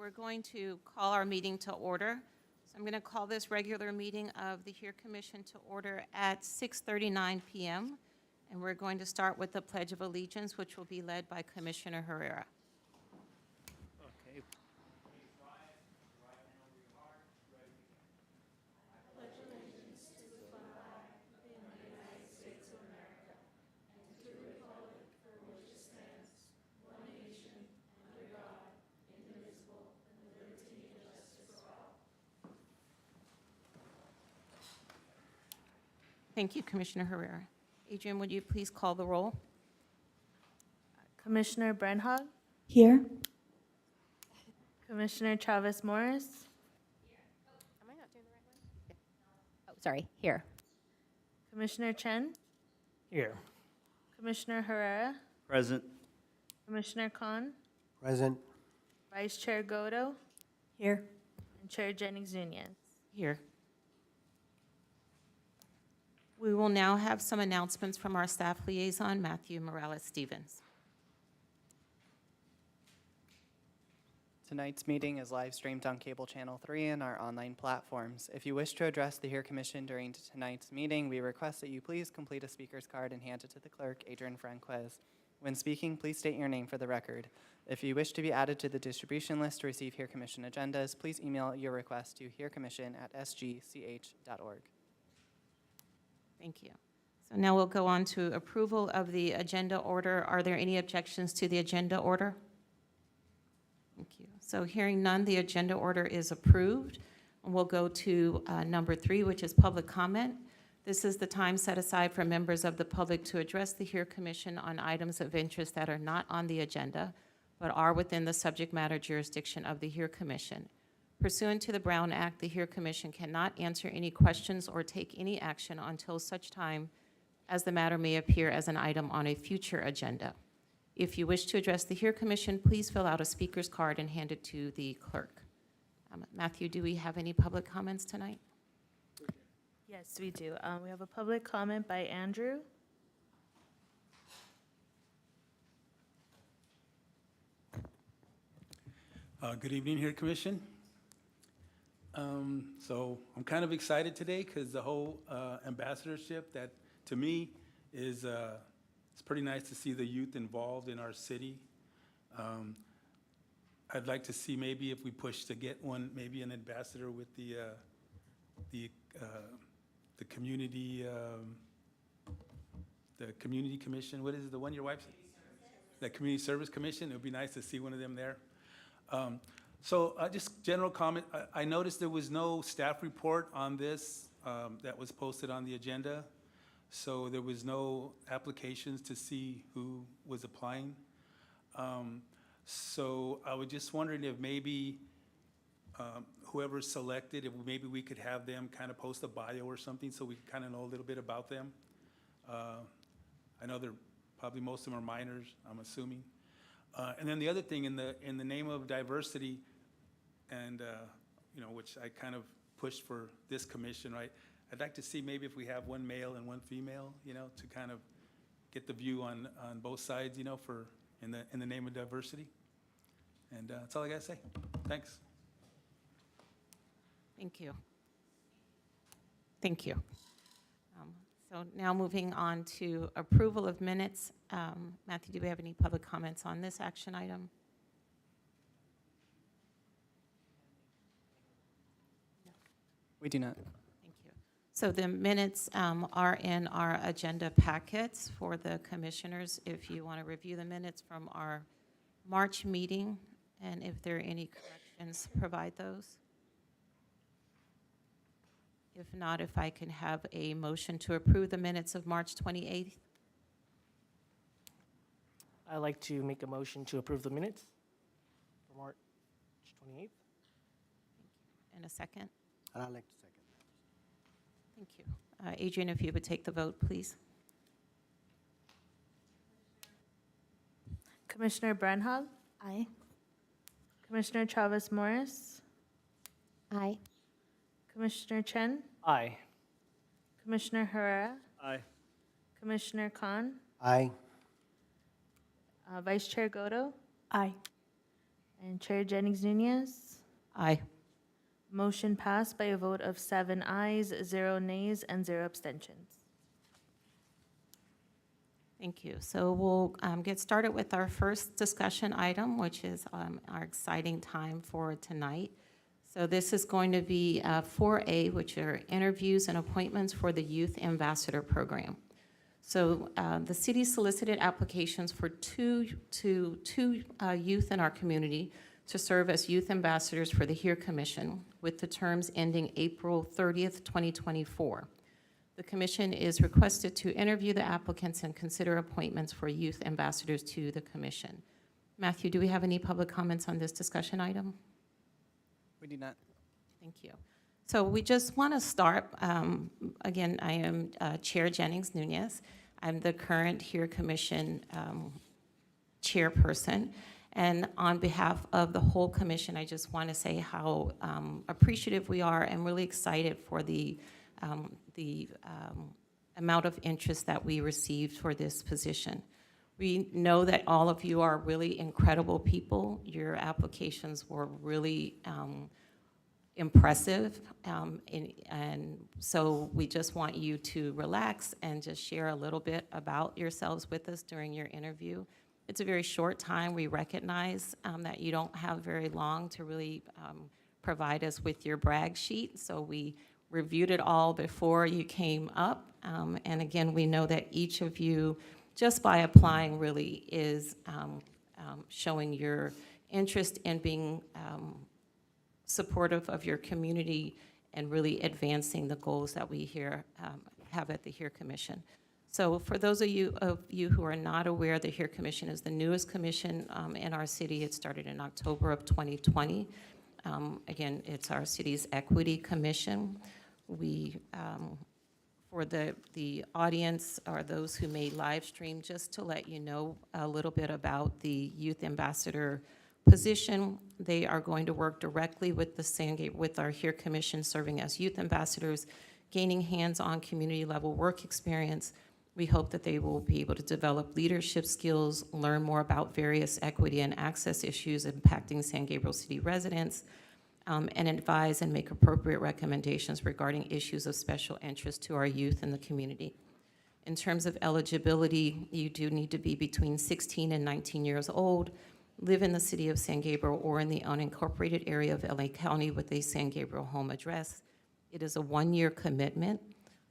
we're going to call our meeting to order. So I'm going to call this regular meeting of the HERE Commission to order at 6:39 p.m. And we're going to start with the Pledge of Allegiance, which will be led by Commissioner Herrera. Okay. Thank you, Commissioner Herrera. Adrian, would you please call the roll? Commissioner Brenhag, Here. Commissioner Chavez Morris, Am I not doing the right one? Yeah. Oh, sorry, here. Commissioner Chen, Here. Commissioner Herrera, Present. Commissioner Khan, Present. Vice Chair Godo, Here. and Chair Jennings Nunez. Here. We will now have some announcements from our staff liaison, Matthew Morales-Stevens. Tonight's meeting is live streamed on Cable Channel 3 and our online platforms. If you wish to address the HERE Commission during tonight's meeting, we request that you please complete a speaker's card and hand it to the clerk, Adrian Franquez. When speaking, please state your name for the record. If you wish to be added to the distribution list to receive HERE Commission agendas, please email your request to herecommission@sgch.org. Thank you. So now we'll go on to approval of the agenda order. Are there any objections to the agenda order? Thank you. So hearing none, the agenda order is approved. And we'll go to number 3, which is public comment. This is the time set aside for members of the public to address the HERE Commission on items of interest that are not on the agenda, but are within the subject matter jurisdiction of the HERE Commission. Pursuant to the Brown Act, the HERE Commission cannot answer any questions or take any action until such time as the matter may appear as an item on a future agenda. If you wish to address the HERE Commission, please fill out a speaker's card and hand it to the clerk. Matthew, do we have any public comments tonight? Yes, we do. We have a public comment by Andrew. Good evening, HERE Commission. So I'm kind of excited today because the whole ambassadorship, that to me is it's pretty nice to see the youth involved in our city. I'd like to see maybe if we push to get one, maybe an ambassador with the community, the community commission. What is it, the one your wife said? The Community Service Commission. It would be nice to see one of them there. So just general comment, I noticed there was no staff report on this that was posted on the agenda. So there was no applications to see who was applying. So I was just wondering if maybe whoever's selected, if maybe we could have them kind of post a bio or something so we kind of know a little bit about them. I know they're probably most of them are minors, I'm assuming. And then the other thing, in the name of diversity, and you know, which I kind of pushed for this commission, right? I'd like to see maybe if we have one male and one female, you know, to kind of get the view on both sides, you know, for in the name of diversity. And that's all I gotta say. Thanks. Thank you. Thank you. So now moving on to approval of minutes. Matthew, do we have any public comments on this action item? We do not. Thank you. So the minutes are in our agenda packets for the commissioners. If you want to review the minutes from our March meeting, and if there are any corrections, provide those. If not, if I can have a motion to approve the minutes of March 28th. I'd like to make a motion to approve the minutes for March 28th. In a second. I'd like to second that. Thank you. Adrian, if you would take the vote, please. Commissioner Brenhag, Aye. Commissioner Chavez Morris, Aye. Commissioner Chen, Aye. Commissioner Herrera, Aye. Commissioner Khan, Aye. Vice Chair Godo, Aye. And Chair Jennings Nunez? Aye. Motion passed by a vote of 7 ayes, 0 nays, and 0 abstentions. Thank you. So we'll get started with our first discussion item, which is our exciting time for tonight. So this is going to be 4A, which are interviews and appointments for the Youth Ambassador Program. So the city solicited applications for two youth in our community to serve as youth ambassadors for the HERE Commission, with the terms ending April 30th, 2024. The commission is requested to interview the applicants and consider appointments for youth ambassadors to the commission. Matthew, do we have any public comments on this discussion item? We do not. Thank you. So we just want to start, again, I am Chair Jennings Nunez. I'm the current HERE Commission chairperson. And on behalf of the whole commission, I just want to say how appreciative we are and really excited for the amount of interest that we received for this position. We know that all of you are really incredible people. Your applications were really impressive, and so we just want you to relax and just share a little bit about yourselves with us during your interview. It's a very short time. We recognize that you don't have very long to really provide us with your brag sheet, so we reviewed it all before you came up, and again, we know that each of you, just by applying, really is showing your interest in being supportive of your community and really advancing the goals that we here have at the HERE Commission. So for those of you who are not aware, the HERE Commission is the newest commission in our city. It started in October of 2020. Again, it's our city's equity commission. We, for the audience or those who may live stream, just to let you know a little bit about the youth ambassador position. They are going to work directly with with our HERE Commission, serving as youth ambassadors, gaining hands-on community level work experience. We hope that they will be able to develop leadership skills, learn more about various equity and access issues impacting San Gabriel City residents, and advise and make appropriate recommendations regarding issues of special interest to our youth in the community. In terms of eligibility, you do need to be between 16 and 19 years old, live in the city of San Gabriel or in the unincorporated area of LA County with a San Gabriel home address. It is a one-year commitment.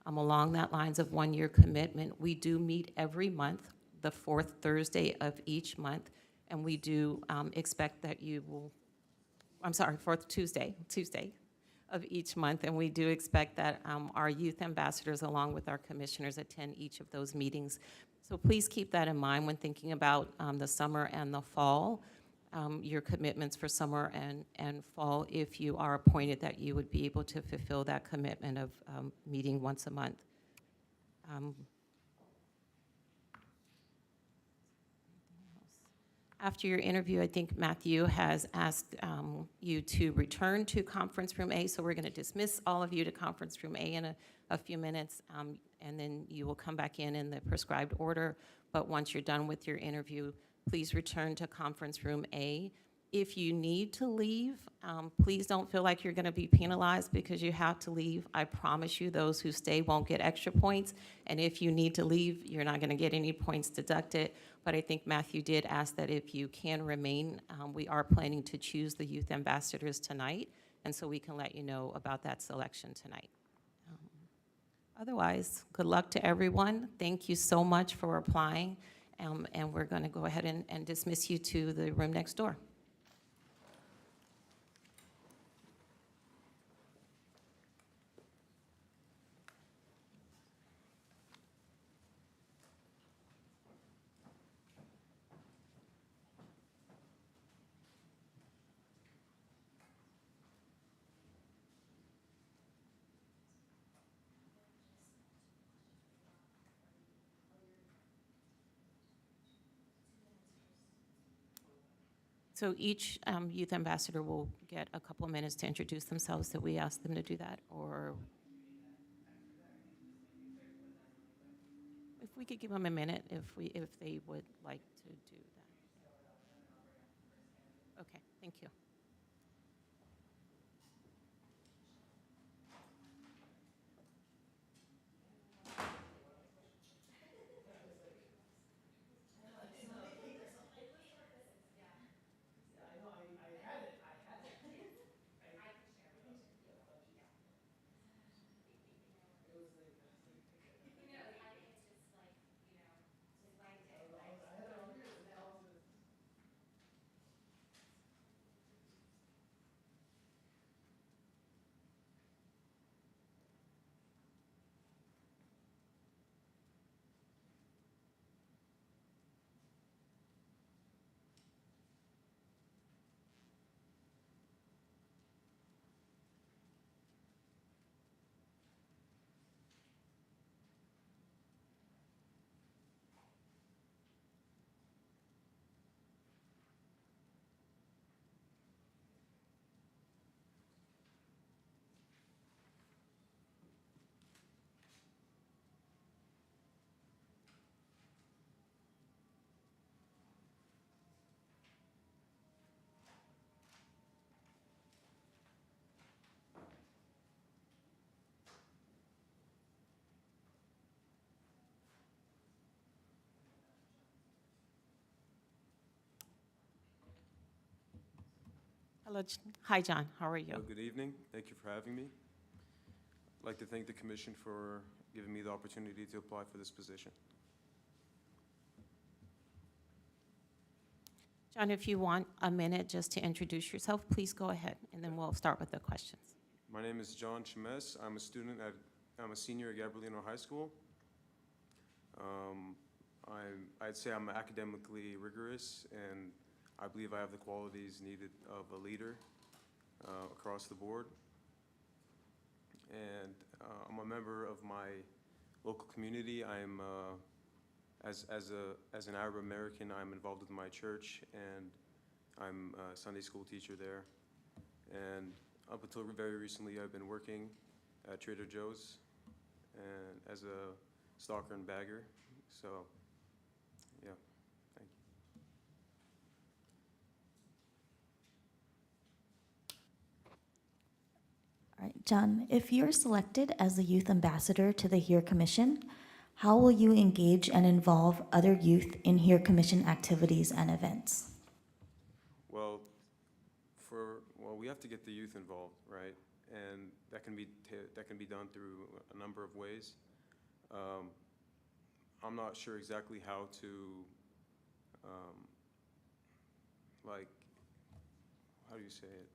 Along that lines of one-year commitment, we do meet every month, the fourth Thursday of each month, and we do expect that you will, fourth Tuesday of each month, and we do expect that our youth ambassadors, along with our commissioners, attend each of those meetings. So please keep that in mind when thinking about the summer and the fall, your commitments for summer and fall, if you are appointed, that you would be able to fulfill that commitment of meeting once a month. After your interview, I think Matthew has asked you to return to conference room A, so we're going to dismiss all of you to conference room A in a few minutes, and then you will come back in the prescribed order. But once you're done with your interview, please return to conference room A. If you need to leave, please don't feel like you're going to be penalized because you have to leave. I promise you those who stay won't get extra points, and if you need to leave, you're not going to get any points deducted. But I think Matthew did ask that if you can remain, we are planning to choose the youth ambassadors tonight, and so we can let you know about that selection tonight. Otherwise, good luck to everyone. Thank you so much for applying, and we're going to go ahead and dismiss you to the room next door. So each youth ambassador will get a couple of minutes to introduce themselves. That we ask them to do that, or if we could give them a minute, if they would like to do Okay, thank you. Hello, hi, John, how are you? Hello, good evening. Thank you for having me. I'd like to thank the commission for giving me the opportunity to apply for this position. John, if you want a minute just to introduce yourself, please go ahead, and then we'll start with the questions. My name is John Chimes. I'm a senior at Gabriel High School. I'd say I'm academically rigorous, and I believe I have the qualities needed of a leader across the board. And I'm a member of my local community. I'm as an Arab American, I'm involved with my church, and I'm a Sunday school teacher there. And up until very recently, I've been working at Trader Joe's and as a stalker and bagger. So, yeah, thank you. All right, John, if you're selected as the youth ambassador to the HERE Commission, how will you engage and involve other youth in HERE Commission activities and events? Well, we have to get the youth involved, right? And that can be done through a number of ways. I'm not sure exactly how to, how do you say it?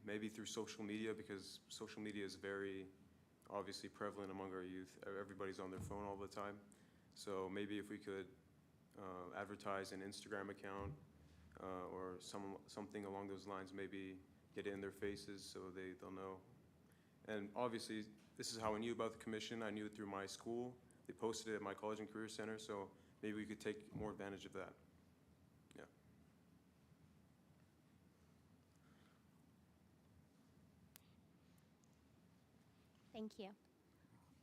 Maybe through social media, because social media is very obviously prevalent among our youth. Everybody's on their phone all the time. So maybe if we could advertise an Instagram account or something along those lines, maybe get it in their faces so they'll know. And obviously, this is how I knew about the commission. I knew it through my school. They posted it at my college and career center, so maybe we could take more advantage of that. Yeah. Thank you.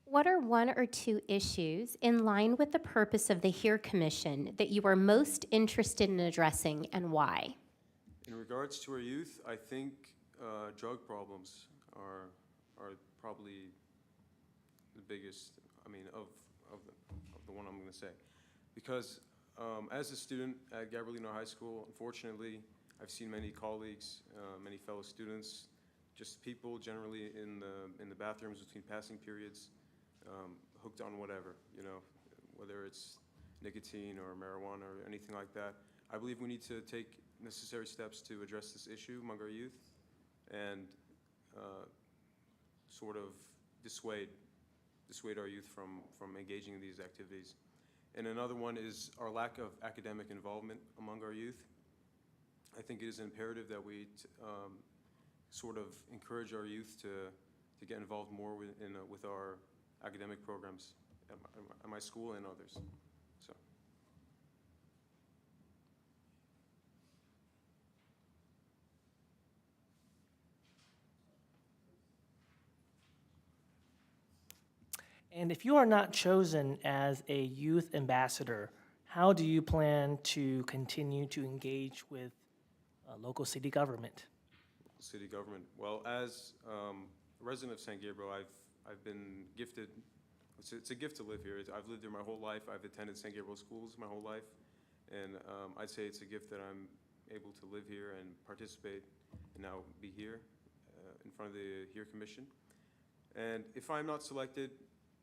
What are one or two issues in line with the purpose of the HERE Commission that you are most interested in addressing, and why? In regards to our youth, I think drug problems are probably the biggest, of the one I'm going to say. Because as a student at Gabriel High School, unfortunately, I've seen many colleagues, many fellow students, just people generally in the bathrooms between passing periods, hooked on whatever, whether it's nicotine or marijuana or anything like that. I believe we need to take necessary steps to address this issue among our youth and sort of dissuade our youth from engaging in these activities. And another one is our lack of academic involvement among our youth. I think it is imperative that we sort of encourage our youth to get involved more with our academic programs at my school and others. So. And if you are not chosen as a youth ambassador, how do you plan to continue to engage with local city government. City government. Well, as a resident of San Gabriel, I've been gifted. It's a gift to live here. I've lived here my whole life. I've attended San Gabriel schools my whole life, and I'd say it's a gift that I'm able to live here and participate, and now be here in front of the HERE Commission. And if I'm not selected,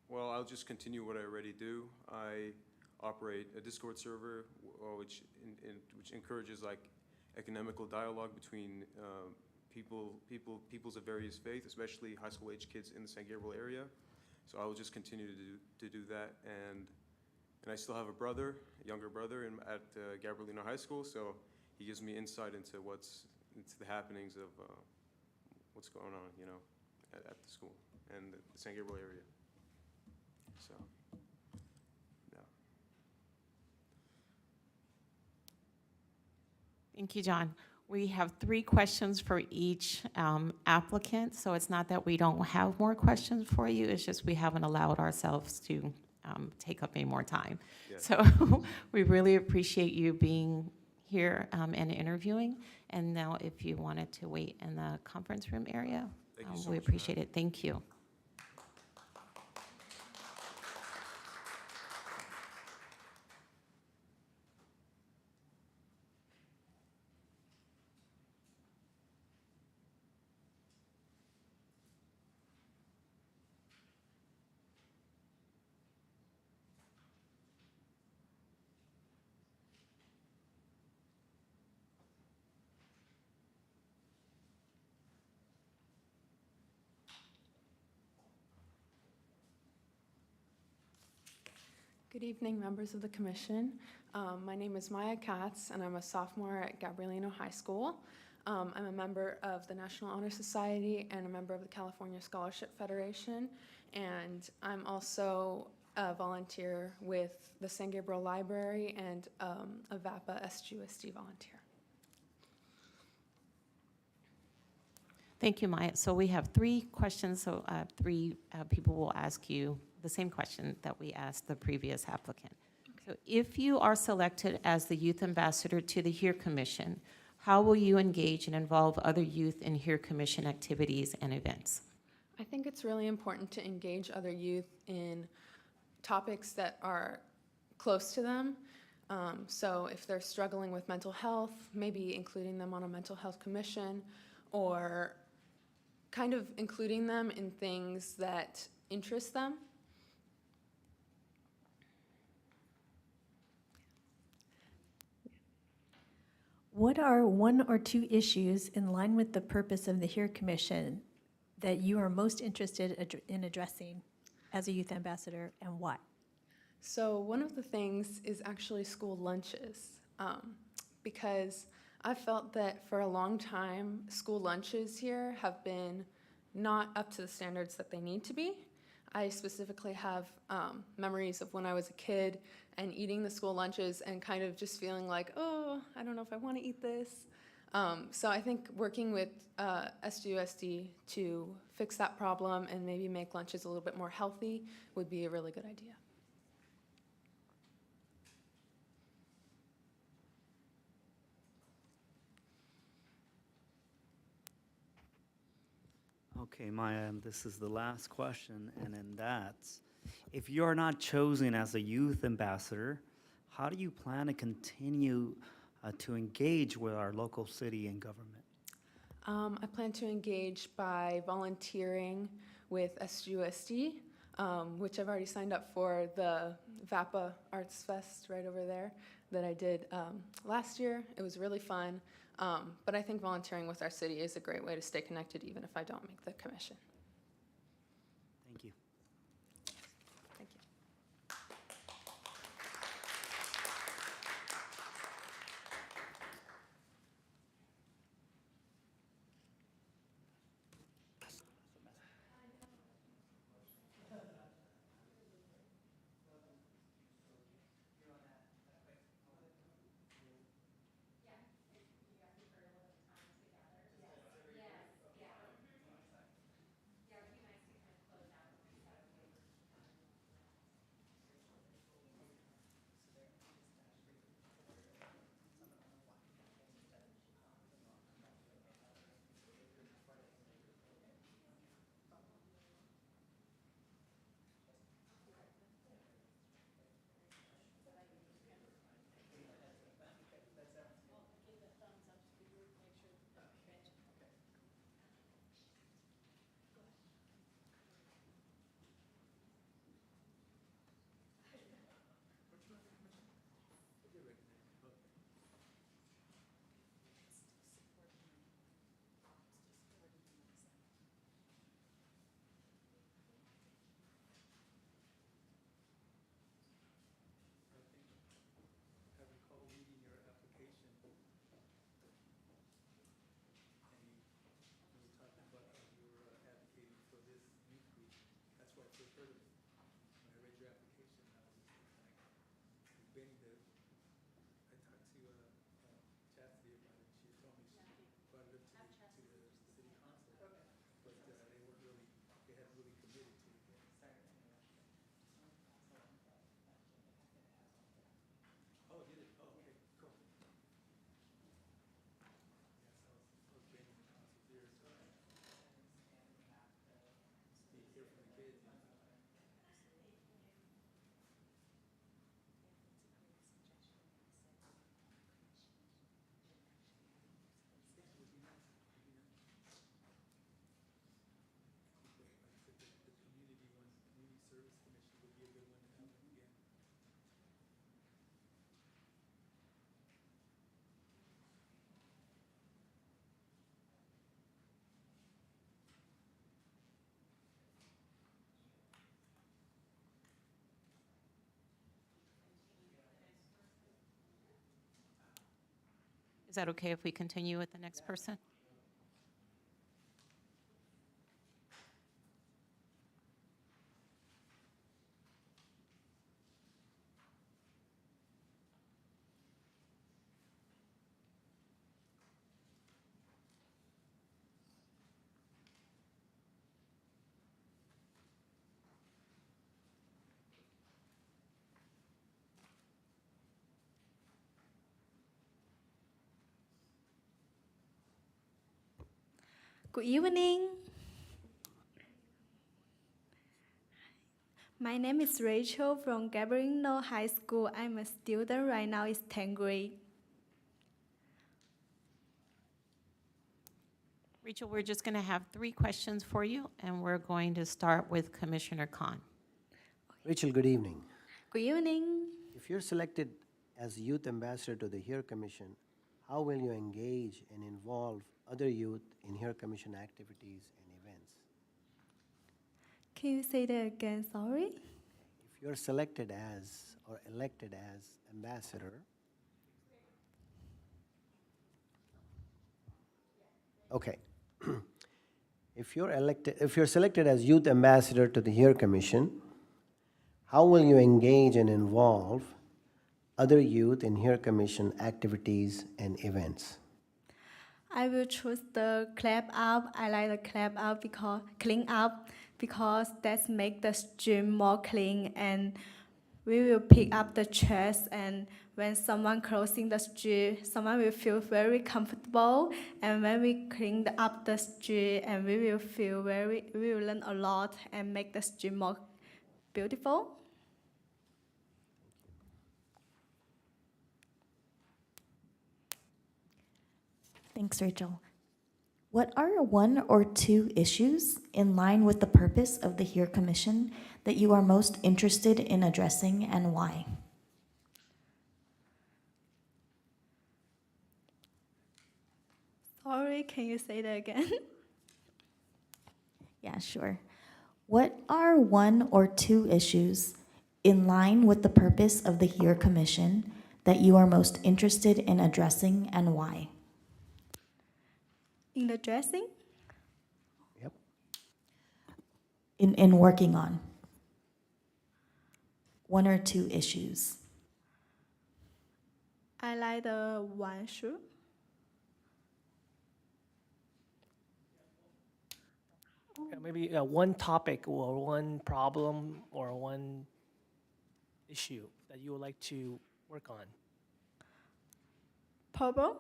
well, I'll just continue what I already do. I operate a Discord server, which encourages like economical dialogue between peoples of various faiths, especially high school age kids in the San Gabriel area. So I will just continue to do that. And I still have a brother, a younger brother at Gabriel High School. So he gives me insight into the happenings of what's going on, you know, at the school and the San Gabriel area. So, yeah. Thank you, John. We have 3 questions for each applicant, so it's not that we don't have more questions for you, it's just we haven't allowed ourselves to take up any more time. Yeah. So we really appreciate you being here and interviewing. And now if you wanted to wait in the conference room area, Thank you so we much for appreciate it. Thank you. Good evening, members of the commission. My name is Maya Katz, and I'm a sophomore at Gabriel High School. I'm a member of the National Honor Society and a member of the California Scholarship Federation, and I'm also a volunteer with the San Gabriel Library and a VAPA SGUSD volunteer. Thank you, Maya. So we have 3 questions, so 3 people will ask you the same question that we asked the previous applicant. So if you are selected as the youth ambassador to the HERE Commission, how will you engage and involve other youth in HERE Commission activities and events? I think it's really important to engage other youth in topics that are close to them. So if they're struggling with mental health, maybe including them on a mental health commission, or kind of including them in things that interest them. What are 1 or 2 issues in line with the purpose of the HERE Commission that you are most interested in addressing as a youth ambassador, and why? So one of the things is actually school lunches, because I've felt that for a long time, school lunches here have been not up to the standards that they need to be. I specifically have memories of when I was a kid and eating the school lunches and kind of just feeling like, oh, I don't know if I want to eat this. So I think working with SGUSD to fix that problem and maybe make lunches a little bit more healthy would be a really good idea. Okay, Maya, and this is the last question, and then that's, if you're not chosen as a youth ambassador, how do you plan to continue to engage with our local city and government? I plan to engage by volunteering with SGUSD, which I've already signed up for the VAPA Arts Fest right over there that I did last year. It was really fun. But I think volunteering with our city is a great way to stay connected even if I don't make the commission. Thank you. Thank you. Is that okay if we continue with the next person? Good evening. My name is Rachel from Gabriel High School. I'm a student right now, it's 10th grade. Rachel, we're just going to have 3 questions for you, and we're going to start with Commissioner Khan. Rachel, good evening. Good evening. If you're selected as youth ambassador to the HERE Commission, how will you engage and involve other youth in HERE Commission activities and events? Can you say that again? Sorry. If you're selected as or elected as ambassador, okay. If you're selected as youth ambassador to the HERE Commission, how will you engage and involve other youth in HERE Commission activities and events? I will choose the clap up. I like the clap up because clean up because that make the stream more clean, and we will pick up the trash, and when someone crossing the street, someone will feel very comfortable, and when we clean up the street, and we will learn a lot and make the street more beautiful. Thanks, Rachel. What are 1 or 2 issues in line with the purpose of the HERE Commission that you are most interested in addressing and why? Sorry, can you say that again? Yeah, sure. What are 1 or 2 issues in line with the purpose of the HERE Commission that you are most interested in addressing and why? In the dressing? Yep. In working on 1 or 2 issues. I like the one shoe. Yeah, maybe one topic or one problem or one issue that you would like to work on. Problem?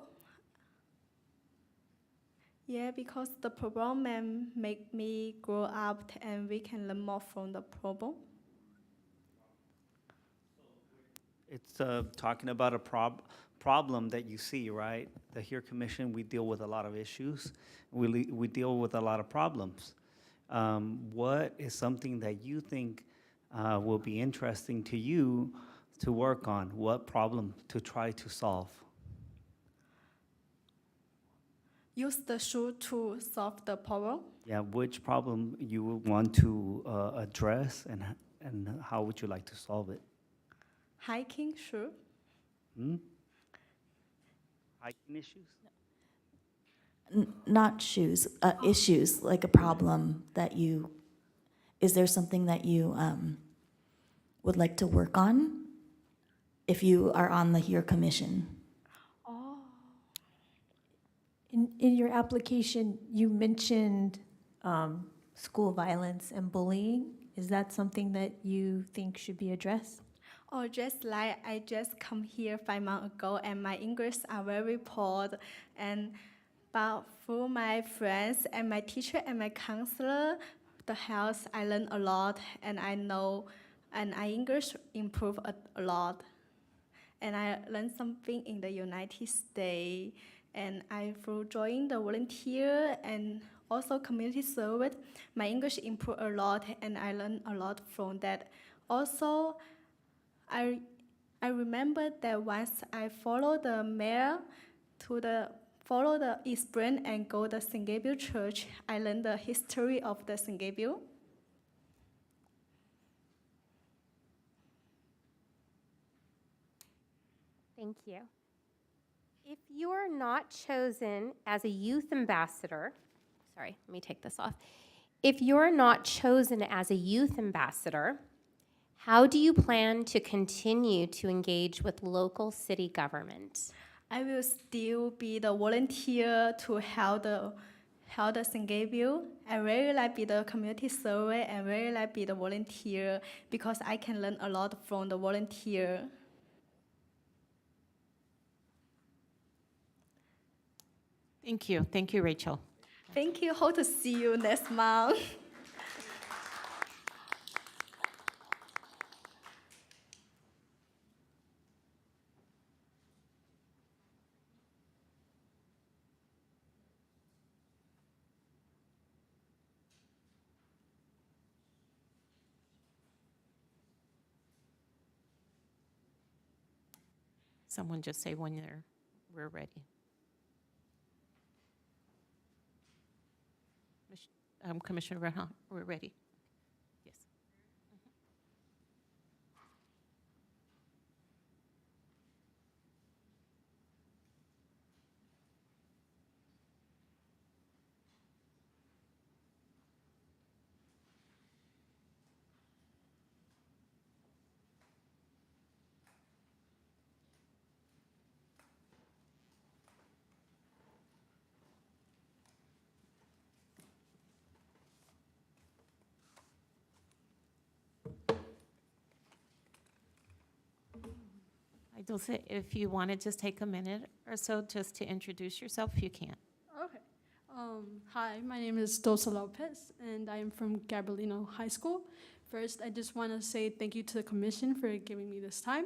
Yeah, because the problem make me grow up and we can learn more from the problem. It's talking about a problem that you see, right? The HERE Commission, we deal with a lot of issues. We deal with a lot of problems. What is something that you think will be interesting to you to work on? What problem to try to solve? Use the shoe to solve the problem. Yeah, which problem you would want to address and how would you like to solve it? Hiking shoe. Hiking issues? Not shoes, issues, like a problem that you, is there something that you would like to work on if you are on the HERE Commission? Oh. In your application, you mentioned school violence and bullying. Is that something that you think should be addressed? Oh, just like I just come here 5 months ago and my English are very poor, but through my friends and my teacher and my counselor, the health, I learned a lot and I know, and I English improve a lot. And I learned something in the United States, and I through joining the volunteer and also community service, my English improved a lot and I learned a lot from that. Also, I remember that once I followed the mayor to follow the East Branch and go to St. Gabriel Church, I learned the history of the St. Gabriel. Thank you. If you're not chosen as a youth ambassador, sorry, let me take this off. If you're not chosen as a youth ambassador, how do you plan to continue to engage with local city government? I will still be the volunteer to help the St. Gabriel. I really like be the community survey and really like be the volunteer because I can learn a lot from the volunteer. Thank you. Thank you, Rachel. Thank you. Hope to see you next month. Someone just say when we're ready. Commissioner Rehan, we're ready. Yes. Dulce, if you want to just take a minute or so just to introduce yourself, you can. Okay. Hi, my name is Dulce Lopez, and I am from Gabriel High School. First, I just want to say thank you to the commission for giving me this time.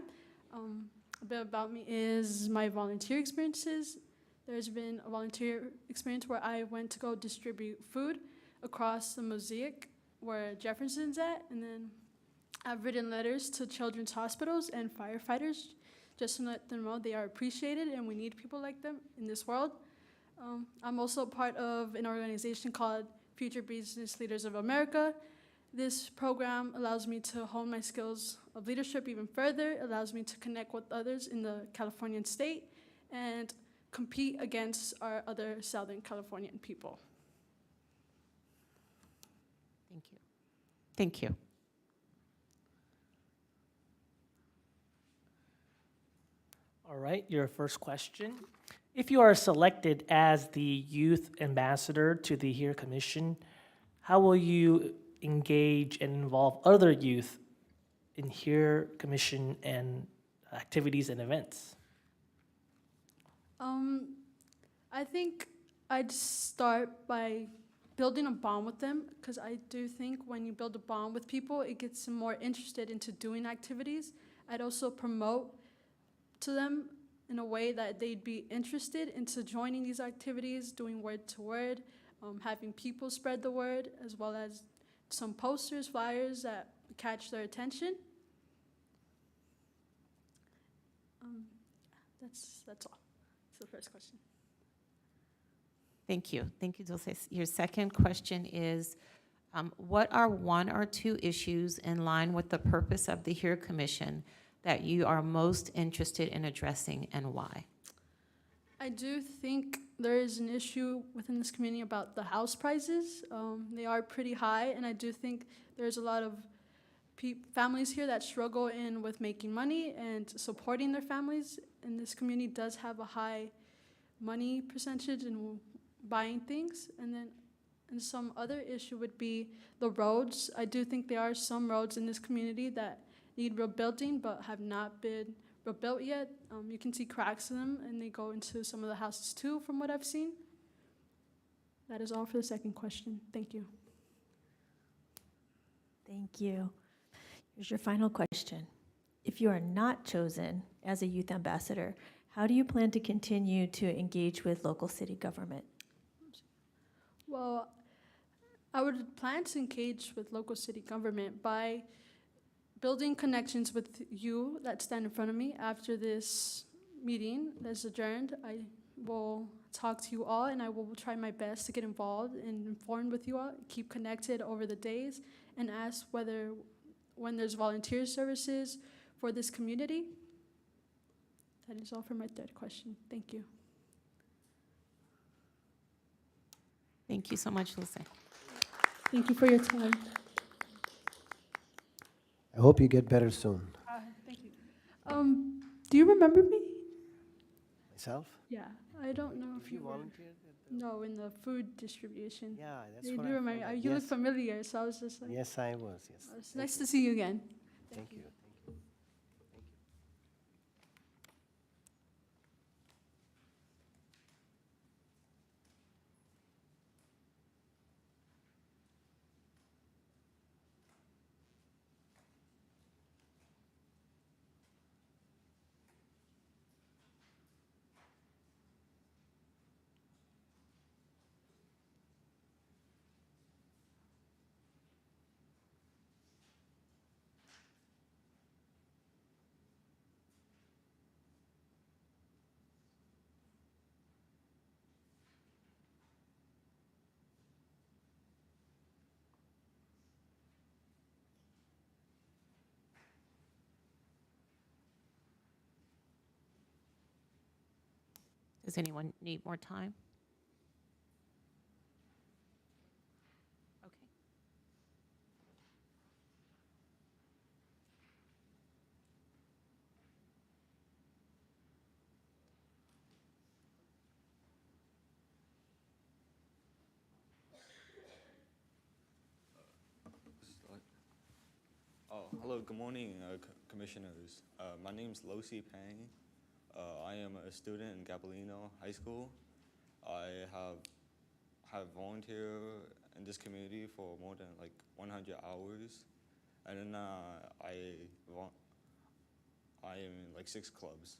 A bit about me is my volunteer experiences. There's been a volunteer experience where I went to go distribute food across the mosaic where Jefferson's at, and then I've written letters to children's hospitals and firefighters just to let them know they are appreciated and we need people like them in this world. I'm also part of an organization called Future Business Leaders of America. This program allows me to hone my skills of leadership even further, allows me to connect with others in the Californian state and compete against our other Southern Californian people. Thank you. Thank you. All right, your first question. If you are selected as the youth ambassador to the HERE Commission, how will you engage and involve other youth in HERE Commission and activities and events? I think I'd start by building a bond with them, because I do think when you build a bond with people, it gets them more interested into doing activities. I'd also promote to them in a way that they'd be interested into joining these activities, doing word to word, having people spread the word, as well as some posters, flyers that catch their attention. That's all. That's the first question. Thank you. Thank you, Dulce. Your second question is, what are one or two issues in line with the purpose of the HERE Commission that you are most interested in addressing and why? I do think there is an issue within this community about the house prices. They are pretty high, and I do think there's a lot of families here that struggle with making money and supporting their families, and this community does have a high money percentage in buying things. And some other issue would be the roads. I do think there are some roads in this community that need rebuilding but have not been rebuilt yet. You can see cracks in them, and they go into some of the houses too, from what I've seen. That is all for the second question. Thank you. Thank you. Here's your final question. If you are not chosen as a youth ambassador, how do you plan to continue to engage with local city government? Well, I would plan to engage with local city government by building connections with you that stand in front of me after this meeting that's adjourned. I will talk to you all, and I will try my best to get involved and informed with you all, keep connected over the days, and ask when there's volunteer services for this community. That is all for my third question. Thank you. Thank you so much, Lucy. Thank you for your time. I hope you get better soon. Thank you. Do you remember me? Myself? Yeah, I don't know If if you you were. volunteered at the... No, in the food distribution. Yeah, that's You what do I remember. found out. You look Yes. familiar, so I was just like, Yes, I was, yes. it's nice to see you again. Thank you. Does anyone need more time? Okay. Hello, good morning, commissioners. My name is Losi Pang. I am a student in Gabriel High School. I have volunteered in this community for more than like 100 hours, and then I am in like 6 clubs.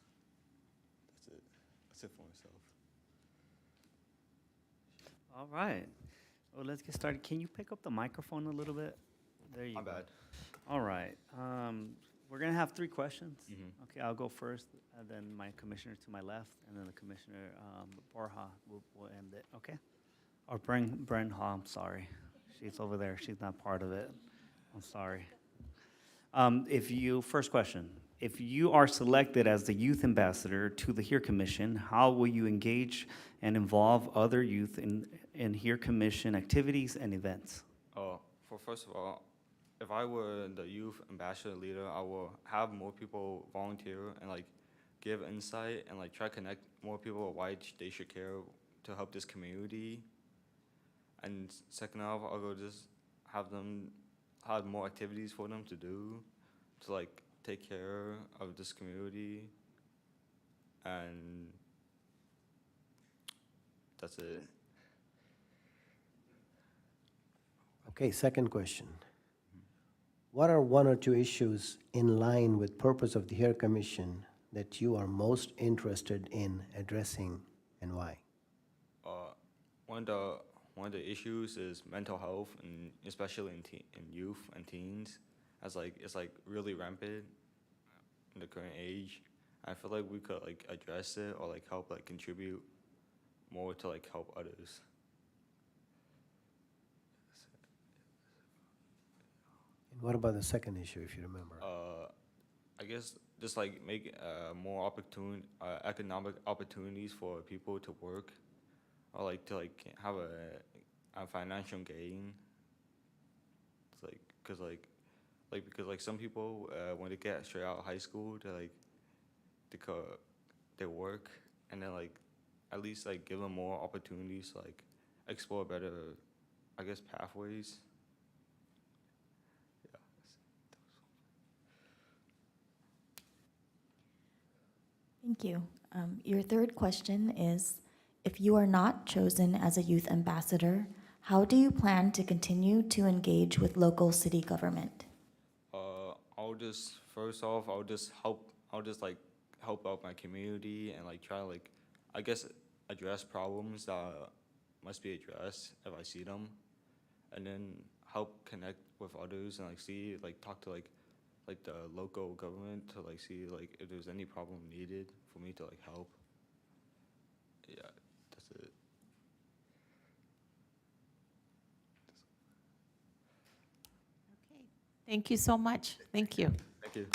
That's it. That's it for myself. All right. Well, let's get started. Can you pick up the microphone a little bit? There you My go. bad. All right. We're going to have 3 questions. Mhm. Okay, I'll go first, and then my commissioner to my left, and then the commissioner, Borja, will end it, okay? Or Brent Ha, I'm sorry. She's over there. She's not part of it. I'm sorry. First question, if you are selected as the youth ambassador to the HERE Commission, how will you engage and involve other youth in HERE Commission activities and events? First of all, if I were the youth ambassador leader, I will have more people volunteer and like give insight and like try to connect more people why they should care to help this community. And second off, I'll go just have more activities for them to do to like take care of this community. And that's it. Okay, second question. What are 1 or 2 issues in line with purpose of the HERE Commission that you are most interested in addressing, and why? One of the issues is mental health, and especially in youth and teens, as like it's like really rampant in the current age. I feel like we could like address it or like help like contribute more to like help others. And what about the second issue, if you remember? I guess just like make more economic opportunities for people to work, or like to like have a financial gain. It's like because like some people when they get straight out of high school, they work, and then like at least like give them more opportunities to like explore better, I guess, pathways. Thank you. Your third question is, if you are not chosen as a youth ambassador, how do you plan to continue to engage with local city government? I'll just like help out my community and like try to like, I guess, address problems that must be addressed if I see them, and then help connect with others and like talk to like the local government to like see like if there's any problem needed for me to like help. Yeah, that's it. Okay. Thank you so much. Thank you. Thank you.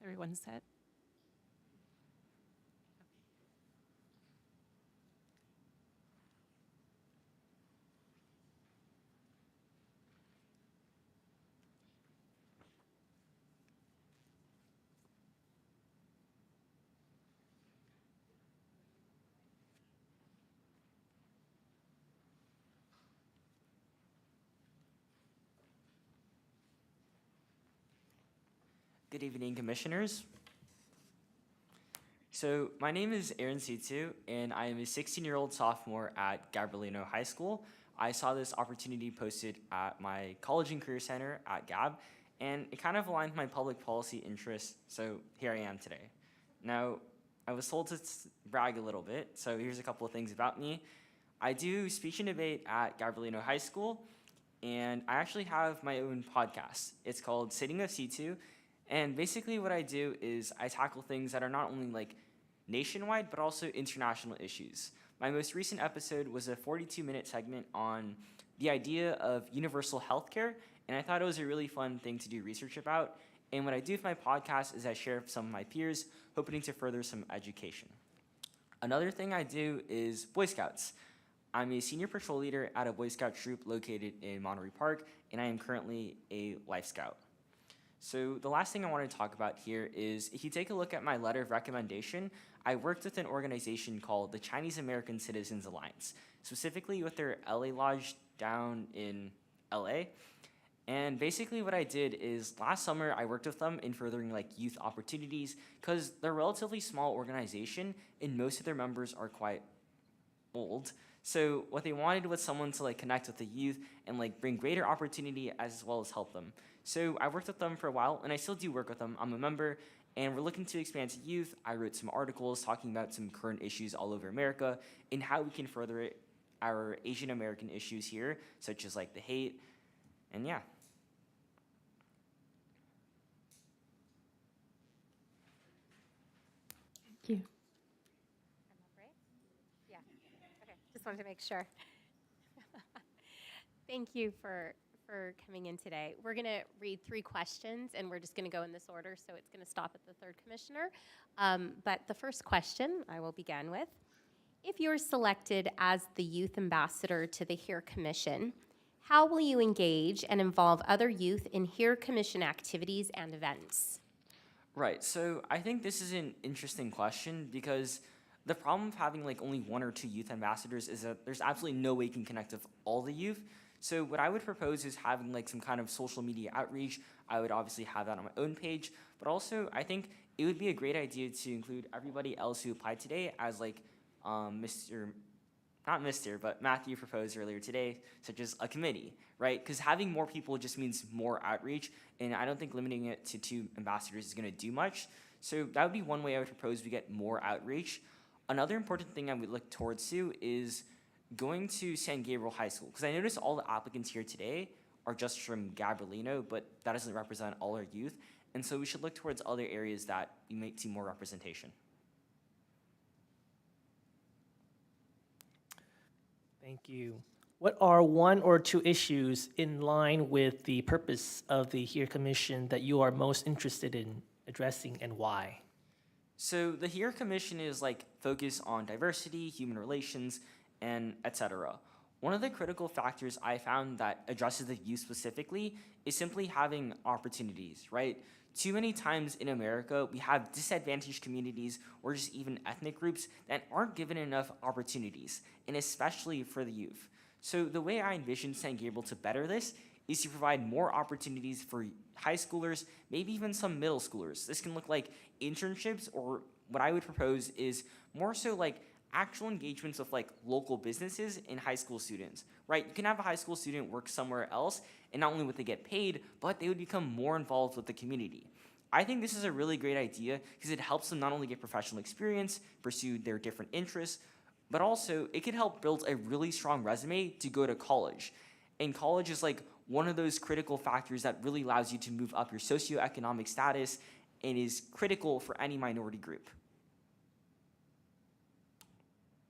Everyone set? Good evening, commissioners. So my name is Aaron Situ, and I am a 16-year-old sophomore at Gabriel High School. I saw this opportunity posted at my college and career center at Gab, and it kind of aligned with my public policy interests, so here I am today. Now, I was told to brag a little bit, so here's a couple of things about me. I do speech and debate at Gabriel High School, and I actually have my own podcast. It's called Sitting with C2, and basically what I do is I tackle things that are not only like nationwide, but also international issues. My most recent episode was a 42-minute segment on the idea of universal healthcare, and I thought it was a really fun thing to do research about. And what I do with my podcast is I share with some of my peers, hoping to further some education. Another thing I do is Boy Scouts. I'm a senior patrol leader at a Boy Scout troop located in Monterey Park, and I am currently a Life Scout. So the last thing I want to talk about here is, if you take a look at my letter of recommendation, I worked with an organization called the Chinese American Citizens Alliance, specifically with their LA Lodge down in LA. And basically what I did is last summer I worked with them in furthering like youth opportunities, because they're a relatively small organization and most of their members are quite old. So what they wanted was someone to like connect with the youth and like bring greater opportunity as well as help them. So I worked with them for a while, and I still do work with them. I'm a member, and we're looking to expand to youth. I wrote some articles talking about some current issues all over America and how we can further our Asian American issues here, such as like the hate, and yeah. Thank you. Right? Yeah. Okay. Just wanted to make sure. Thank you for coming in today. We're going to read 3 questions, and we're just going to go in this order, so it's going to stop at the third commissioner. But the first question I will begin with: if you're selected as the youth ambassador to the HERE Commission, how will you engage and involve other youth in HERE Commission activities and events? Right, so I think this is an interesting question, because the problem of having like only 1 or 2 youth ambassadors is that there's absolutely no way you can connect with all the youth. So what I would propose is having like some kind of social media outreach. I would obviously have that on my own page, but also I think it would be a great idea to include everybody else who applied today as like Matthew proposed earlier today, such as a committee, right? Because having more people just means more outreach, and I don't think limiting it to 2 ambassadors is gonna do much. So that would be one way I would propose we get more outreach. Another important thing I would look towards to is going to San Gabriel High School, because I noticed all the applicants here today are just from Gabrielino, but that doesn't represent all our youth, and so we should look towards other areas that you might see more representation. Thank you. What are 1 or 2 issues in line with the purpose of the HERE Commission that you are most interested in addressing, and why? So the HERE Commission is like focused on diversity, human relations, and etc. One of the critical factors I found that addresses the youth specifically is simply having opportunities, right? Too many times in America, we have disadvantaged communities or just even ethnic groups that aren't given enough opportunities, and especially for the youth. So the way I envision San Gabriel to better this is to provide more opportunities for high schoolers, maybe even some middle schoolers. This can look like internships, or what I would propose is more so like actual engagements with like local businesses and high school students, right? You can have a high school student work somewhere else, and not only would they get paid, but they would become more involved with the community. I think this is a really great idea because it helps them not only get professional experience, pursue their different interests, but also it can help build a really strong resume to go to college. And college is like one of those critical factors that really allows you to move up your socioeconomic status and is critical for any minority group.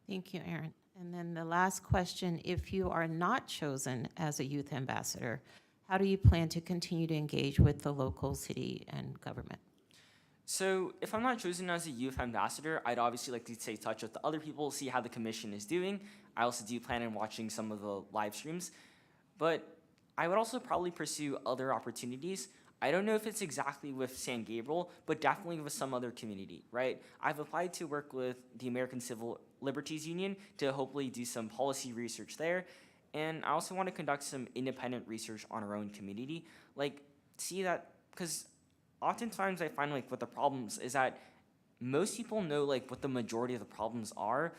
Thank you, Aaron. And then the last question: if you are not chosen as a youth ambassador, how do you plan to continue to engage with the local city and government? So if I'm not chosen as a youth ambassador, I'd obviously like to stay in touch with the other people, see how the commission is doing. I also do plan on watching some of the live streams, but I would also probably pursue other opportunities. I don't know if it's exactly with San Gabriel, but definitely with some other community, right? I've applied to work with the American Civil Liberties Union to hopefully do some policy research there. And I also want to conduct some independent research on our own community. Like, see that, because oftentimes I find like what the problems is that most people know like what the majority of the problems are,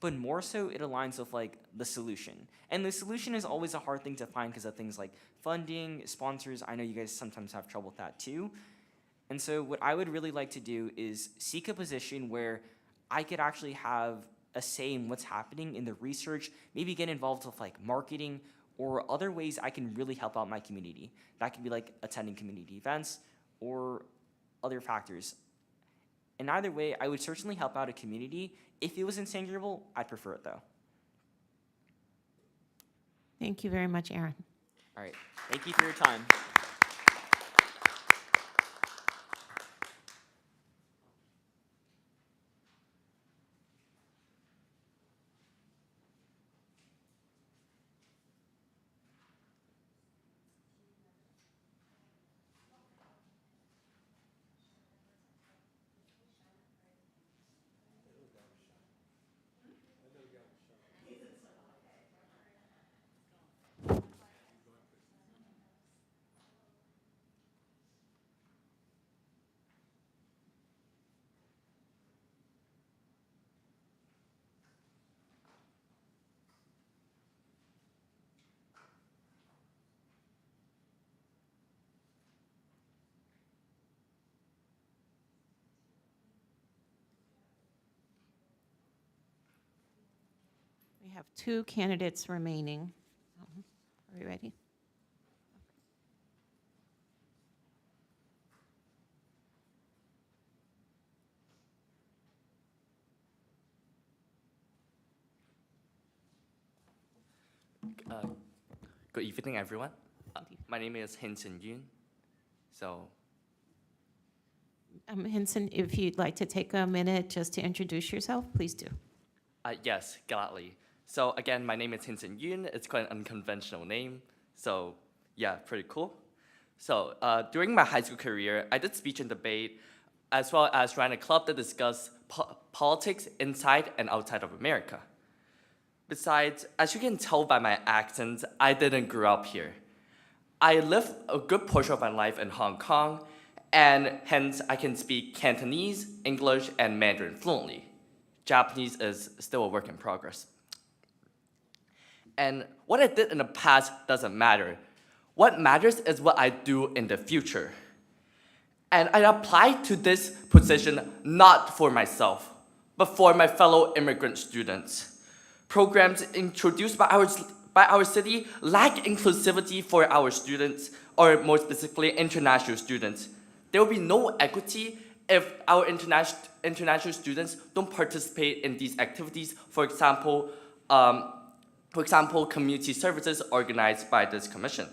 but more so it aligns with like the solution. And the solution is always a hard thing to find because of things like funding, sponsors. I know you guys sometimes have trouble with that too. And so what I would really like to do is seek a position where I could actually have a say in what's happening in the research, maybe get involved with like marketing or other ways I can really help out my community. That could be like attending community events or other factors. In either way, I would certainly help out a community. If it was in San Gabriel, I'd prefer it though. Thank you very much, Aaron. All right, thank you for your time. We have 2 candidates remaining. Are we ready? Good evening, everyone. My name is Hinson Yoon. So, Henson, if you'd like to take a minute just to introduce yourself, please do. yes, gladly. So again, my name is Hinson Yoon. It's quite an unconventional name. So yeah, pretty cool. So during my high school career, I did speech and debate, as well as ran a club that discussed politics inside and outside of America. Besides, as you can tell by my accent, I didn't grow up here. I lived a good portion of my life in Hong Kong, and hence I can speak Cantonese, English, and Mandarin fluently. Japanese is still a work in progress. And what I did in the past doesn't matter. What matters is what I do in the future. And I applied to this position not for myself, but for my fellow immigrant students. Programs introduced by our city lack inclusivity for our students, or more specifically, international students. There will be no equity if our international students don't participate in these activities. For example, community services organized by this commission.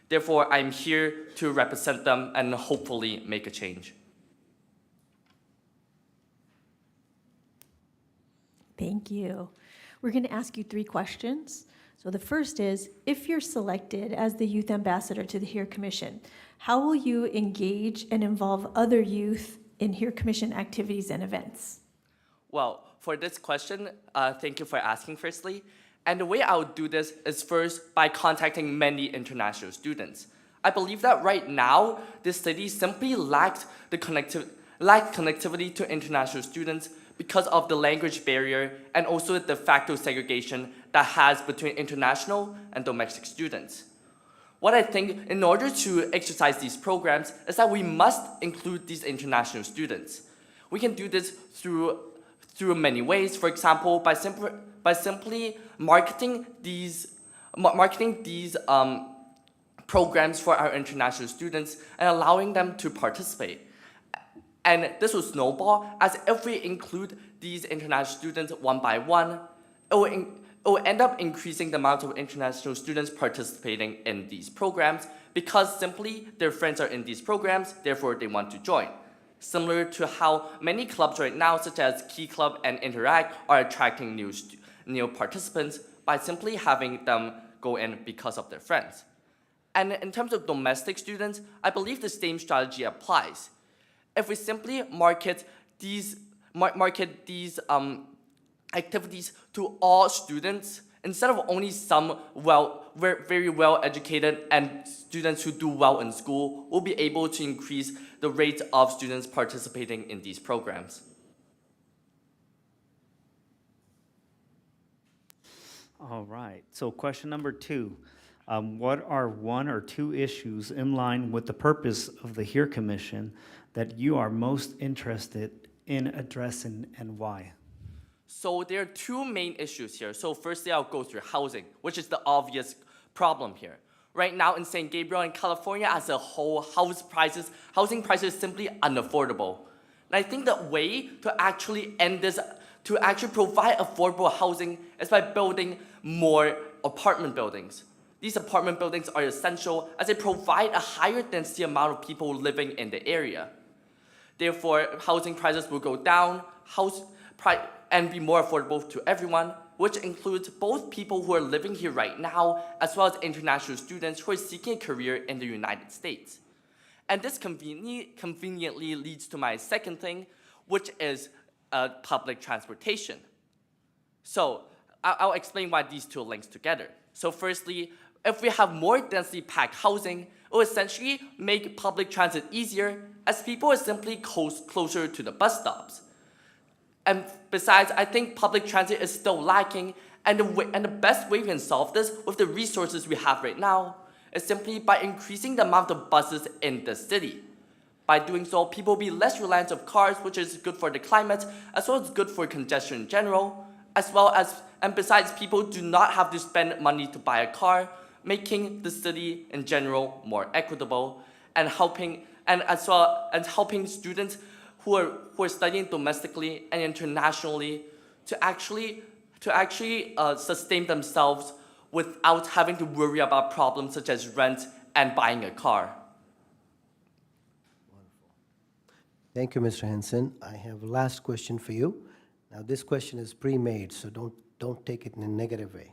Therefore, I'm here to represent them and hopefully make a change. Thank you. We're going to ask you 3 questions. So the first is, if you're selected as the youth ambassador to the HERE Commission, how will you engage and involve other youth in HERE Commission activities and events? Well, for this question, thank you for asking firstly. And the way I would do this is first by contacting many international students. I believe that right now, this city simply lacked connectivity to international students because of the language barrier and also the de facto segregation that has between international and domestic students. What I think in order to exercise these programs is that we must include these international students. We can do this through many ways. For example, by simply marketing these programs for our international students and allowing them to participate. And this will snowball, as if we include these international students one by one, it will end up increasing the amount of international students participating in these programs because simply their friends are in these programs, therefore they want to join. similar to how many clubs right now, such as Key Club and Interact, are attracting new participants by simply having them go in because of their friends. And in terms of domestic students, I believe the same strategy applies. If we simply market these activities to all students, instead of only some very well educated and students who do well in school, we'll be able to increase the rate of students participating in these programs. All right, so question number 2. What are 1 or 2 issues in line with the purpose of the HERE Commission that you are most interested in addressing and why? So there are 2 main issues here. So firstly, I'll go through housing, which is the obvious problem here. Right now in San Gabriel and California as a whole, housing prices is simply unaffordable. And I think the way to actually end this, to actually provide affordable housing, is by building more apartment buildings. These apartment buildings are essential as they provide a higher density amount of people living in the area. Therefore, housing prices will go down and be more affordable to everyone, which includes both people who are living here right now, as well as international students who are seeking a career in the United States. And this conveniently leads to my second thing, which is public transportation. So I'll explain why these 2 links together. So firstly, if we have more densely packed housing, it will essentially make public transit easier, as people are simply closer to the bus stops. And besides, I think public transit is still lacking, and the best way we can solve this with the resources we have right now is simply by increasing the amount of buses in the city. By doing so, people will be less reliant of cars, which is good for the climate, as well as good for congestion in general, and besides, people do not have to spend money to buy a car, making the city in general more equitable, and helping students who are studying domestically and internationally to actually sustain themselves without having to worry about problems such as rent and buying a car. Thank you, Mr. Henson. I have a last question for you. Now, this question is pre-made, so don't take it in a negative way.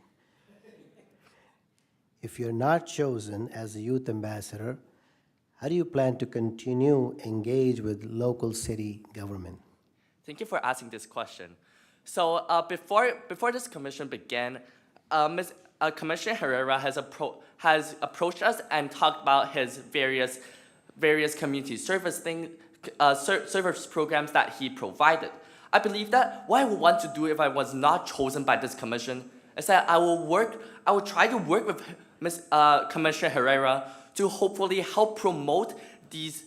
If you're not chosen as a youth ambassador, how do you plan to continue engage with local city government? Thank you for asking this question. So before this commission began, Commissioner Herrera has approached us and talked about his various community service programs that he provided. I believe that what I would want to do if I was not chosen by this commission is that I will try to work with Commissioner Herrera to hopefully help promote these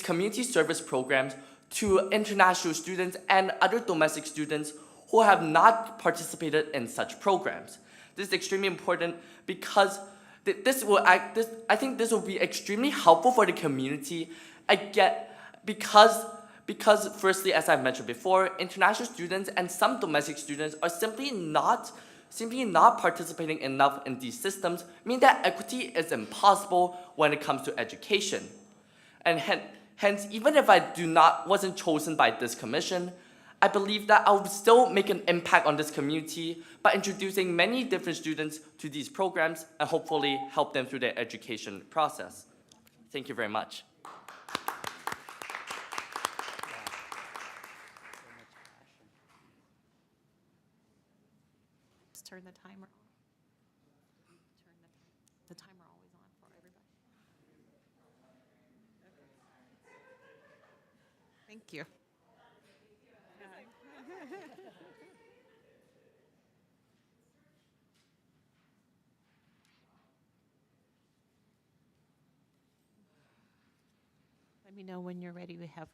community service programs to international students and other domestic students who have not participated in such programs. This is extremely important because I think this will be extremely helpful for the community. Because firstly, as I mentioned before, international students and some domestic students are simply not participating enough in these systems, meaning that equity is impossible when it comes to education. And hence, even if I wasn't chosen by this commission, I believe that I will still make an impact on this community by introducing many different students to these programs and hopefully help them through their education process. Thank you very much. Just turn the timer on. Turn the timer always on for everybody. Thank you. Let me know when you're ready. We have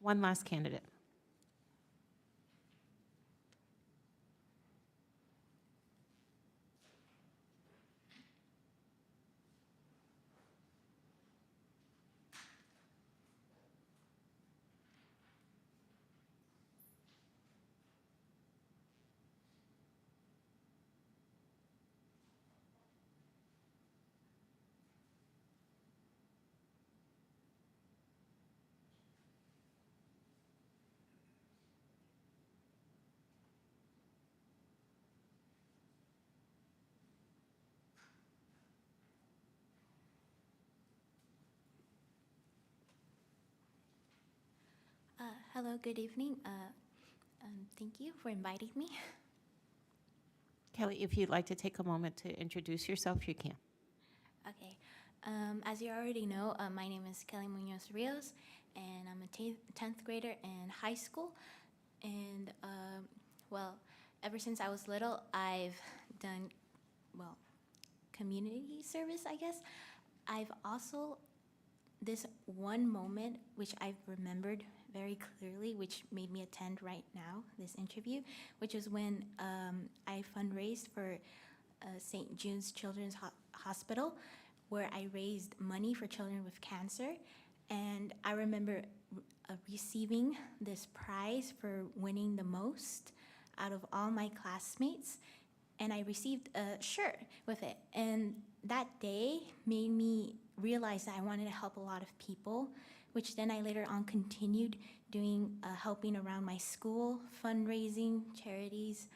one last candidate. Hello, good evening. Thank you for inviting me. Kelly, if you'd like to take a moment to introduce yourself, you can. Okay. As you already know, my name is Kelly Munoz Rios, and I'm a 10th grader in high school. And, well, ever since I was little, I've done, well, community service, I guess. I've also, this one moment, which I've remembered very clearly, which made me attend right now, this interview, which was when I fundraised for St. Jude's Children's Hospital, where I raised money for children with cancer. And I remember receiving this prize for winning the most out of all my classmates. And I received a shirt with it. And that day made me realize that I wanted to help a lot of people, which then I later on continued doing, helping around my school, fundraising, charities.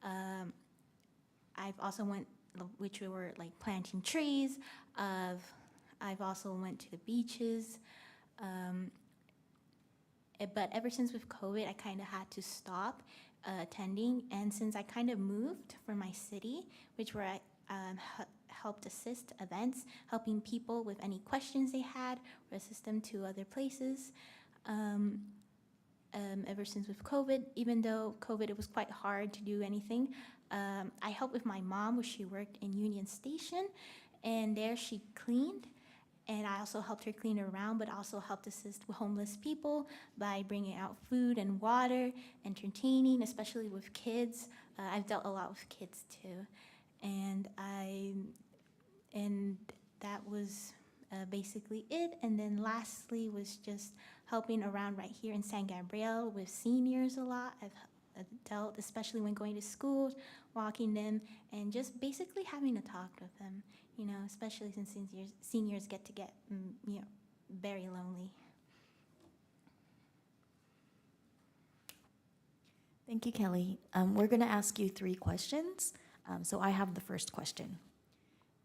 I've also went, which were like planting trees. I've also went to the beaches. But ever since with COVID, I kind of had to stop attending. And since I kind of moved from my city, which where I helped assist events, helping people with any questions they had, or assist them to other places. Ever since with COVID, even though COVID, it was quite hard to do anything, I helped with my mom, where she worked in Union Station, and there she cleaned. And I also helped her clean around, but also helped assist with homeless people by bringing out food and water, entertaining, especially with kids. I've dealt a lot with kids too. And that was basically it. And then lastly was just helping around right here in San Gabriel with seniors a lot. I've dealt, especially when going to school, walking them, and just basically having a talk with them, you know, especially since seniors get to get, you know, very lonely. Thank you, Kelly. We're going to ask you 3 questions. So I have the first question.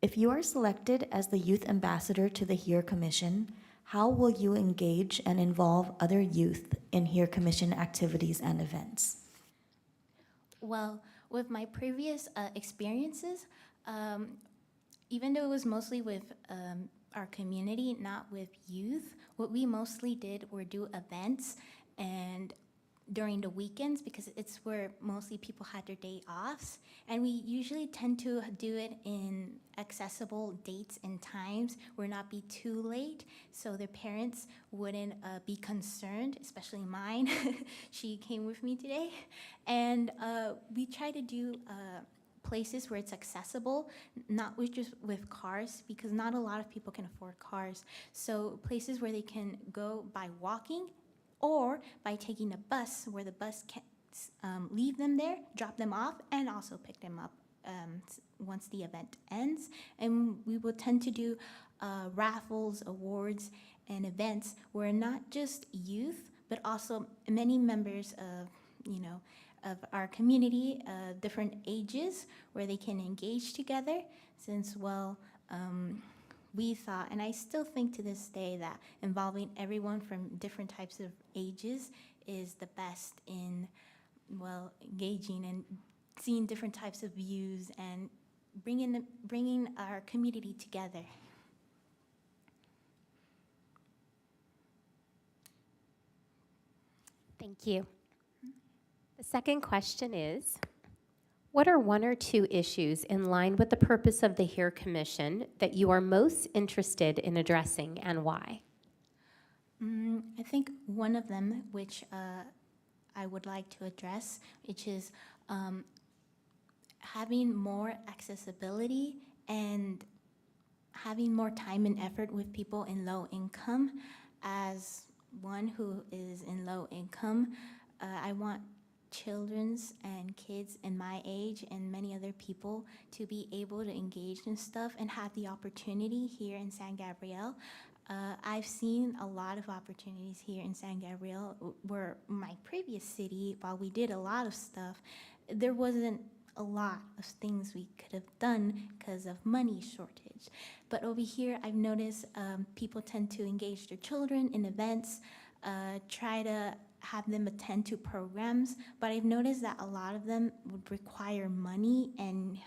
If you are selected as the youth ambassador to the HERE Commission, how will you engage and involve other youth in HERE Commission activities and events? Well, with my previous experiences, even though it was mostly with our community, not with youth, what we mostly did were do events and during the weekends, because it's where mostly people had their day offs. And we usually tend to do it in accessible dates and times where not be too late, so their parents wouldn't be concerned, especially mine. She came with me today. And we try to do places where it's accessible, not just with cars, because not a lot of people can afford cars. So places where they can go by walking or by taking a bus, where the bus can leave them there, drop them off, and also pick them up once the event ends. And we will tend to do raffles, awards, and events where not just youth, but also many members of, you know, of our community, different ages, where they can engage together, since, well, we thought, and I still think to this day, that involving everyone from different types of ages is the best in, well, engaging and seeing different types of views and bringing our community together. Thank you. The second question is, what are 1 or 2 issues in line with the purpose of the HERE Commission that you are most interested in addressing, and why? I think one of them, which I would like to address, which is having more accessibility and having more time and effort with people in low income. As one who is in low income, I want children's and kids in my age and many other people to be able to engage in stuff and have the opportunity here in San Gabriel. I've seen a lot of opportunities here in San Gabriel, where my previous city, while we did a lot of stuff, there wasn't a lot of things we could have done because of money shortage. But over here, I've noticed people tend to engage their children in events, try to have them attend to programs, but I've noticed that a lot of them would require money and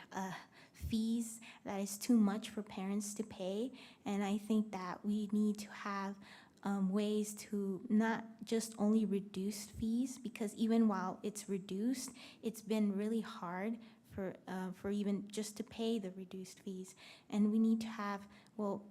fees that is too much for parents to pay. And I think that we need to have ways to not just only reduce fees, because even while it's reduced, it's been really hard for even just to pay the reduced fees. And we need to have, well,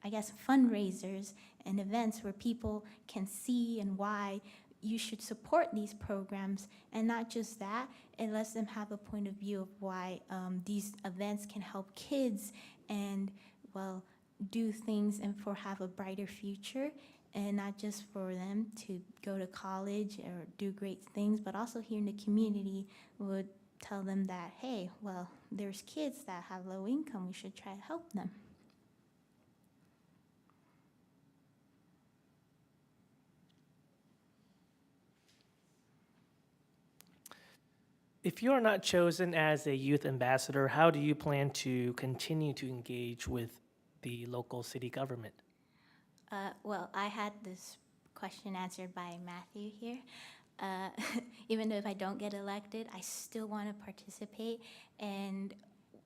I guess fundraisers and events where people can see and why you should support these programs. And not just that, it lets them have a point of view of why these events can help kids and, well, do things and for have a brighter future, and not just for them to go to college or do great things, but also here in the community would tell them that, hey, well, there's kids that have low income, we should try to help them. If you are not chosen as a youth ambassador, how do you plan to continue to engage with the local city government? Well, I had this question answered by Matthew here. Even though if I don't get elected, I still want to participate. And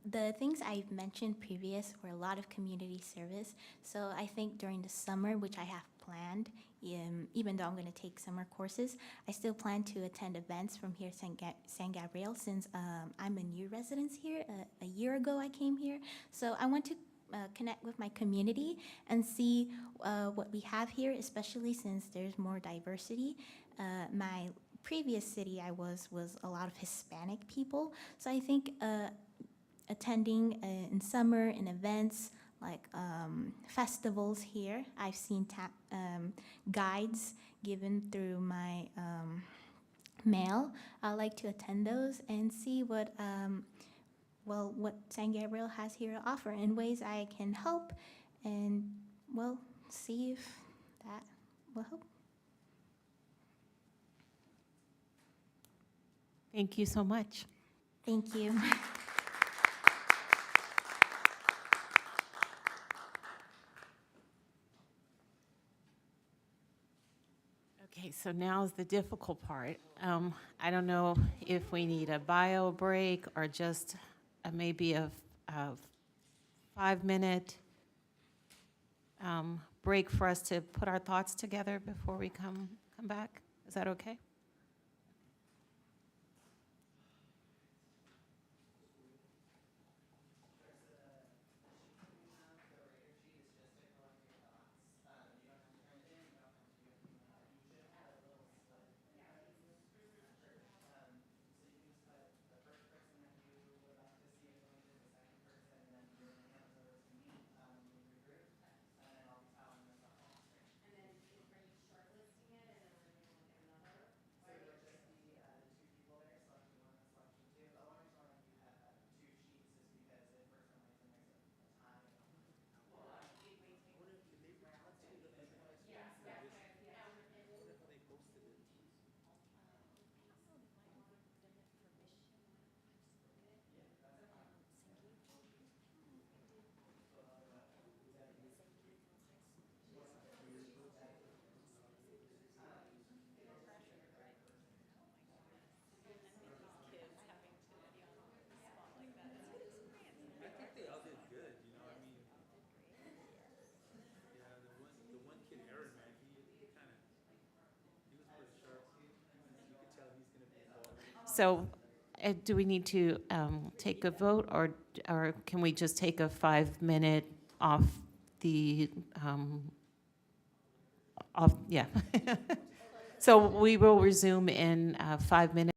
the things I've mentioned previous were a lot of community service. So I think during the summer, which I have planned, even though I'm going to take summer courses, I still plan to attend events from here, San Gabriel, since I'm a new resident here. A year ago I came here. So I want to connect with my community and see what we have here, especially since there's more diversity. My previous city I was a lot of Hispanic people. So I think attending in summer and events like festivals here. I've seen guides given through my mail. I like to attend those and see what what San Gabriel has here to offer in ways I can help, and well, see if that will help. Thank you so much. Thank you. Okay, so now is the difficult part. I don't know if we need a bio break or just maybe a 5-minute break for us to put our thoughts together before we come back. Is that okay? So do we need to take a vote, or can we just take a 5-minute off the, yeah. So we will resume in 5 minutes.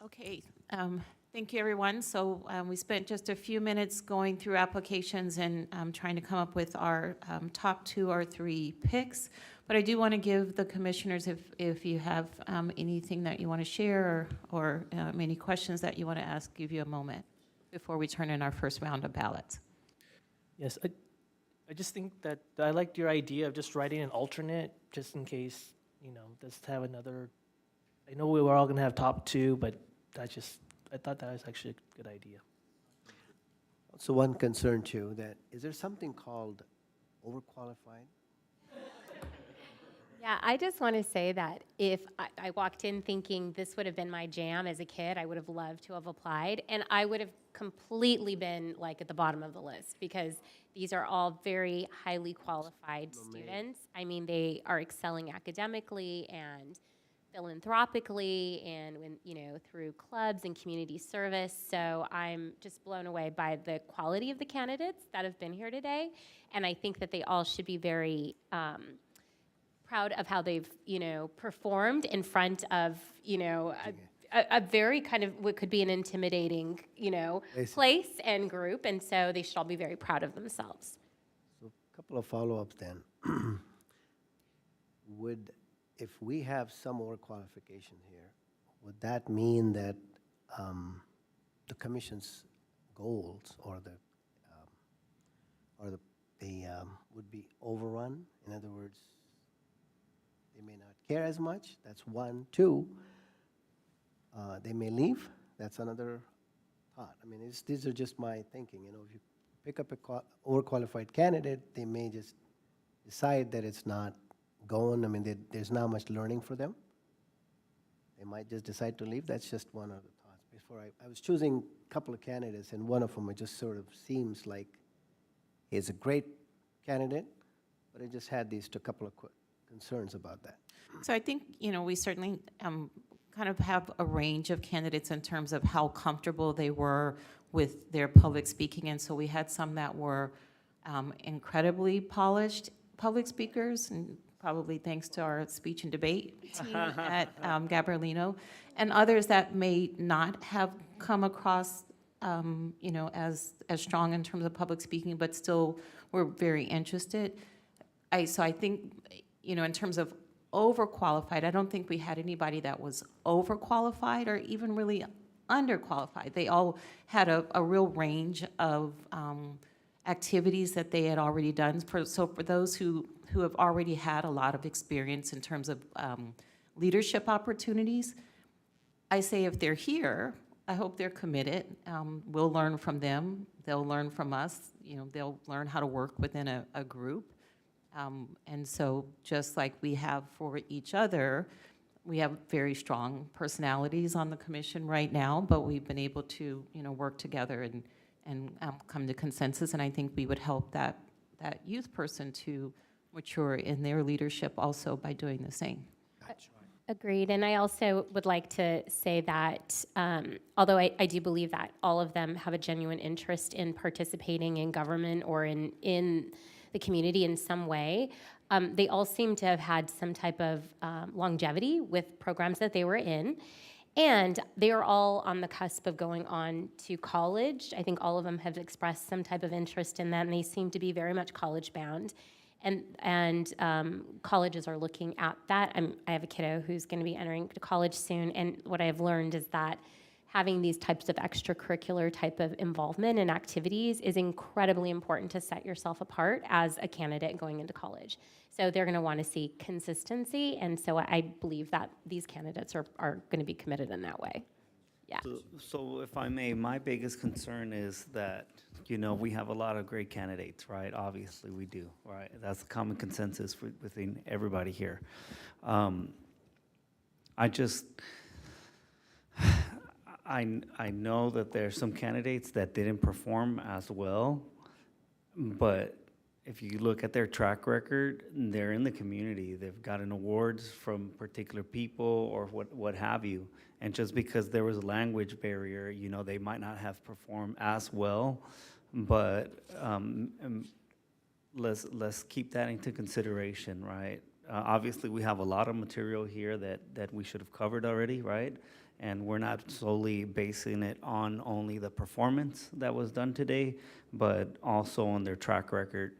Okay, thank you, everyone. So we spent just a few minutes going through applications and trying to come up with our top 2 or 3 picks. But I do want to give the commissioners, if you have anything that you want to share or any questions that you want to ask, give you a moment before we turn in our first round of ballots. Yes, I just think that I liked your idea of just writing an alternate, just in case, just have another. I know we were all gonna have top 2, but I thought that was actually a good idea. So one concern too, that is there something called overqualified? Yeah, I just want to say that if I walked in thinking this would have been my jam as a kid, I would have loved to have applied, and I would have completely been like at the bottom of the list because these are all very highly qualified students. I mean, they are excelling academically and philanthropically and through clubs and community service. So I'm just blown away by the quality of the candidates that have been here today, and I think that they all should be very proud of how they've, performed in front of, a very kind of what could be an intimidating, place and group. And so they should all be very proud of themselves. So a couple of follow-ups then. If we have some overqualification here, would that mean that the commission's goals would be overrun? In other words, they may not care as much. That's 1. 2, they may leave. That's another thought. I mean, these are just my thinking. If you pick up a overqualified candidate, they may just decide that it's not going. I mean, there's not much learning for them. They might just decide to leave. That's just one of the thoughts. Before I was choosing a couple of candidates, and one of them it just sort of seems like he's a great candidate, but I just had these couple of concerns about that. So I think, we certainly kind of have a range of candidates in terms of how comfortable they were with their public speaking. And so we had some that were incredibly polished public speakers, and probably thanks to our speech and debate team at Gabrielino, and others that may not have come across, as strong in terms of public speaking, but still were very interested. So I think, in terms of overqualified, I don't think we had anybody that was overqualified or even really underqualified. They all had a real range of activities that they had already done. So for those who have already had a lot of experience in terms of leadership opportunities, I say if they're here, I hope they're committed. We'll learn from them. They'll learn from us. They'll learn how to work within a group. And so just like we have for each other, we have very strong personalities on the commission right now, but we've been able to, work together and come to consensus. And I think we would help that youth person to mature in their leadership also by doing the same. Agreed. And I also would like to say that although I do believe that all of them have a genuine interest in participating in government or in the community in some way, they all seem to have had some type of longevity with programs that they were in. And they are all on the cusp of going on to college. I think all of them have expressed some type of interest in that, and they seem to be very much college bound. And colleges are looking at that. I have a kiddo who's going to be entering to college soon, and what I have learned is that having these types of extracurricular type of involvement and activities is incredibly important to set yourself apart as a candidate going into college. So they're going to want to see consistency, and so I believe that these candidates are going to be committed in that way. Yeah. So if I may, my biggest concern is that, we have a lot of great candidates, right? Obviously, we do, right? That's a common consensus within everybody here. I know that there's some candidates that didn't perform as well, but if you look at their track record, they're in the community. They've gotten awards from particular people or what have you. And just because there was a language barrier, they might not have performed as well. But let's keep that into consideration, right? Obviously, we have a lot of material here that we should have covered already, right? and we're not solely basing it on only the performance that was done today, but also on their track record.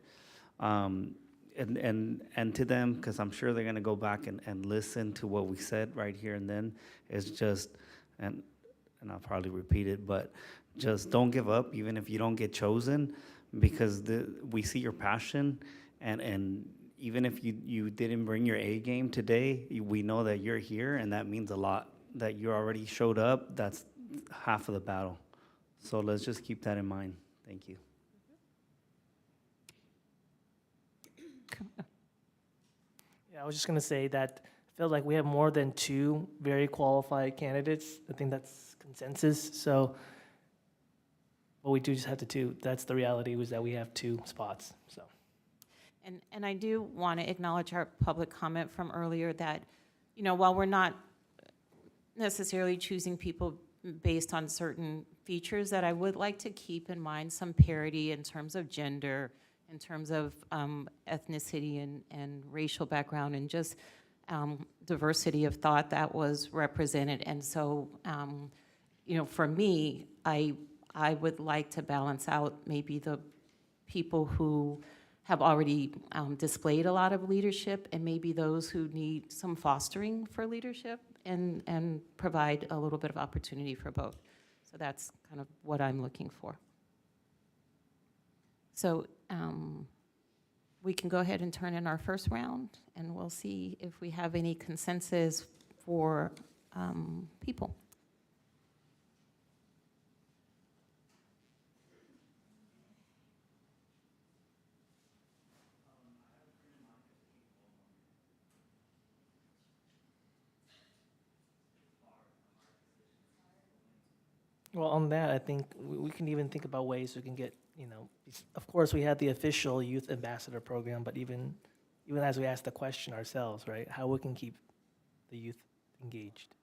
And to them, because I'm sure they're gonna go back and listen to what we said right here and then, it's just, and I'll probably repeat it, but just don't give up, even if you don't get chosen, because we see your passion, and even if you didn't bring your A game today, we know that you're here, and that means a lot. That you already showed up, that's half of the battle. So let's just keep that in mind. Thank you. Yeah, I was just gonna say that I feel like we have more than 2 very qualified candidates. I think that's consensus, so, but we do just have to 2. That's the reality, was that we have 2 spots, so. And I do want to acknowledge our public comment from earlier that, while we're not necessarily choosing people based on certain features, that I would like to keep in mind some parity in terms of gender, in terms of ethnicity and racial background, and just diversity of thought that was represented. And so, for me, I would like to balance out maybe the people who have already displayed a lot of leadership, and maybe those who need some fostering for leadership, and provide a little bit of opportunity for both. So that's kind of what I'm looking for. So we can go ahead and turn in our first round, and we'll see if we have any consensus for people. Well, on that, I think we can even think about ways we can get, of course, we have the official youth ambassador program, but even as we ask the question ourselves, right, how we can keep the youth engaged.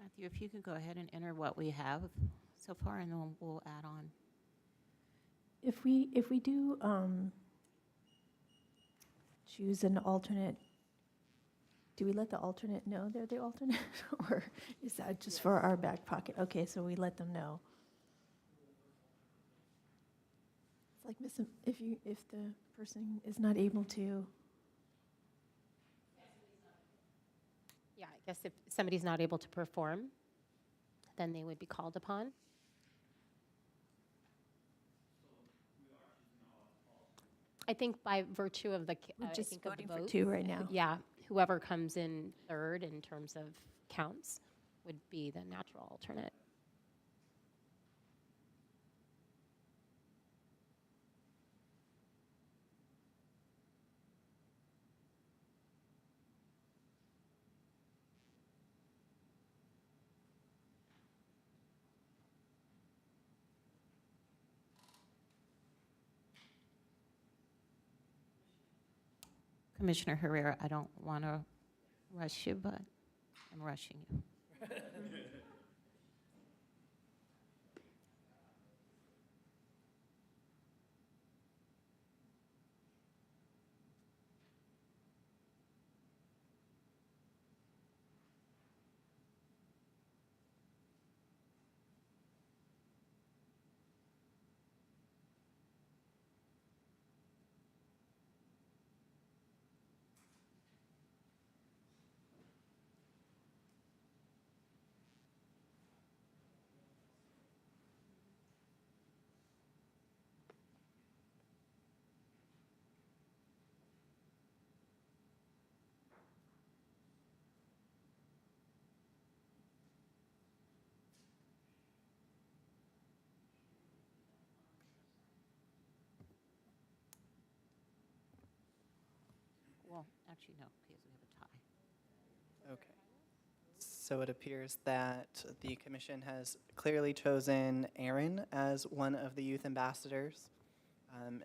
Matthew, if you could go ahead and enter what we have so far, and then we'll add on. If we do choose an alternate, do we let the alternate know they're the alternate? Or is that just for our back pocket? Okay, so we let them know. It's like if the person is not able to. Yeah, I guess if somebody's not able to perform, then they would be called upon. I think by virtue of the, We're I just think of the voting for votes, 2 right now. Yeah, whoever comes in third in terms of counts would be the natural alternate. Commissioner Herrera, I don't want to rush you, but I'm rushing you. Well, actually, no, because we have a tie. Okay. So it appears that the commission has clearly chosen Aaron as one of the youth ambassadors.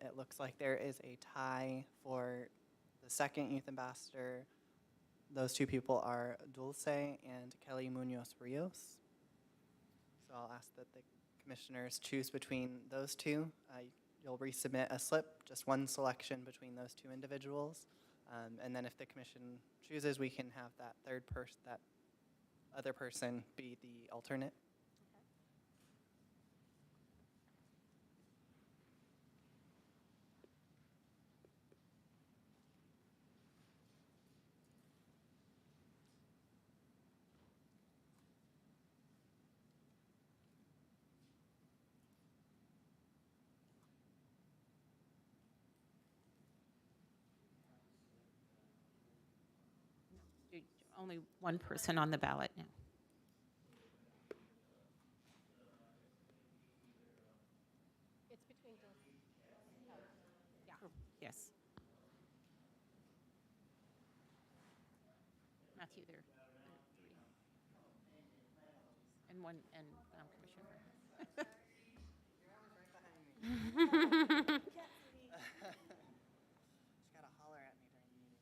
It looks like there is a tie for the second youth ambassador. Those two people are Dulce and Kelly Munoz Rios. So I'll ask that the commissioners choose between those two. You'll resubmit a slip, just one selection between those two individuals. And then if the commission chooses, we can have that that other person be the alternate. Only one person on the ballot now. It's between Yes. Matthew, there. Three. And one, and Commissioner. She's got to holler at me during meetings.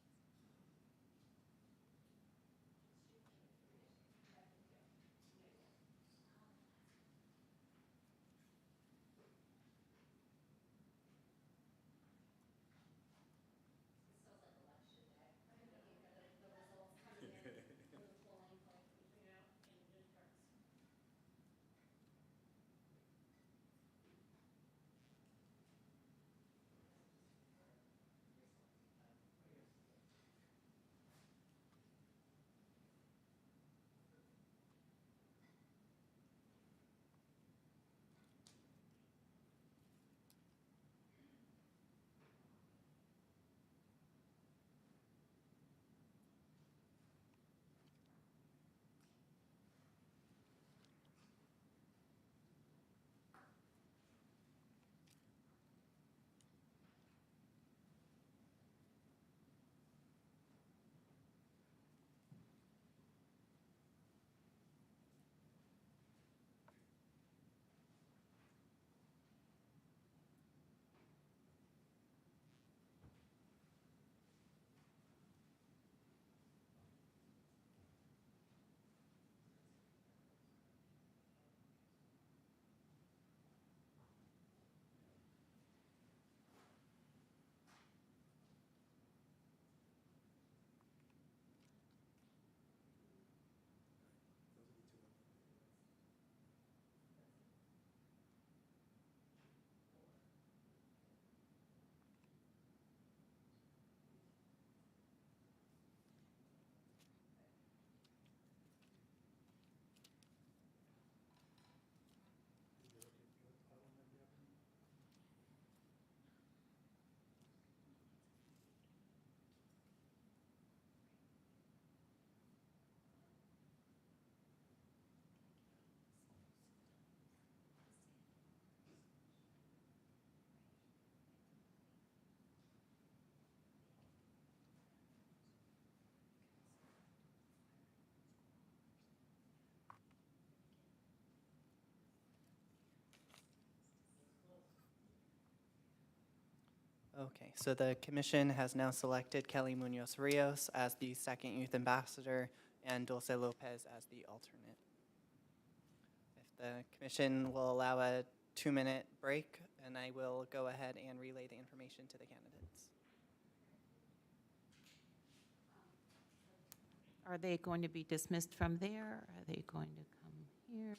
Okay, so the commission has now selected Kelly Munoz Rios as the second youth ambassador and Dulce Lopez as the alternate. If the commission will allow a 2-minute break, and I will go ahead and relay the information to the candidates. Are they going to be dismissed from there? Are they going to come here?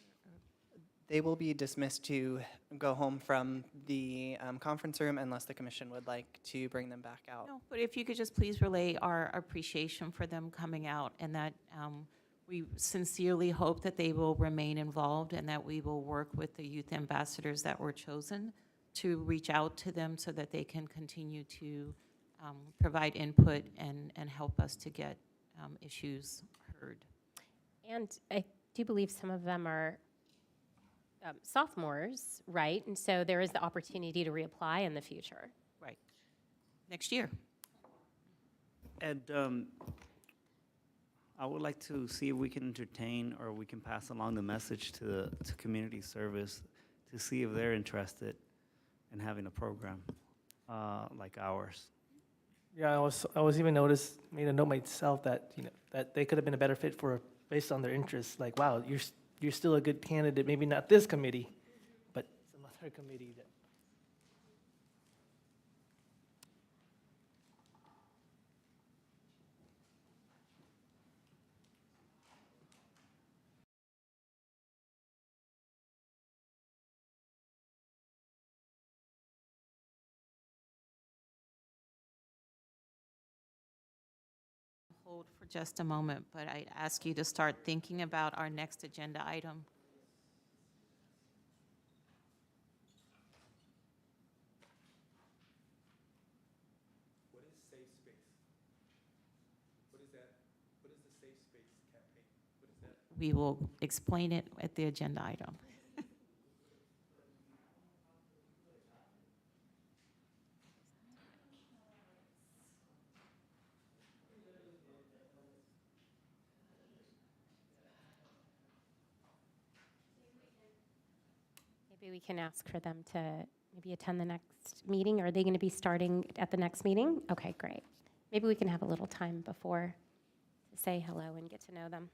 They will be dismissed to go home from the conference room unless the commission would like to bring them back out. No, but if you could just please relay our appreciation for them coming out, and that we sincerely hope that they will remain involved, and that we will work with the youth ambassadors that were chosen to reach out to them so that they can continue to provide input and help us to get issues heard. And I do believe some of them are sophomores, right? And so there is the opportunity to reapply in the future. Right. Next year. And I would like to see if we can entertain or we can pass along the message to community service to see if they're interested in having a program like ours. Yeah, I was even made a note myself that, you know, that they could have been a better fit for, based on their interests. Like, wow, you're still a good candidate, maybe not this committee, but some other committee that. Hold for just a moment, but I ask you to start thinking about our next agenda item. What is safe space? What is that? What is the safe space campaign? What is that? We will explain it at the agenda item. Maybe we can ask for them to maybe attend the next meeting. Are they going to be starting at the next meeting? Okay, great. Maybe we can have a little time before to say hello and get to know them.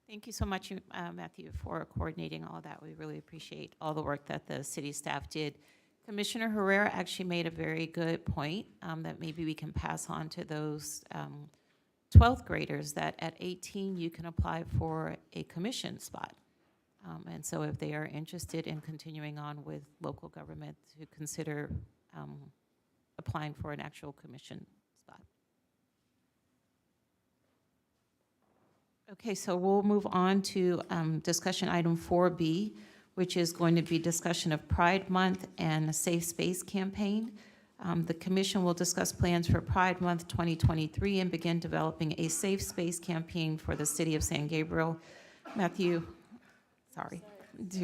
Thank you so much, Matthew, for coordinating all of that. We really appreciate all the work that the city staff did. Commissioner Herrera actually made a very good point that maybe we can pass on to those 12th graders that at 18, you can apply for a commission spot. And so if they are interested in continuing on with local government, to consider applying for an actual commission spot. Okay, so we'll move on to discussion item 4B, which is going to be discussion of Pride Month and a Safe Space campaign. The commission will discuss plans for Pride Month 2023 and begin developing a safe space campaign for the city of San Gabriel. Matthew, sorry. Do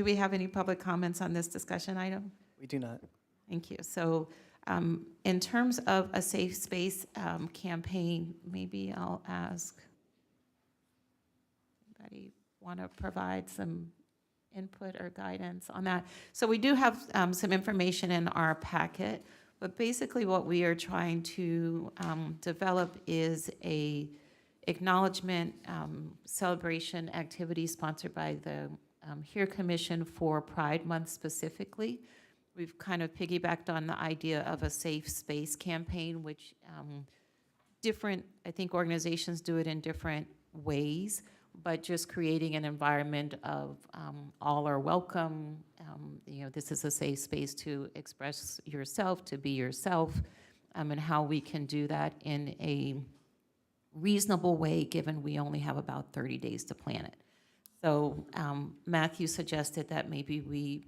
we have any public comments on this discussion item? We do not. Thank you. So in terms of a safe space campaign, maybe I'll ask, anybody want to provide some input or guidance on that? So we do have some information in our packet, but basically what we are trying to develop is acknowledgement celebration activity sponsored by the HERE Commission for Pride Month specifically. We've kind of piggybacked on the idea of a safe space campaign, which different, I think organizations do it in different ways, but just creating an environment of all are welcome. This is a safe space to express yourself, to be yourself, and how we can do that in a reasonable way, given we only have about 30 days to plan it. So Matthew suggested that maybe we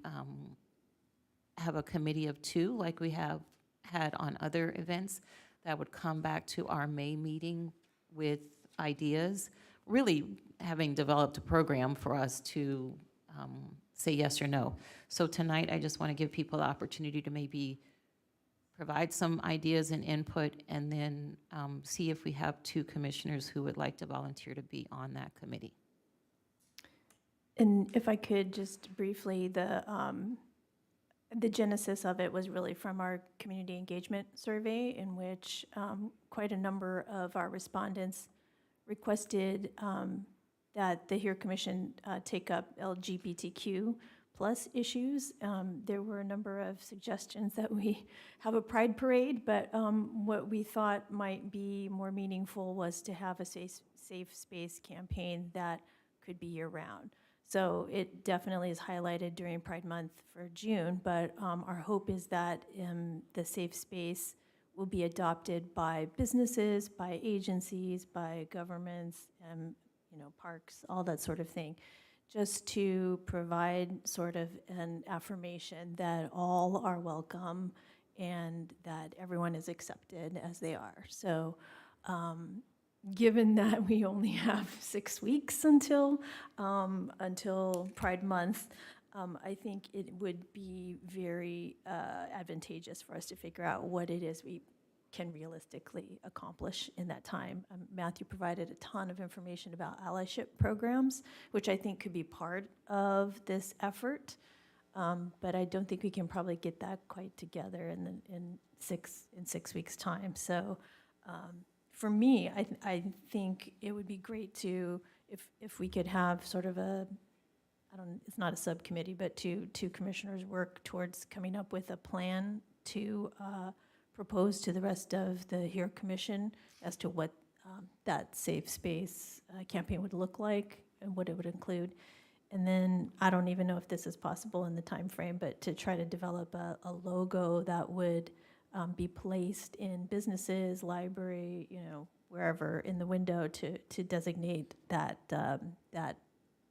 have a committee of 2, like we have had on other events, that would come back to our May meeting with ideas, really having developed a program for us to say yes or no. So tonight, I just want to give people the opportunity to maybe provide some ideas and input, and then see if we have 2 commissioners who would like to volunteer to be on that committee. And if I could just briefly, the genesis of it was really from our community engagement survey, in which quite a number of our respondents requested that the HERE Commission take up LGBTQ plus issues. There were a number of suggestions that we have a pride parade, but what we thought might be more meaningful was to have a safe space campaign that could be year-round. So it definitely is highlighted during Pride Month for June, but our hope is that the safe space will be adopted by businesses, by agencies, by governments, parks, all that sort of thing, just to provide sort of an affirmation that all are welcome and that everyone is accepted as they are. So given that we only have 6 weeks until Pride Month, I think it would be very advantageous for us to figure out what it is we can realistically accomplish in that time. Matthew provided a ton of information about allyship programs, which I think could be part of this effort, but I don't think we can probably get that quite together in 6 weeks' time. So for me, I think it would be great to, if we could have sort of it's not a subcommittee, but two commissioners work towards coming up with a plan to propose to the rest of the HERE Commission as to what that safe space campaign would look like and what it would include. And then I don't even know if this is possible in the time frame, but to try to develop a logo that would be placed in businesses, library, wherever in the window to designate that that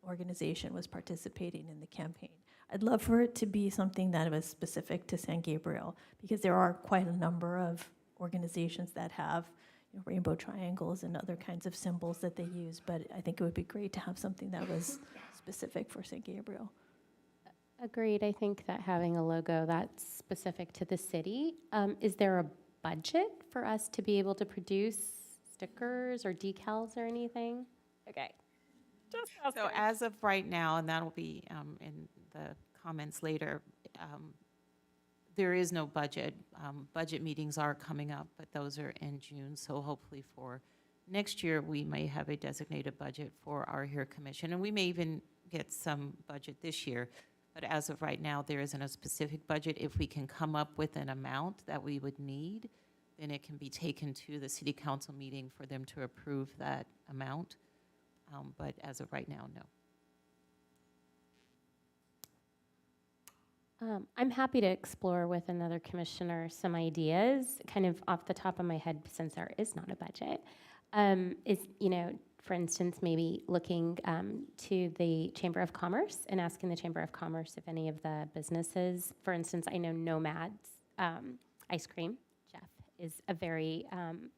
organization was participating in the campaign. I'd love for it to be something that was specific to San Gabriel, because there are quite a number of organizations that have rainbow triangles and other kinds of symbols that they use, but I think it would be great to have something that was specific for San Gabriel. Agreed. I think that having a logo that's specific to the city, is there a budget for us to be able to produce stickers or decals or anything? Okay. So as of right now, and that'll be in the comments later, there is no budget. Budget meetings are coming up, but those are in June. So hopefully for next year, we may have a designated budget for our HERE Commission. And we may even get some budget this year. But as of right now, there isn't a specific budget. If we can come up with an amount that we would need, then it can be taken to the city council meeting for them to approve that amount. But as of right now, no. I'm happy to explore with another commissioner some ideas, kind of off the top of my head, since there is not a budget. For instance, maybe looking to the Chamber of Commerce and asking the Chamber of Commerce if any of the businesses, for instance, I know Nomad's ice cream, Jeff, is a very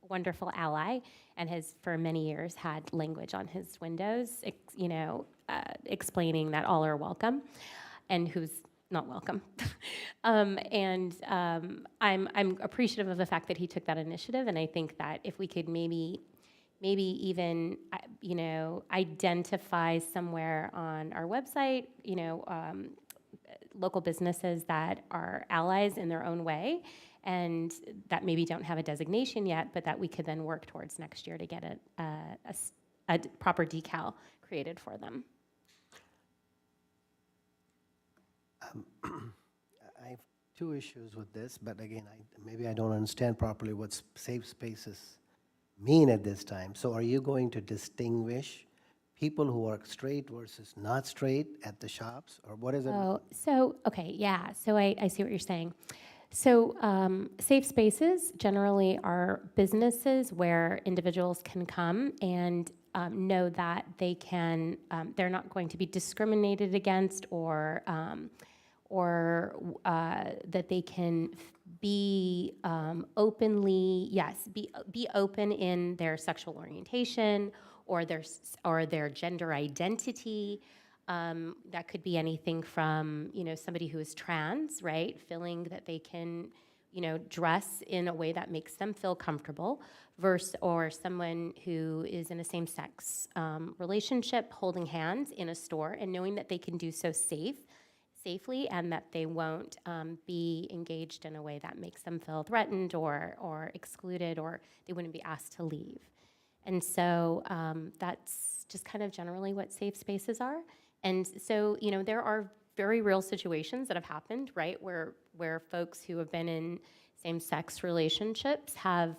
wonderful ally and has for many years had language on his windows, explaining that all are welcome and who's not welcome. I'm appreciative of the fact that he took that initiative, and I think that if we could maybe even, identify somewhere on our website, local businesses that are allies in their own way, and that maybe don't have a designation yet, but that we could then work towards next year to get a proper decal created for them. I have two issues with this, but again, maybe I don't understand properly what safe spaces mean at this time. So are you going to distinguish people who are straight versus not straight at the shops, or what is it? Oh, so, okay, yeah, so I see what you're saying. So safe spaces generally are businesses where individuals can come and know that they can, they're not going to be discriminated against, or that they can be openly, be open in their sexual orientation or their gender identity. That could be anything from, somebody who is trans, right? Feeling that they can, dress in a way that makes them feel comfortable, or someone who is in a same-sex relationship holding hands in a store and knowing that they can do so safely, and that they won't be engaged in a way that makes them feel threatened or excluded, or they wouldn't be asked to leave. And so that's just kind of generally what safe spaces are. And so, there are very real situations that have happened, right, where folks who have been in same-sex relationships have,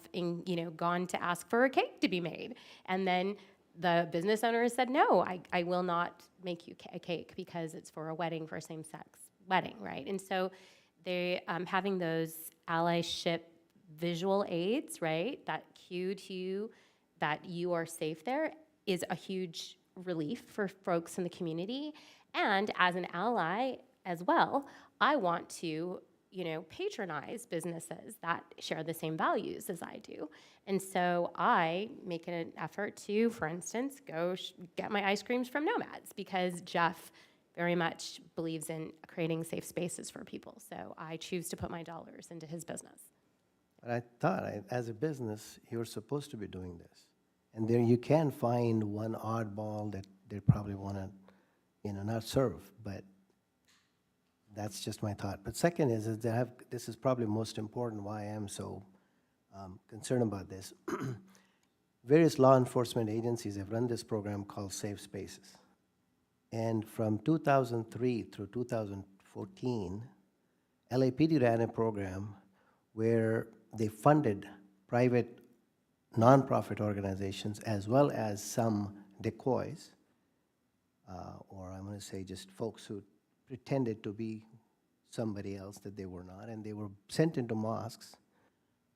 gone to ask for a cake to be made. And then the business owner has said, no, I will not make you a cake because it's for a wedding, for a same-sex wedding, right? And so they having those allyship visual aids, right, that cue to you that you are safe there is a huge relief for folks in the community. And as an ally as well, I want to, patronize businesses that share the same values as I do. And so I make an effort to, for instance, go get my ice creams from Nomads, because Jeff very much believes in creating safe spaces for people. So I choose to put my dollars into his business. But I thought, as a business, you're supposed to be doing this. And there you can find one oddball that they probably want to, not serve. But that's just my thought. But second is that this is probably most important why I am so concerned about this. Various law enforcement agencies have run this program called Safe Spaces. And from 2003 through 2014, LAPD ran a program where they funded private nonprofit organizations as well as some decoys, or I'm going to say just folks who pretended to be somebody else that they were not, and they were sent into mosques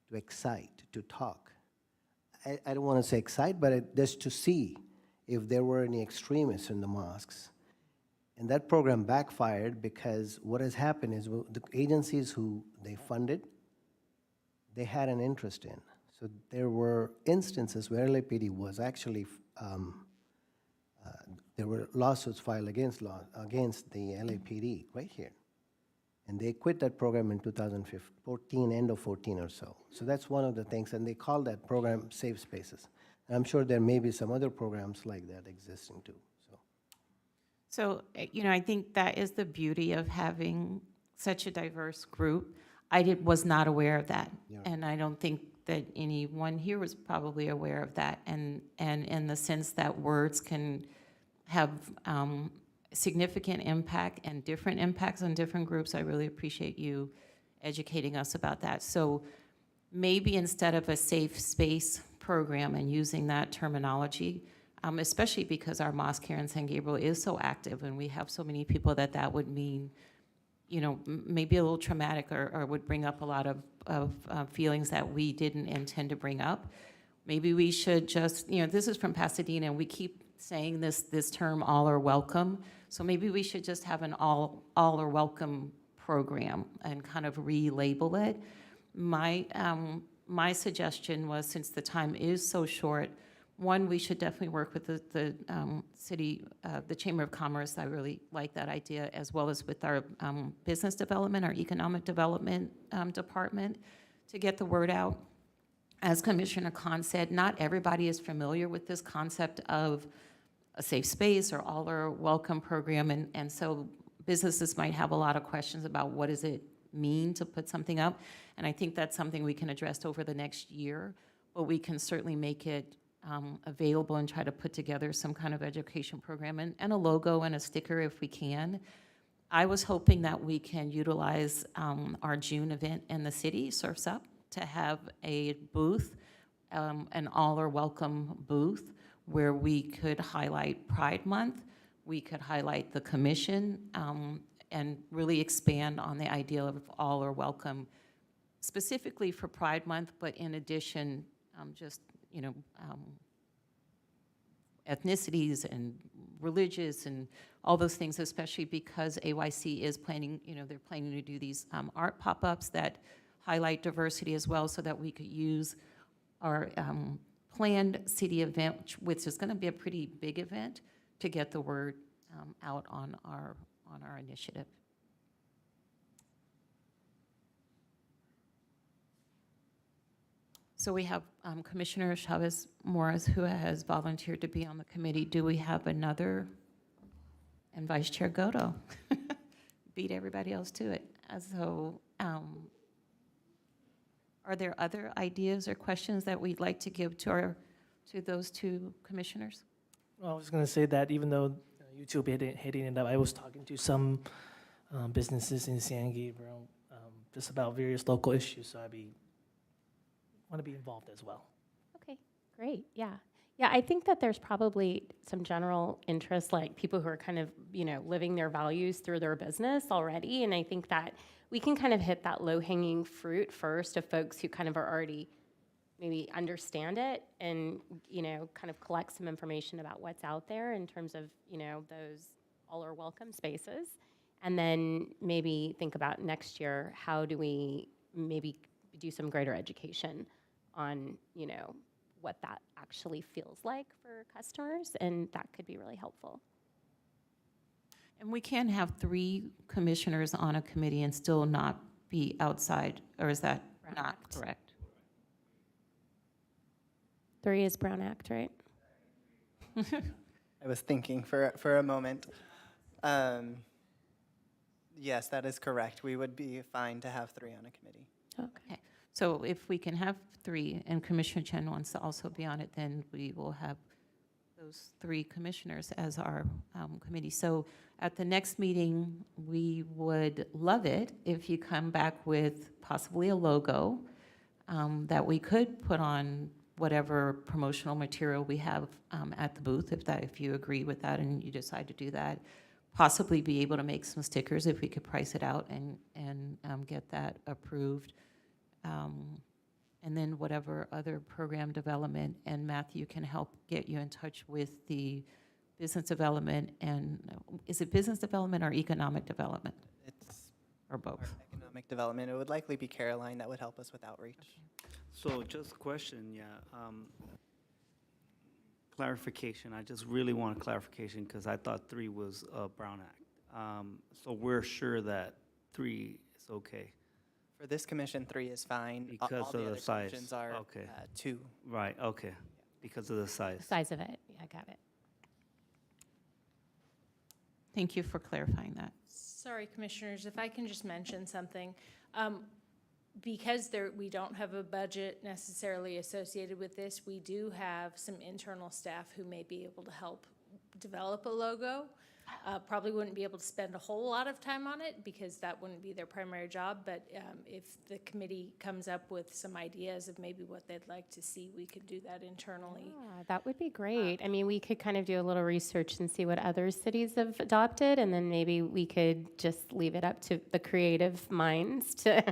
to excite, to talk. I don't want to say excite, but just to see if there were any extremists in the mosques. And that program backfired because what has happened is the agencies who they funded, they had an interest in. So there were instances where LAPD was actually, there were lawsuits filed against the LAPD right here. And they quit that program in 2014, end of 14 or so. So that's one of the things, and they call that program Safe Spaces. And I'm sure there may be some other programs like that existing too. So, I think that is the beauty of having such a diverse group. Was not aware of that. Yeah. And I don't think that anyone here was probably aware of that. And in the sense that words can have significant impact and different impacts on different groups, I really appreciate you educating us about that. So maybe instead of a safe space program and using that terminology, especially because our mosque here in San Gabriel is so active and we have so many people that would mean, maybe a little traumatic or would bring up a lot of feelings that we didn't intend to bring up. Maybe we should just, this is from Pasadena, and we keep saying this term, all are welcome. So maybe we should just have an all are welcome program and kind of relabel it. My suggestion was, since the time is so short, one, we should definitely work with the city, the Chamber of Commerce. I really like that idea, as well as with our business development, our economic development department, to get the word out. As Commissioner Khan said, not everybody is familiar with this concept of a safe space or all are welcome program, and so businesses might have a lot of questions about what does it mean to put something up. And I think that's something we can address over the next year, but we can certainly make it available and try to put together some kind of education program and a logo and a sticker if we can. I was hoping that we can utilize our June event in the city, Surf's Up, to have a booth, an all are welcome booth, where we could highlight Pride Month, we could highlight the commission, and really expand on the idea of all are welcome, specifically for Pride Month, but in addition, just, you know, ethnicities and religious and all those things, especially because AYC is planning, you know, they're planning to do these art pop-ups that highlight diversity as well, so that we could use our planned city event, which is going to be a pretty big event, to get the word out on our initiative. So we have Commissioner Chavez Morris, who has volunteered to be on the committee. Do we have another? And Vice Chair Goto. Beat everybody else to it. So are there other ideas or questions that we'd like to give to those two commissioners? Well, I was going to say that even though you two be hitting it up, I was talking to some businesses in San Gabriel just about various local issues, so want to be involved as well. Okay, great, yeah. Yeah, I think that there's probably some general interest, like people who are kind of, you know, living their values through their business already. And I think that we can kind of hit that low-hanging fruit first of folks who kind of are already maybe understand it and, you know, kind of collect some information about what's out there in terms of, you know, those all are welcome spaces. And then maybe think about next year, how do we maybe do some greater education on, you know, what that actually feels like for customers, and that could be really helpful. And we can have 3 commissioners on a committee and still not be outside, or is that not correct? 3 is Brown Act, right? I was thinking for a moment. Yes, that is correct. We would be fine to have 3 on a committee. Okay. So if we can have 3, and Commissioner Chen wants to also be on it, then we will have those 3 commissioners as our committee. So at the next meeting, we would love it if you come back with possibly a logo that we could put on whatever promotional material we have at the booth, if you agree with that and you decide to do that. Possibly be able to make some stickers if we could price it out and get that approved. And then whatever other program development, and Matthew can help get you in touch with the business development, and is it business development or economic development? It's or both? Economic development. It would likely be Caroline that would help us with outreach. So just a question, clarification. I just really want a clarification because I thought 3 was a Brown Act. So we're sure that 3 is okay. For this commission, 3 is fine. Because All of the the other size. commissions are Okay. 2. Right, okay, because of the size. The size of it, yeah, I got it. Thank you for clarifying that. Sorry, Commissioners, if I can just mention something. Because we don't have a budget necessarily associated with this, we do have some internal staff who may be able to help develop a logo. Probably wouldn't be able to spend a whole lot of time on it because that wouldn't be their primary job, but if the committee comes up with some ideas of maybe what they'd like to see, we could do that internally. Yeah, that would be great. I mean, we could kind of do a little research and see what other cities have adopted, and then maybe we could just leave it up to the creative minds to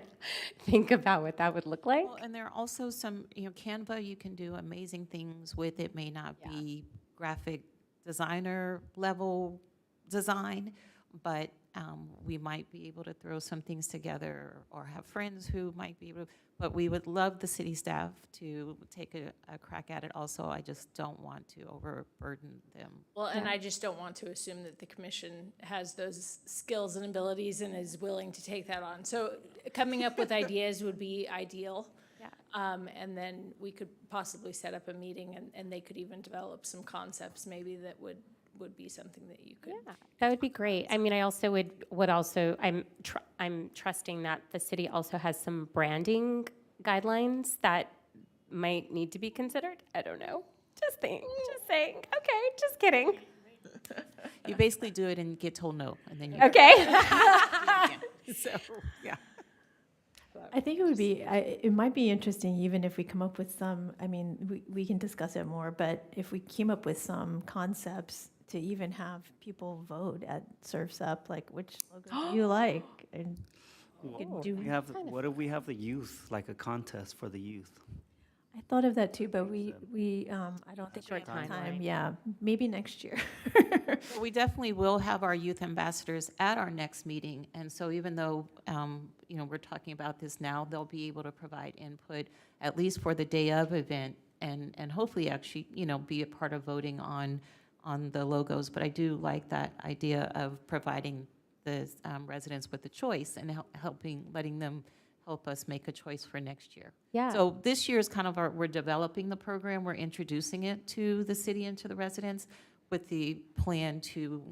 think about what that would look like. Well, and there are also some, Canva, you can do amazing things with. It may not be graphic designer level design, but we might be able to throw some things together or have friends who might be able to, but we would love the city staff to take a crack at it also. I just don't want to overburden them. Well, and I just don't want to assume that the commission has those skills and abilities and is willing to take that on. So coming up with ideas would be ideal. Yeah. And then we could possibly set up a meeting and they could even develop some concepts maybe that would would be something that you could. Yeah, that would be great. I mean, I also would also, I'm trusting that the city also has some branding guidelines that might need to be considered. I don't know. Just saying. Okay, just kidding. You basically do it and get told no, and then you. Okay. So, yeah. I think it would be, it might be interesting even if we come up with some, I mean, we can discuss it more, but if we came up with some concepts to even have people vote at Surf's Up, like which logo do you like? And we could do, What if we have the youth, like a contest for the youth? I thought of that too, but we I don't think we Short have timeline. time. Yeah, maybe next year. We definitely will have our youth ambassadors at our next meeting, and so even though, we're talking about this now, they'll be able to provide input, at least for the day of event, and hopefully actually, be a part of voting on the logos. But I do like that idea of providing the residents with the choice and letting them help us make a choice for next year. Yeah. So this year is kind of we're developing the program, we're introducing it to the city and to the residents with the plan to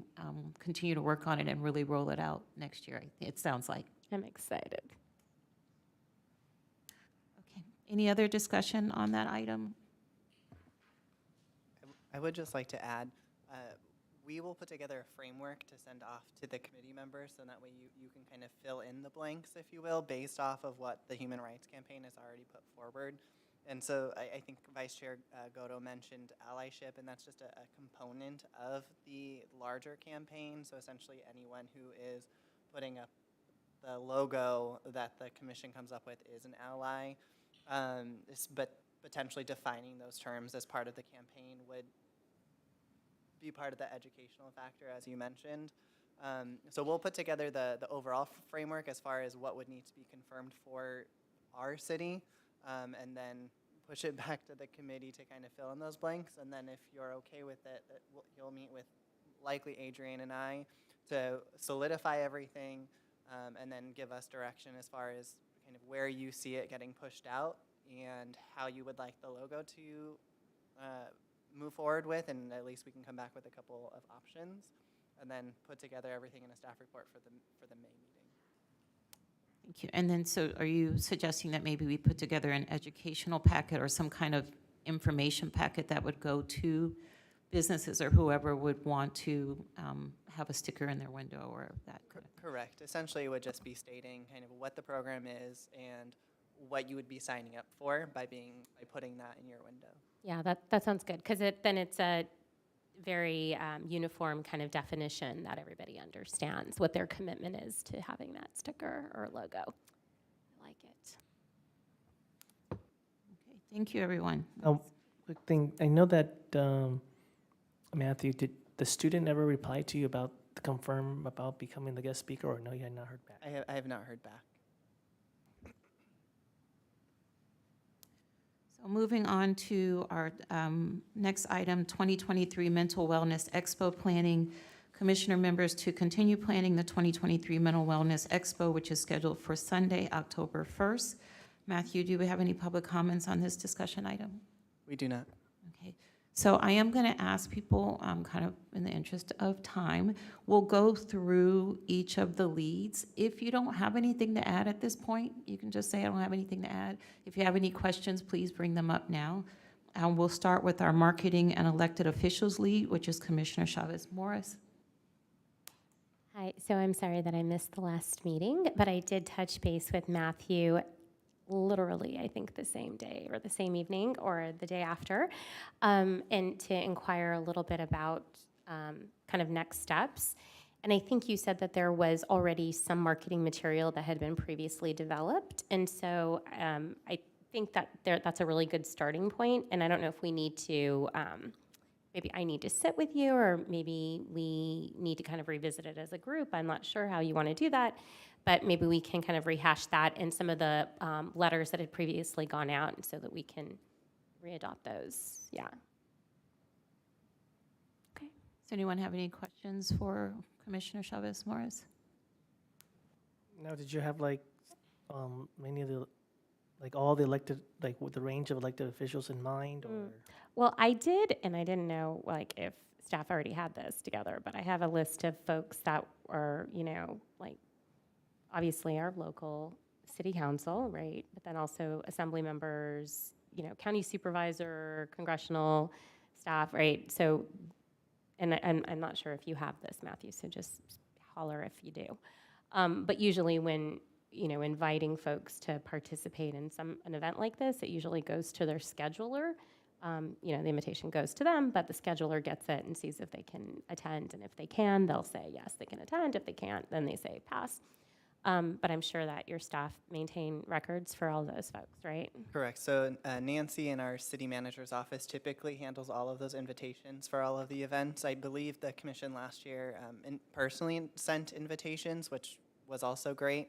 continue to work on it and really roll it out next year, it sounds like. I'm excited. Okay. Any other discussion on that item? I would just like to add, we will put together a framework to send off to the committee members, so that way you can kind of fill in the blanks, if you will, based off of what the Human Rights Campaign has already put forward. And so I think Vice Chair Goto mentioned allyship, and that's just a component of the larger campaign. So essentially anyone who is putting up the logo that the commission comes up with is an ally, but potentially defining those terms as part of the campaign would be part of the educational factor, as you mentioned. So we'll put together the overall framework as far as what would need to be confirmed for our city, and then push it back to the committee to kind of fill in those blanks. And then if you're okay with it, you'll meet with likely Adrian and I to solidify everything, and then give us direction as far as kind of where you see it getting pushed out and how you would like the logo to move forward with, and at least we can come back with a couple of options, and then put together everything in a staff report for the May meeting. Thank you. And then, so are you suggesting that maybe we put together an educational packet or some kind of information packet that would go to businesses or whoever would want to have a sticker in their window or that? Correct. Essentially, it would just be stating kind of what the program is and what you would be signing up for by putting that in your window. Yeah, that sounds good, because then it's a very uniform kind of definition that everybody understands what their commitment is to having that sticker or logo. I like it. Okay, thank you, everyone. Quick thing, I know that, Matthew, did the student ever reply to you about, to confirm about becoming the guest speaker, or no, you had not heard back? I have not heard back. So moving on to our next item, 2023 Mental Wellness Expo Planning. Commissioner members to continue planning the 2023 Mental Wellness Expo, which is scheduled for Sunday, October 1st. Matthew, do we have any public comments on this discussion item? We do not. Okay, so I am going to ask people, kind of in the interest of time, we'll go through each of the leads. If you don't have anything to add at this point, you can just say, I don't have anything to add. If you have any questions, please bring them up now. We'll start with our marketing and elected officials lead, which is Commissioner Chavez Morris. Hi, so I'm sorry that I missed the last meeting, but I did touch base with Matthew literally, I think, the same day or the same evening or the day after, and to inquire a little bit about kind of next steps. And I think you said that there was already some marketing material that had been previously developed. And so I think that that's a really good starting point. And I don't know if we need to, maybe I need to sit with you, or maybe we need to kind of revisit it as a group. I'm not sure how you want to do that. But maybe we can kind of rehash that in some of the letters that had previously gone out so that we can readopt those. Yeah. Okay. Does anyone have any questions for Commissioner Chavez Morris? Now, did you have like many of the, like all the elected, like with the range of elected officials in mind, or? Well, I did, and I didn't know like if staff already had this together, but I have a list of folks that are, like, obviously our local city council, right? But then also assembly members, county supervisor, congressional staff, right? So, and I'm not sure if you have this, Matthew, so just holler if you do. But usually when, inviting folks to participate in an event like this, it usually goes to their scheduler. The invitation goes to them, but the scheduler gets it and sees if they can attend. And if they can, they'll say, yes, they can attend. If they can't, then they say pass. But I'm sure that your staff maintain records for all those folks, right? Correct. So Nancy in our city manager's office typically handles all of those invitations for all of the events. I believe the commission last year personally sent invitations, which was also great.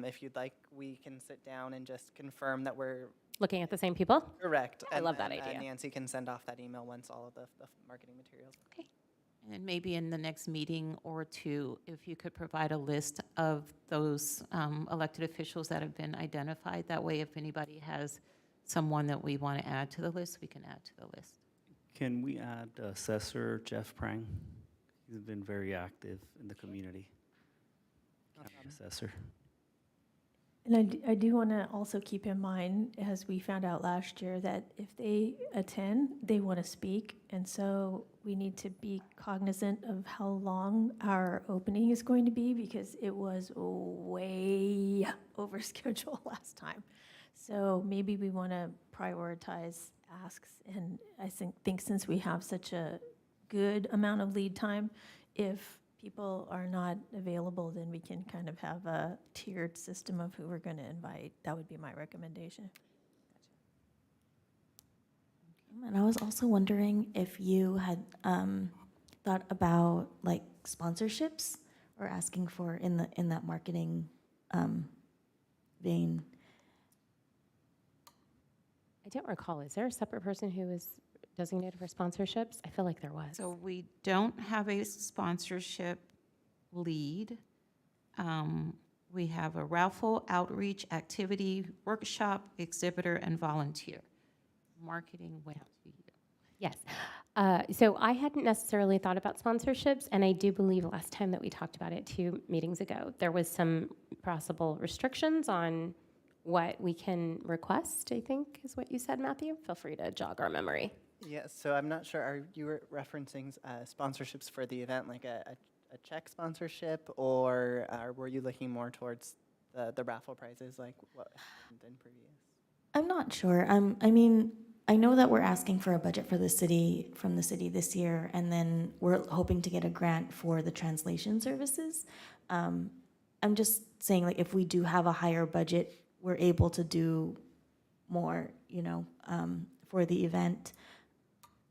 If you'd like, we can sit down and just confirm that we're Looking at the same people? correct. I love that then, idea. Nancy can send off that email once all of the marketing materials. Okay. And maybe in the next meeting or two, if you could provide a list of those elected officials that have been identified. That way, if anybody has someone that we want to add to the list, we can add to the list. Can we add Assessor Jeff Prang? He's been very active in the community. Assessor. And I do want to also keep in mind, as we found out last year, that if they attend, they want to speak. And so we need to be cognizant of how long our opening is going to be, because it was way over schedule last time. So maybe we want to prioritize asks. And I think since we have such a good amount of lead time, if people are not available, then we can kind of have a tiered system of who we're going to invite. That would be my recommendation. And I was also wondering if you had thought about like sponsorships or asking for in that marketing vein. I don't recall. Is there a separate person who is designated for sponsorships? I feel like there was. So we don't have a sponsorship lead. We have a raffle, outreach, activity, workshop, exhibitor, and volunteer. Marketing went to you. Yes. So I hadn't necessarily thought about sponsorships, and I do believe last time that we talked about it 2 meetings ago, there was some possible restrictions on what we can request, I think is what you said, Matthew. Feel free to jog our memory. Yes, so I'm not sure, are you referencing sponsorships for the event, like a check sponsorship, or were you looking more towards the raffle prizes, like what happened in previous? I'm not sure. I mean, I know that we're asking for a budget for the city, from the city this year, and then we're hoping to get a grant for the translation services. I'm just saying, like, if we do have a higher budget, we're able to do more, for the event.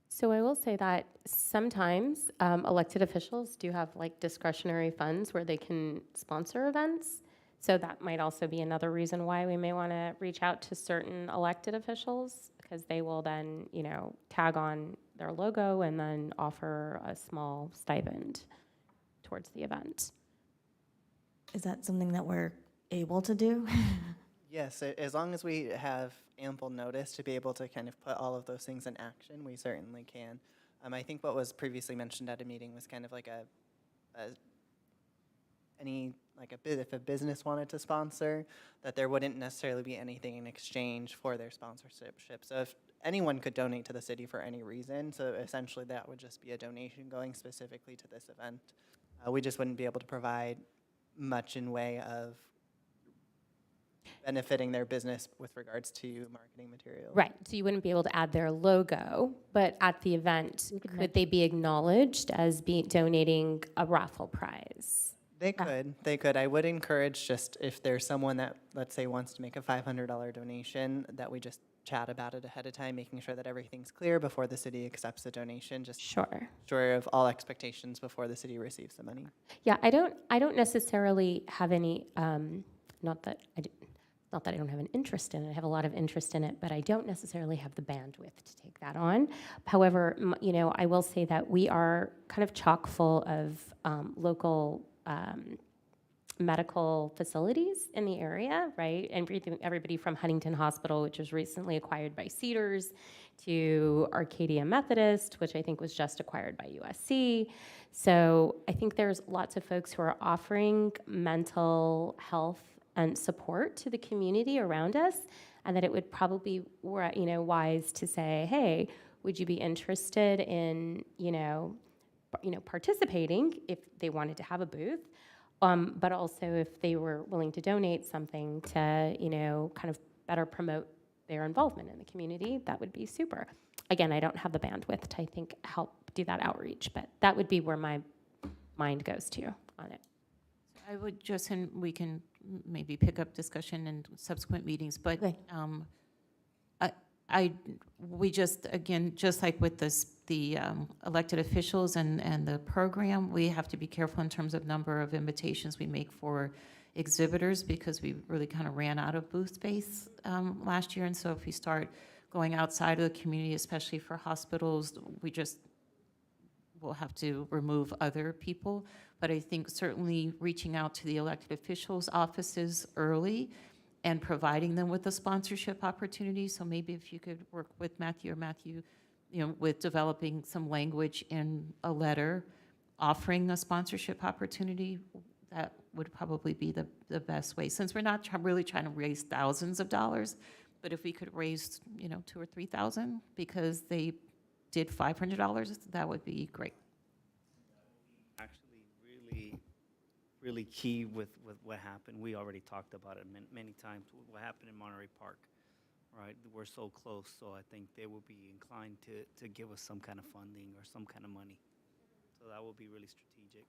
So I will say that sometimes elected officials do have like discretionary funds where they can sponsor events. So that might also be another reason why we may want to reach out to certain elected officials, because they will then, tag on their logo and then offer a small stipend towards the event. Is that something that we're able to do? Yes, as long as we have ample notice to be able to kind of put all of those things in action, we certainly can. I think what was previously mentioned at a meeting was kind of like if a business wanted to sponsor, that there wouldn't necessarily be anything in exchange for their sponsorship. So if anyone could donate to the city for any reason, so essentially that would just be a donation going specifically to this event. We just wouldn't be able to provide much in way of benefiting their business with regards to marketing materials. Right, so you wouldn't be able to add their logo, but at the event, could they be acknowledged as donating a raffle prize? They could. I would encourage, just if there's someone that, let's say, wants to make a $500 donation, that we just chat about it ahead of time, making sure that everything's clear before the city accepts the donation. Just sure of all expectations before the city receives the money. Yeah, I don't necessarily have any, not that I don't have an interest in it. I have a lot of interest in it, but I don't necessarily have the bandwidth to take that on. However, I will say that we are kind of chock full of local medical facilities in the area, right? And everybody from Huntington Hospital, which was recently acquired by Cedars, to Arcadia Methodist, which I think was just acquired by USC. So I think there's lots of folks who are offering mental health and support to the community around us, and that it would probably be, wise to say, hey, would you be interested in, participating if they wanted to have a booth? But also if they were willing to donate something to, kind of better promote their involvement in the community, that would be super. Again, I don't have the bandwidth to, I think, help do that outreach, but that would be where my mind goes to on it. I would just, and we can maybe pick up discussion in subsequent meetings, but Okay. we just, again, just like with the elected officials and the program, we have to be careful in terms of number of invitations we make for exhibitors, because we really kind of ran out of booth space last year. And so if we start going outside of the community, especially for hospitals, we'll have to remove other people. But I think certainly reaching out to the elected officials' offices early and providing them with a sponsorship opportunity. So maybe if you could work with Matthew, with developing some language in a letter offering a sponsorship opportunity, that would probably be the best way. Since we're not really trying to raise thousands of dollars, but if we could raise, 2,000 or 3,000 because they did $500, that would be great. Actually, really key with what happened. We already talked about it many times, what happened in Monterey Park, right? We're so close, so I think they will be inclined to give us some kind of funding or some kind of money. So that will be really strategic.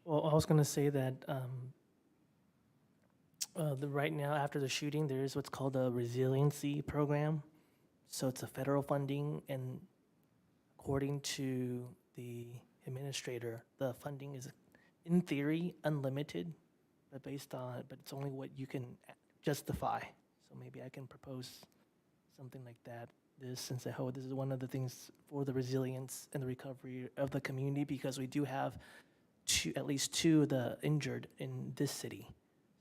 Well, I was going to say that right now, after the shooting, there is what's called a resiliency program. So it's a federal funding, and according to the administrator, the funding is, in theory, unlimited, but but it's only what you can justify. So maybe I can propose something like that. This and say, oh, this is one of the things for the resilience and the recovery of the community, because we do have at least two of the injured in this city.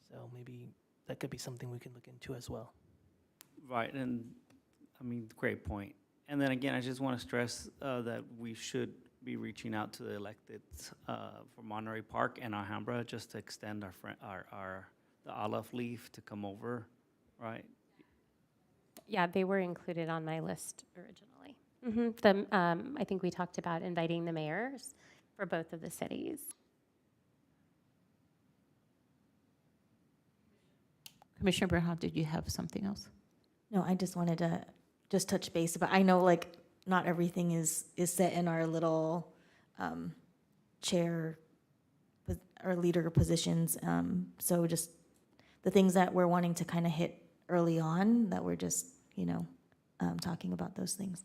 So maybe that could be something we can look into as well. Right, and I mean, great point. And then again, I just want to stress that we should be reaching out to the electeds for Monterey Park and Alhambra, just to extend the olive leaf to come over, right? Yeah, they were included on my list originally. I think we talked about inviting the mayors for both of the cities. Commissioner Berhan, did you have something else? No, I just wanted to just touch base, but I know not everything is set in our little chair or leader positions. So just the things that we're wanting to kind of hit early on, that we're just, talking about those things.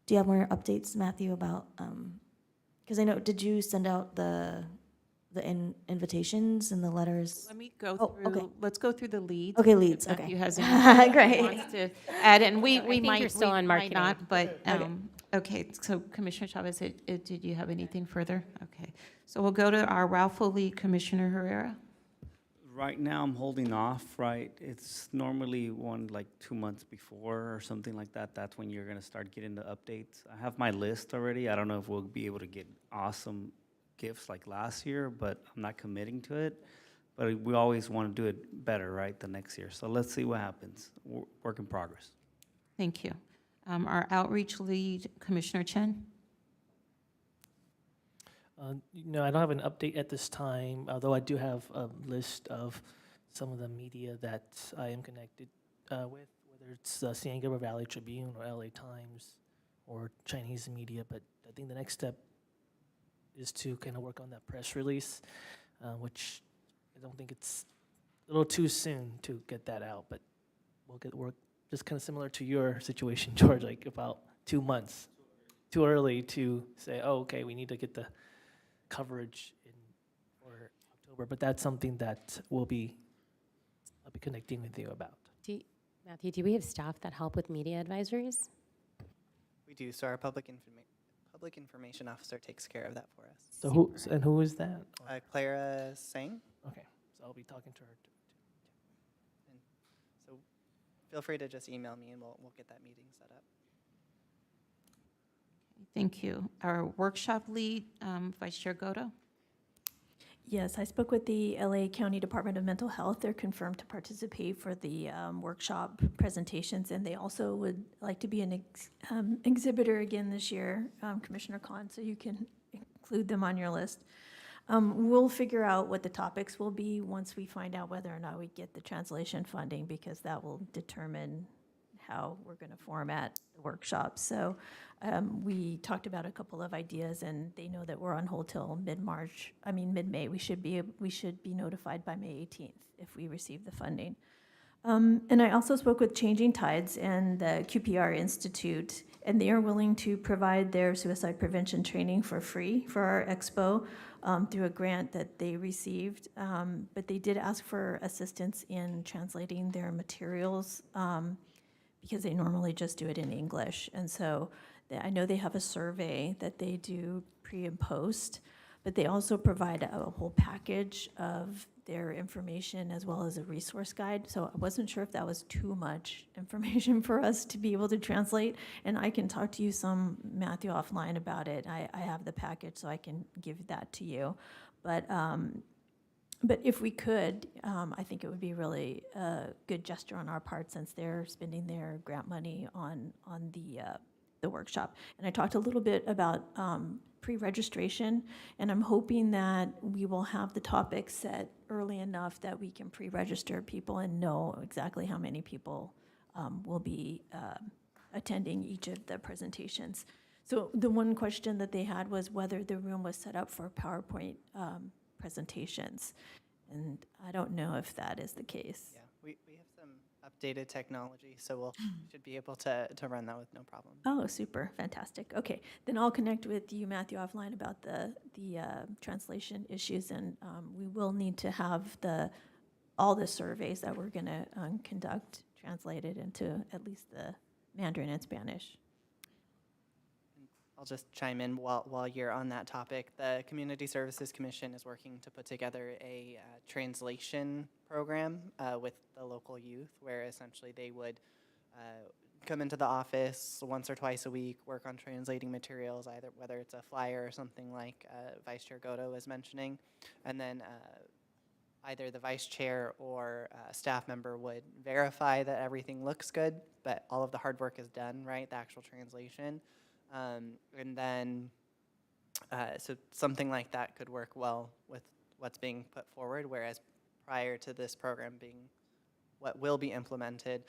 Do you have more updates, Matthew, about, because I know, did you send out the invitations and the letters? Let me go Oh, through, okay. let's go through the leads. Okay, leads, If Matthew okay. has anything Great. he wants to add, and we I think might, you're still we on might marketing. not, but, Okay. okay, so Commissioner Chavez, did you have anything further? Okay, so we'll go to our Ralph Lee, Commissioner Herrera. Right now, I'm holding off, right? It's normally 2 months before or something like that. That's when you're going to start getting the updates. I have my list already. I don't know if we'll be able to get awesome gifts like last year, but I'm not committing to it. But we always want to do it better, right, the next year. So let's see what happens. Work in progress. Thank you. Our outreach lead, Commissioner Chen. No, I don't have an update at this time, although I do have a list of some of the media that I am connected with, whether it's San Gabriel Valley Tribune or LA Times or Chinese media. But I think the next step is to kind of work on that press release, which I don't think it's a little too soon to get that out, but we'll get work just kind of similar to your situation, George, like about 2 months. Too early to say, oh, okay, we need to get the coverage for October, but that's something that I'll be connecting with you about. Matthew, do we have staff that help with media advisories? We do. So our public public information officer takes care of that for us. So who is that? Clara Singh. Okay, so I'll be talking to her. And so feel free to just email me and we'll get that meeting set up. Thank you. Our workshop lead, Vice Chair Goto. Yes, I spoke with the LA County Department of Mental Health. They're confirmed to participate for the workshop presentations, and they also would like to be an exhibitor again this year, Commissioner Khan, so you can include them on your list. We'll figure out what the topics will be once we find out whether or not we get the translation funding, because that will determine how we're going to format the workshop. So we talked about a couple of ideas, and they know that we're on hold till mid-May. We should be notified by May 18th if we receive the funding. And I also spoke with Changing Tides and the QPR Institute, and they are willing to provide their suicide prevention training for free for our expo through a grant that they received. But they did ask for assistance in translating their materials because they normally just do it in English. And so I know they have a survey that they do pre and post, but they also provide a whole package of their information as well as a resource guide. So I wasn't sure if that was too much information for us to be able to translate. And I can talk to you Matthew, offline about it. I have the package, so I can give that to you. But if we could, I think it would be really a good gesture on our part, since they're spending their grant money on the workshop. And I talked a little bit about pre-registration, and I'm hoping that we will have the topics set early enough that we can pre-register people and know exactly how many people will be attending each of the presentations. So the one question that they had was whether the room was set up for PowerPoint presentations, and I don't know if that is the case. Yeah, we have some updated technology, so we'll should be able to run that with no problem. Oh, super, fantastic. Okay, then I'll connect with you, Matthew, offline about the translation issues, and we will need to have all the surveys that we're going to conduct translated into at least the Mandarin and Spanish. I'll just chime in while you're on that topic. The Community Services Commission is working to put together a translation program with the local youth, where essentially they would come into the office once or twice a week, work on translating materials, either whether it's a flyer or something like Vice Chair Goto was mentioning, and then either the vice chair or a staff member would verify that everything looks good, but all of the hard work is done, right, the actual translation. And then, so something like that could work well with what's being put forward, whereas prior to this program being what will be implemented,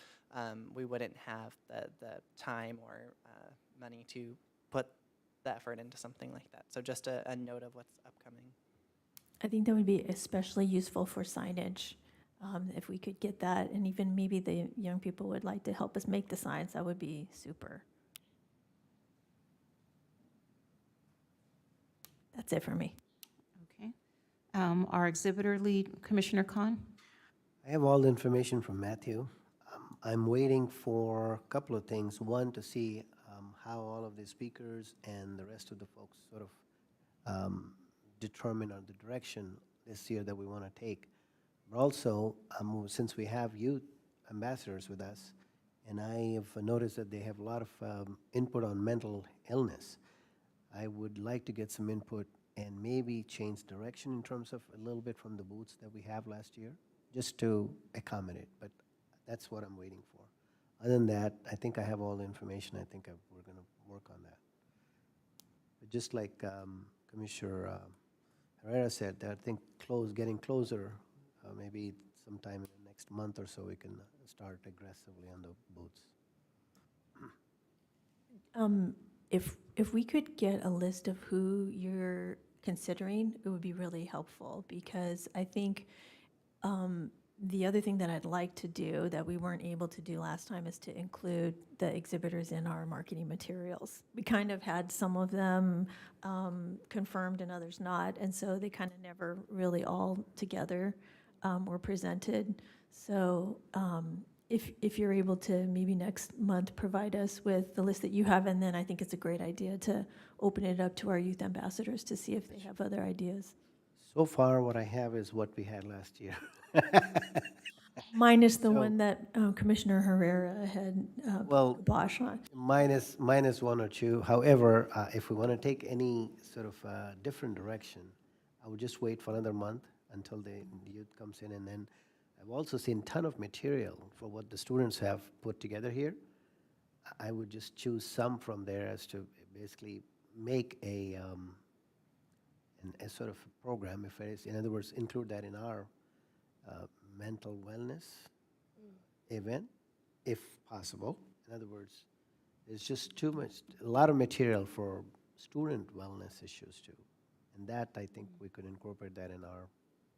we wouldn't have the time or money to put the effort into something like that. So just a note of what's upcoming. I think that would be especially useful for signage. If we could get that, and even maybe the young people would like to help us make the signs, that would be super. That's it for me. Okay. Our exhibitor lead, Commissioner Khan. I have all the information from Matthew. I'm waiting for a couple of things. One, to see how all of the speakers and the rest of the folks sort of determine on the direction this year that we want to take. But also, since we have youth ambassadors with us, and I have noticed that they have a lot of input on mental illness, I would like to get some input and maybe change direction in terms of a little bit from the booths that we have last year, just to accommodate. But that's what I'm waiting for. Other than that, I think I have all the information. I think we're going to work on that. But just like Commissioner Herrera said, I think getting closer, maybe sometime in the next month or so, we can start aggressively on the booths. If we could get a list of who you're considering, it would be really helpful, because I think the other thing that I'd like to do that we weren't able to do last time is to include the exhibitors in our marketing materials. We kind of had some of them confirmed and others not, and so they kind of never really all together were presented. So if you're able to maybe next month provide us with the list that you have, and then I think it's a great idea to open it up to our youth ambassadors to see if they have other ideas. So far, what I have is what we had last year. Minus the So- one that Commissioner Herrera had Well, kibosh on. minus one or two. However, if we want to take any sort of different direction, I would just wait for another month until the youth comes in, and then I've also seen ton of material for what the students have put together here. I would just choose some from there as to basically make a sort of a program, if it is, in other words, include that in our mental wellness event, if possible. In other words, there's just too much, a lot of material for student wellness issues too. And that, I think we could incorporate that in our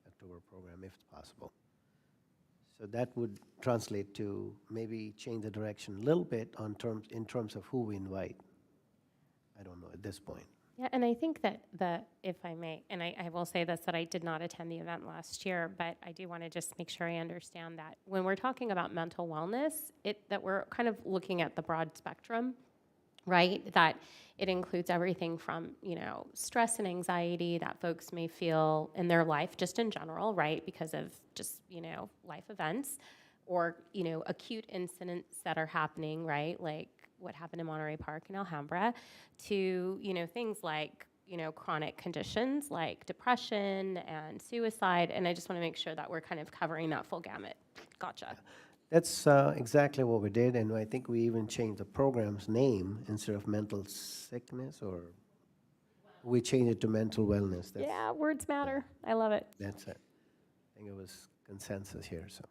October program if it's possible. So that would translate to maybe change the direction a little bit in terms of who we invite. I don't know at this point. Yeah, and I think that if I may, and I will say this, that I did not attend the event last year, but I do want to just make sure I understand that when we're talking about mental wellness, that we're kind of looking at the broad spectrum, right? That it includes everything from, stress and anxiety that folks may feel in their life, just in general, right? Because of just, life events or, acute incidents that are happening, right? Like what happened in Monterey Park and Alhambra, to, things like, chronic conditions like depression and suicide. And I just want to make sure that we're kind of covering that full gamut. Gotcha. That's exactly what we did, and I think we even changed the program's name instead of mental sickness, or we changed it to mental wellness. Yeah, words matter. I love it. That's it. I think it was consensus here, so.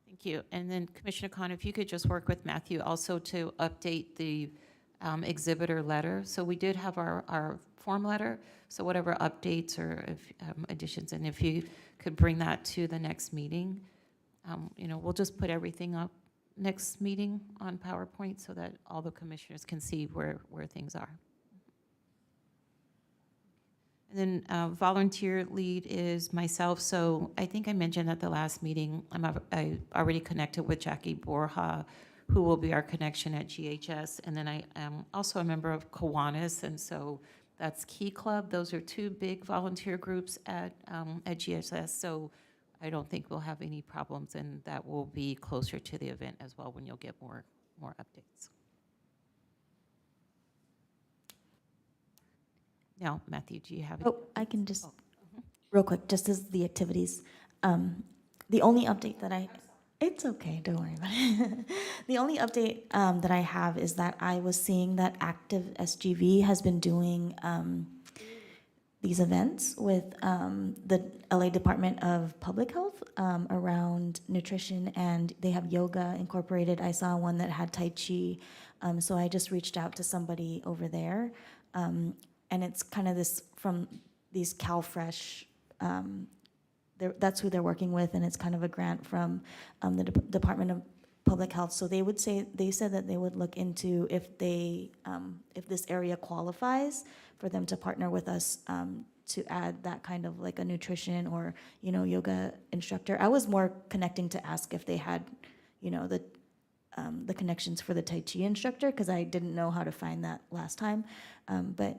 Thank you. And then Commissioner Khan, if you could just work with Matthew also to update the exhibitor letter. So we did have our form letter, so whatever updates or additions, and if you could bring that to the next meeting. We'll just put everything up next meeting on PowerPoint so that all the commissioners can see where things are. And then volunteer lead is myself. So I think I mentioned at the last meeting, I already connected with Jackie Borja, who will be our connection at GHS. And then I am also a member of Kiwanis, and so that's Key Club. Those are two big volunteer groups at GHS. So I don't think we'll have any problems, and that will be closer to the event as well when you'll get more updates. Now, Matthew, do you have any? Oh, I can just, real quick, just as the activities. The only update that it's okay, don't worry about it. The only update that I have is that I was seeing that Active SGV has been doing these events with the LA Department of Public Health around nutrition, and they have yoga incorporated. I saw one that had Tai Chi, so I just reached out to somebody over there. And it's kind of this from these CalFresh, that's who they're working with, and it's kind of a grant from the Department of Public Health. So they said that they would look into if this area qualifies for them to partner with us to add that kind of like a nutrition or, yoga instructor. I was more connecting to ask if they had, the connections for the Tai Chi instructor, because I didn't know how to find that last time. But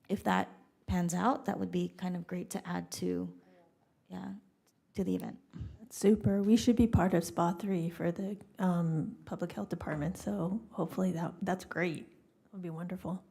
if that pans out, that would be kind of great to add to the event. That's super. We should be part of SPA 3 for the Public Health Department, so hopefully that's great. It would be wonderful.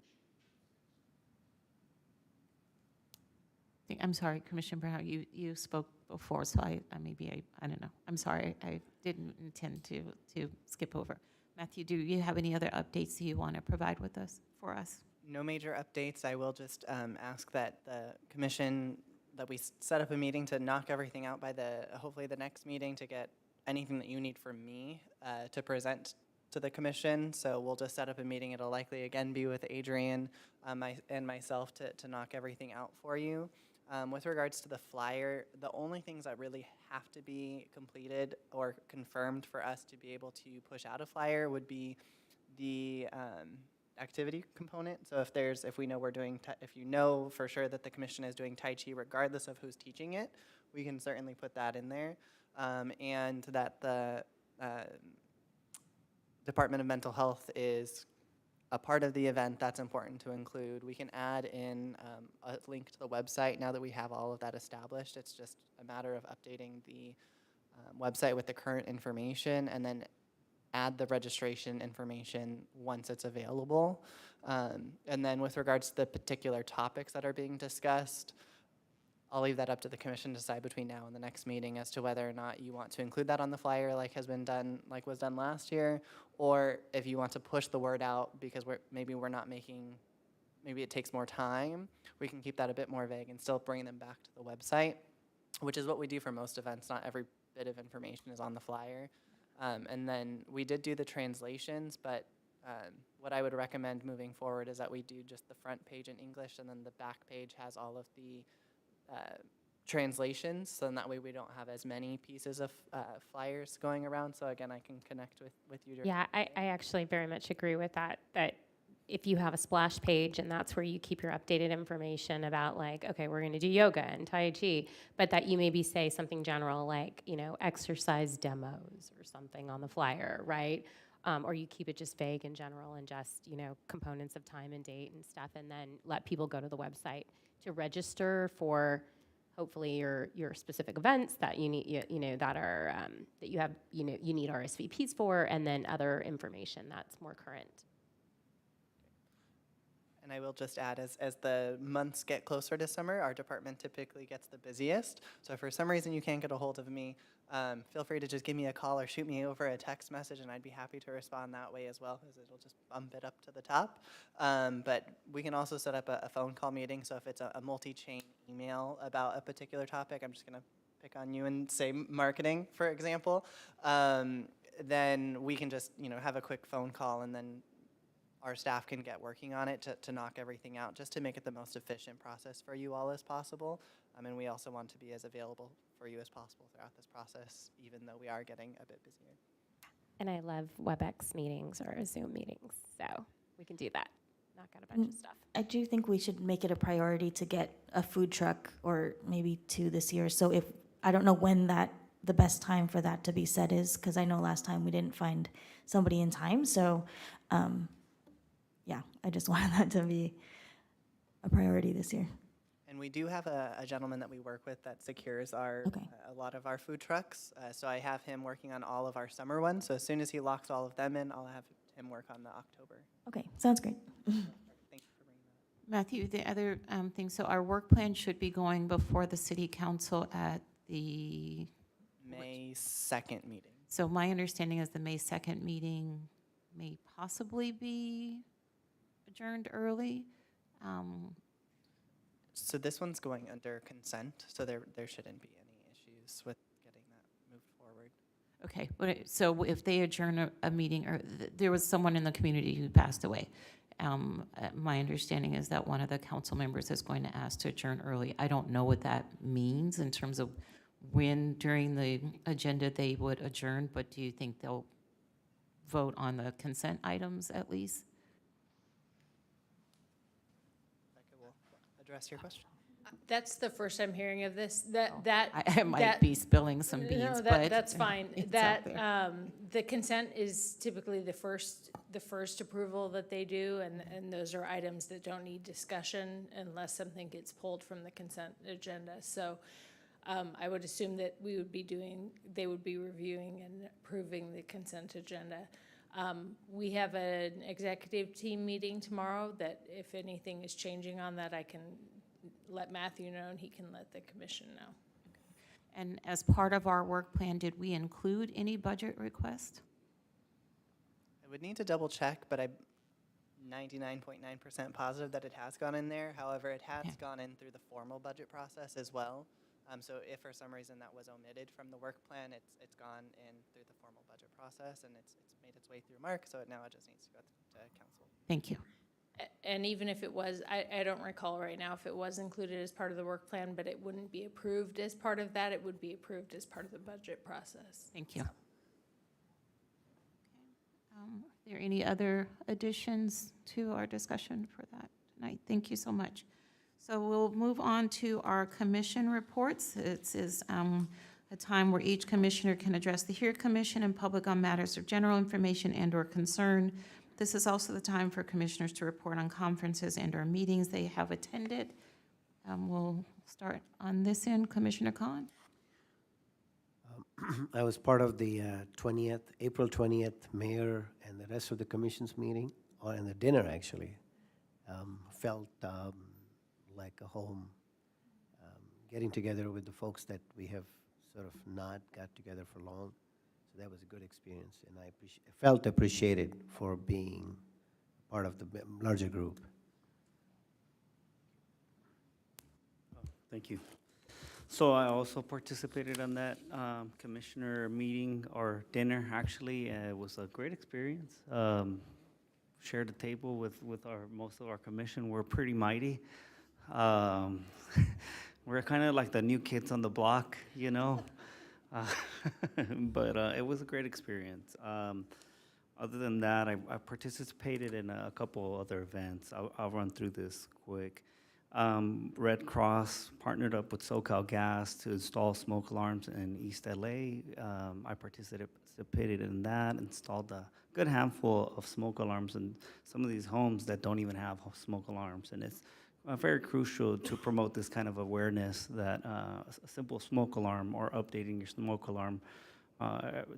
I'm sorry, Commissioner Brown, you spoke before, so I don't know. I'm sorry, I didn't intend to skip over. Matthew, do you have any other updates that you want to provide with us, for us? No major updates. I will just ask that the commission, that we set up a meeting to knock everything out by hopefully the next meeting, to get anything that you need from me to present to the commission. So we'll just set up a meeting. It'll likely again be with Adrian and myself to knock everything out for you. With regards to the flyer, the only things that really have to be completed or confirmed for us to be able to push out a flyer would be the activity component. So if we know if you know for sure that the commission is doing Tai Chi regardless of who's teaching it, we can certainly put that in there. And that Department of Mental Health is a part of the event, that's important to include. We can add in a link to the website now that we have all of that established. It's just a matter of updating the website with the current information and then add the registration information once it's available. And then with regards to the particular topics that are being discussed, I'll leave that up to the commission to decide between now and the next meeting as to whether or not you want to include that on the flyer like was done last year, or if you want to push the word out because maybe it takes more time, we can keep that a bit more vague and still bring them back to the website, which is what we do for most events. Not every bit of information is on the flyer. And then we did do the translations, but what I would recommend moving forward is that we do just the front page in English and then the back page has all of the translations, so then that way we don't have as many pieces of flyers going around. So again, I can connect with you. Yeah, I actually very much agree with that if you have a splash page and that's where you keep your updated information about like, okay, we're going to do yoga and Tai Chi, but that you maybe say something general like, exercise demos or something on the flyer, right? Or you keep it just vague and general and just, components of time and date and stuff, and then let people go to the website to register for hopefully your specific events that you need, that are, that you have, you need RSVPs for, and then other information that's more current. And I will just add, as the months get closer to summer, our department typically gets the busiest. So if for some reason you can't get a hold of me, feel free to just give me a call or shoot me over a text message, and I'd be happy to respond that way as well, because it'll just bump it up to the top. But we can also set up a phone call meeting. So if it's a multi-chain email about a particular topic, I'm just going to pick on you and say marketing, for example, then we can just have a quick phone call, and then our staff can get working on it to knock everything out, just to make it the most efficient process for you all as possible. And we also want to be as available for you as possible throughout this process, even though we are getting a bit busier. And I love WebEx meetings or Zoom meetings, so we can do that. Knock out a bunch of stuff. I do think we should make it a priority to get a food truck or maybe 2 this year. So I don't know when the best time for that to be set is, because I know last time we didn't find somebody in time. So yeah, I just wanted that to be a priority this year. And we do have a gentleman that we work with that secures a lot of our food trucks. So I have him working on all of our summer ones. So as soon as he locks all of them in, I'll have him work on the October. Okay, sounds great. Thank you for bringing that up. Matthew, the other thing, so our work plan should be going before the city council at the May 2nd meeting. So my understanding is the May 2nd meeting may possibly be adjourned early. So this one's going under consent, so there shouldn't be any issues with getting that moved forward. Okay, so if they adjourn a meeting, or there was someone in the community who passed away, my understanding is that one of the council members is going to ask to adjourn early. I don't know what that means in terms of when during the agenda they would adjourn, but do you think they'll vote on the consent items at least? Address your question. That's the first I'm hearing of this. I might be spilling some beans, but that's fine. it's out there. The consent is typically the first approval that they do, and those are items that don't need discussion unless something gets pulled from the consent agenda. So I would assume that they would be reviewing and approving the consent agenda. We have an executive team meeting tomorrow that if anything is changing on that, I can let Matthew know and he can let the commission know. And as part of our work plan, did we include any budget request? I would need to double check, but I'm 99.9% positive that it has gone in there. However, it has gone in through the formal budget process as well. So if for some reason that was omitted from the work plan, it's gone in through the formal budget process, and it's made its way through Mark, so now it just needs to go to council. Thank you. And even if it was, I don't recall right now if it was included as part of the work plan, but it wouldn't be approved as part of that. It would be approved as part of the budget process. Thank you. Are there any other additions to our discussion for that tonight? Thank you so much. So we'll move on to our commission reports. It is a time where each commissioner can address the HERE Commission and public on matters of general information and/or concern. This is also the time for commissioners to report on conferences and/or meetings they have attended. We'll start on this end. Commissioner Khan? I was part of the April 20th mayor and the rest of the commission's meeting, or in the dinner, actually. Felt like a home, getting together with the folks that we have sort of not got together for long. So that was a good experience, and I felt appreciated for being part of the larger group. Thank you. So I also participated in that commissioner meeting or dinner, actually. It was a great experience. Shared a table with most of our commission. We're pretty mighty. We're kind of like the new kids on the block, you know? But it was a great experience. Other than that, I participated in a couple other events. I'll run through this quick. Red Cross partnered up with SoCal Gas to install smoke alarms in East LA. I participated in that, installed a good handful of smoke alarms in some of these homes that don't even have smoke alarms. And it's very crucial to promote this kind of awareness that a simple smoke alarm or updating your smoke alarm,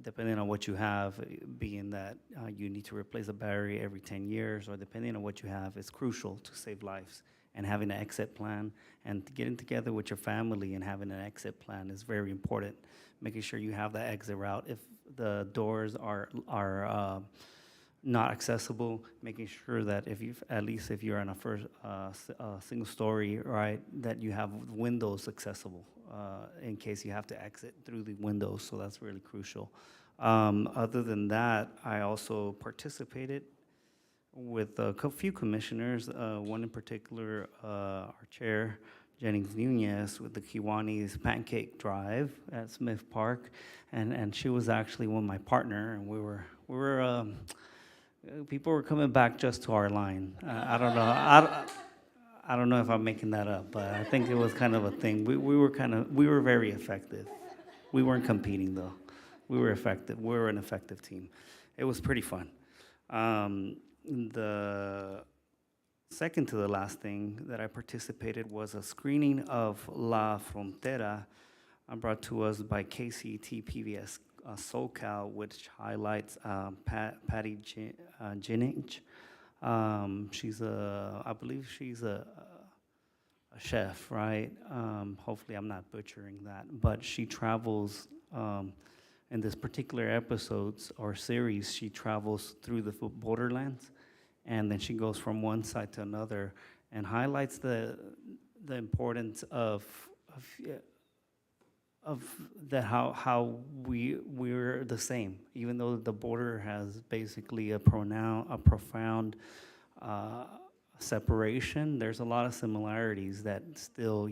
depending on what you have, being that you need to replace a battery every 10 years, or depending on what you have, is crucial to save lives. And having an exit plan and getting together with your family and having an exit plan is very important. Making sure you have that exit route. If the doors are not accessible, making sure that at least if you're on a first single story, right, that you have windows accessible in case you have to exit through the windows. So that's really crucial. Other than that, I also participated with a few commissioners, one in particular, our chair, Jennings Nunez, with the Kiwanis Pancake Drive at Smith Park, and she was actually my partner, and we were people were coming back just to our line. I don't know. I don't know if I'm making that up, but I think it was kind of a thing. We were very effective. We weren't competing though. We were effective. We were an effective team. It was pretty fun. The second to the last thing that I participated was a screening of La Frontera, brought to us by KCT PBS SoCal, which highlights Patty Jennings. I believe she's a chef, right? Hopefully I'm not butchering that, but she travels in this particular episodes or series, she travels through the borderlands, and then she goes from one side to another and highlights the importance of that how we're the same, even though the border has basically a profound separation. There's a lot of similarities that still,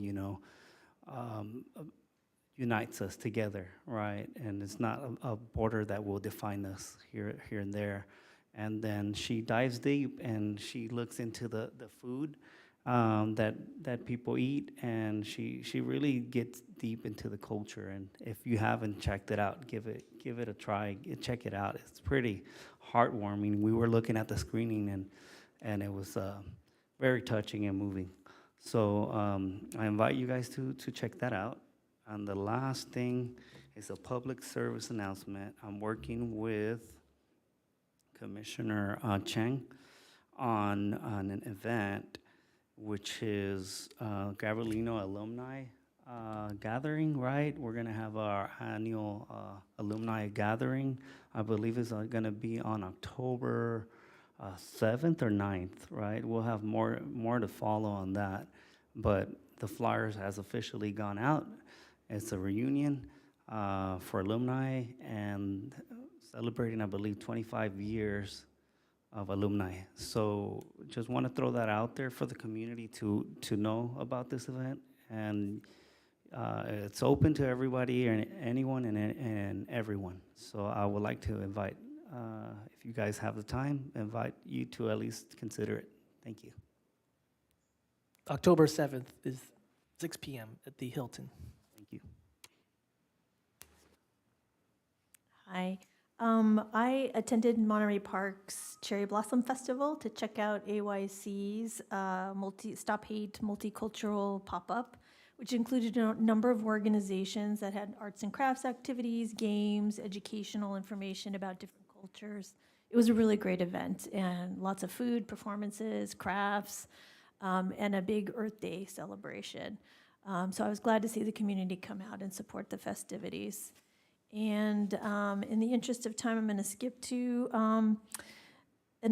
unites us together, right? And it's not a border that will define us here and there. And then she dives deep and she looks into the food that people eat, and she really gets deep into the culture. And if you haven't checked it out, give it a try. Check it out. It's pretty heartwarming. We were looking at the screening and it was very touching and moving. So I invite you guys to check that out. And the last thing is a public service announcement. I'm working with Commissioner Chang on an event, which is Gabrielino Alumni Gathering, right? We're gonna have our annual alumni gathering. I believe it's gonna be on October 7th or 9th, right? We'll have more to follow on that, but the flyers has officially gone out. It's a reunion for alumni and celebrating, I believe, 25 years of alumni. So just want to throw that out there for the community to know about this event. And it's open to everybody and anyone and everyone. So I would like to invite, if you guys have the time, invite you to at least consider it. Thank you. October 7th is 6 p.m. at the Hilton. Thank you. Hi. I attended Monterey Park's Cherry Blossom Festival to check out AYC's Stop Hate Multicultural pop-up, which included a number of organizations that had arts and crafts activities, games, educational information about different cultures. It was a really great event, and lots of food, performances, crafts, and a big Earth Day celebration. So I was glad to see the community come out and support the festivities. And in the interest of time, I'm going to skip to an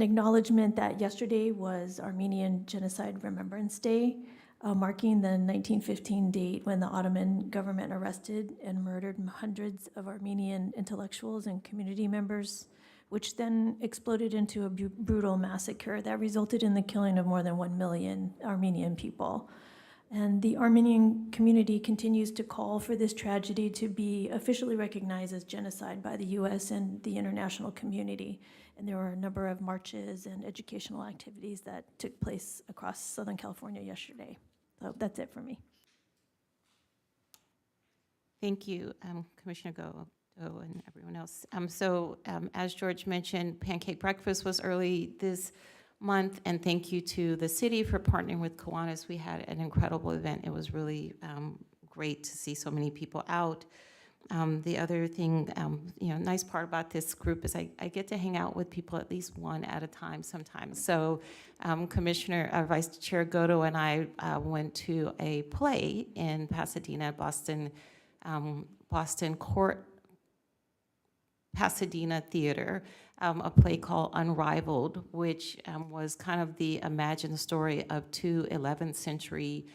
acknowledgement that yesterday was Armenian Genocide Remembrance Day, marking the 1915 date when the Ottoman government arrested and murdered hundreds of Armenian intellectuals and community members, which then exploded into a brutal massacre that resulted in the killing of more than 1 million Armenian people. And the Armenian community continues to call for this tragedy to be officially recognized as genocide by the US and the international community. And there were a number of marches and educational activities that took place across Southern California yesterday. So that's it for me. Thank you, Commissioner Go and everyone else. As George mentioned, Pancake Breakfast was early this month, and thank you to the city for partnering with Kiwanis. We had an incredible event. It was really great to see so many people out. The other thing, nice part about this group is I get to hang out with people at least one at a time sometimes. So Vice Chair Goto and I went to a play in Pasadena, Pasadena Theater, a play called Unrivaled, which was kind of the imagined story of two 11th century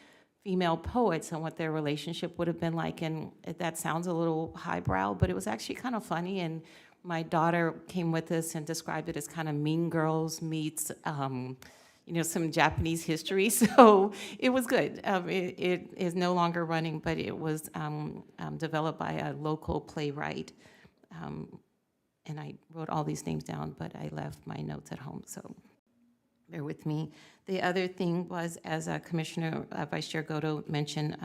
female poets and what their relationship would have been like. And that sounds a little highbrow, but it was actually kind of funny. And my daughter came with us and described it as kind of Mean Girls meets some Japanese history. So it was good. It is no longer running, but it was developed by a local playwright. And I wrote all these names down, but I left my notes at home, so bear with me. The other thing was, as Vice Chair Goto mentioned,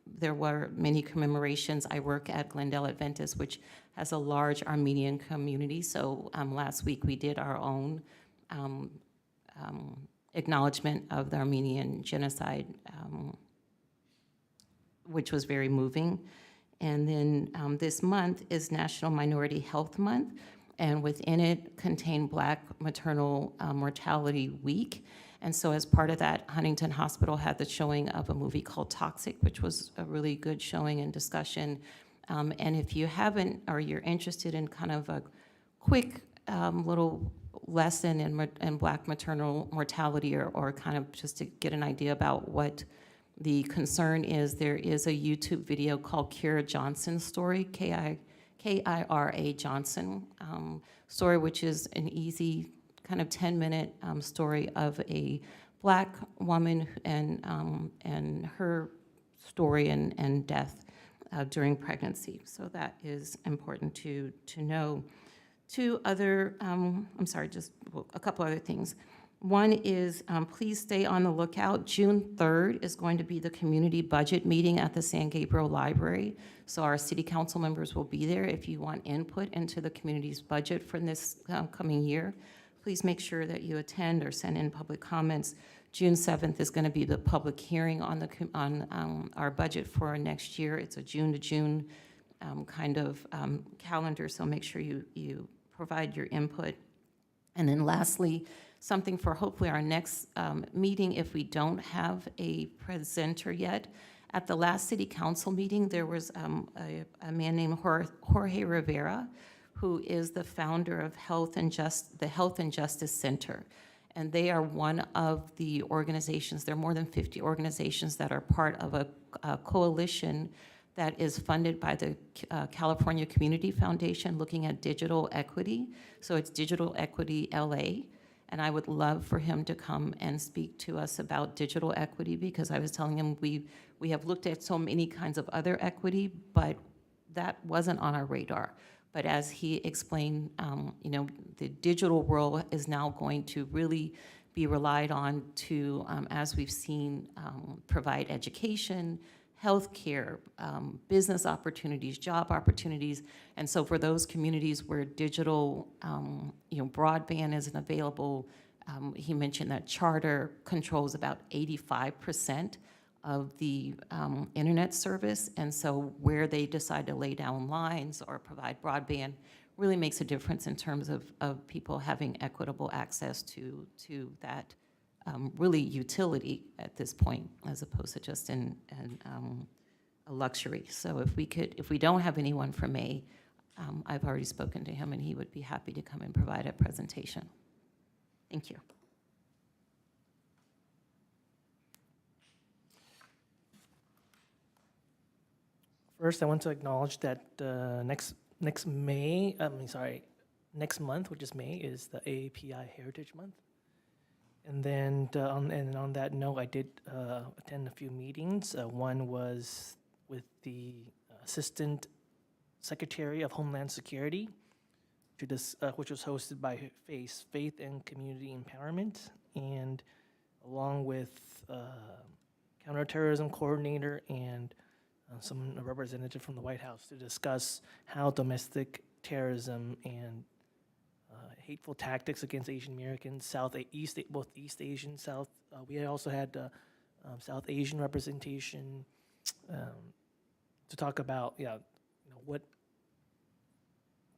there were many commemorations. I work at Glendale Adventist, which has a large Armenian community, so last week we did our own acknowledgement of the Armenian genocide, which was very moving. And then this month is National Minority Health Month, and within it contained Black Maternal Mortality Week. And so as part of that, Huntington Hospital had the showing of a movie called Toxic, which was a really good showing and discussion. And if you haven't, or you're interested in kind of a quick little lesson in Black maternal mortality, or kind of just to get an idea about what the concern is, there is a YouTube video called Kira Johnson's story, K-I-R-A Johnson story, which is an easy kind of 10-minute story of a Black woman and her story and death during pregnancy. So that is important to know. Two other, a couple other things. One is, please stay on the lookout. June 3rd is going to be the community budget meeting at the San Gabriel Library. So our city council members will be there. If you want input into the community's budget for this coming year, please make sure that you attend or send in public comments. June 7th is going to be the public hearing on our budget for next year. It's a June to June kind of calendar, so make sure you provide your input. And then lastly, something for hopefully our next meeting if we don't have a presenter yet. At the last city council meeting, there was a man named Jorge Rivera, who is the founder of the Health and Justice Center. And they are one of the organizations, there are more than 50 organizations that are part of a coalition that is funded by the California Community Foundation looking at digital equity. So it's Digital Equity LA. And I would love for him to come and speak to us about digital equity, because I was telling him we have looked at so many kinds of other equity, but that wasn't on our radar. But as he explained, the digital world is now going to really be relied on to, as we've seen, provide education, healthcare, business opportunities, job opportunities. And so for those communities where digital, broadband isn't available, he mentioned that charter controls about 85% of the internet service. And so where they decide to lay down lines or provide broadband really makes a difference in terms of people having equitable access to that really utility at this point, as opposed to just a luxury. So if we don't have anyone from May, I've already spoken to him and he would be happy to come and provide a presentation. Thank you. First, I want to acknowledge that next month, which is May, is the AAPI Heritage Month. And then on that note, I did attend a few meetings. One was with the Assistant Secretary of Homeland Security, which was hosted by FACE, Faith and Community Empowerment, and along with Counterterrorism Coordinator and some representative from the White House to discuss how domestic terrorism and hateful tactics against Asian Americans, both East Asian, South. We also had South Asian representation to talk about, what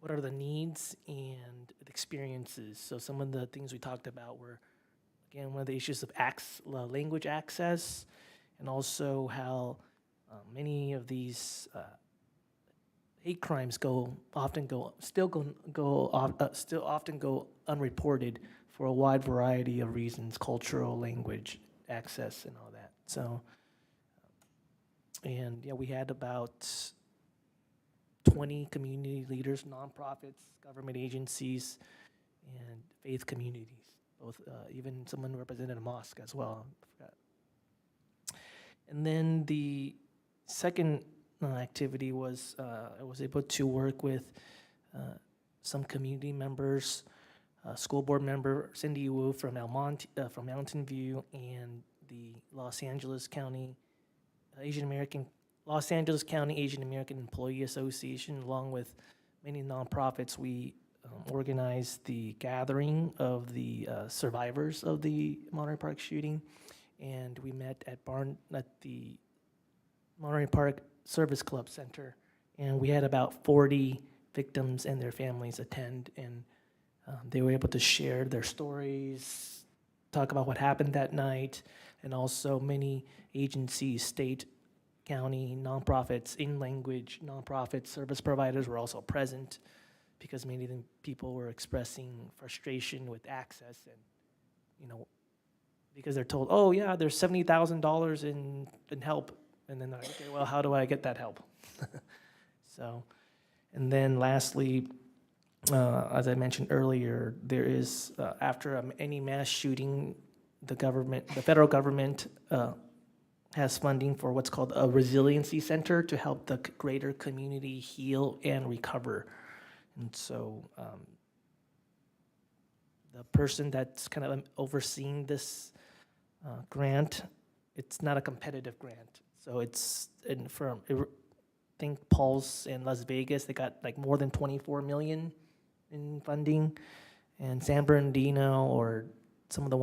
are the needs and the experiences. So some of the things we talked about were, again, one of the issues of language access, and also how many of these hate crimes often go unreported for a wide variety of reasons: cultural, language, access, and all that. So, and yeah, we had about 20 community leaders, nonprofits, government agencies, and faith communities. Both, even someone who represented a mosque as well. I forgot. And then the second activity was I was able to work with some community members, school board member Cindy Wu from Mountain View, and the Los Angeles County Asian American Employee Association, along with many nonprofits. We organized the gathering of the survivors of the Monterey Park shooting, and we met at the Monterey Park Service Club Center, and we had about 40 victims and their families attend, and they were able to share their stories, talk about what happened that night, and also many agencies, state, county, nonprofits, in-language nonprofits, service providers were also present, because many of the people were expressing frustration with access, and because they're told, oh yeah, there's $70,000 in help. And then they're like, okay, well, how do I get that help? So, and then lastly, as I mentioned earlier, there is, after any mass shooting, the federal government has funding for what's called a resiliency center to help the greater community heal and recover. And so the person that's kind of overseeing this grant, it's not a competitive grant. So it's I think Pulse in Las Vegas, they got like more than 24 million in funding, and San Bernardino or some of the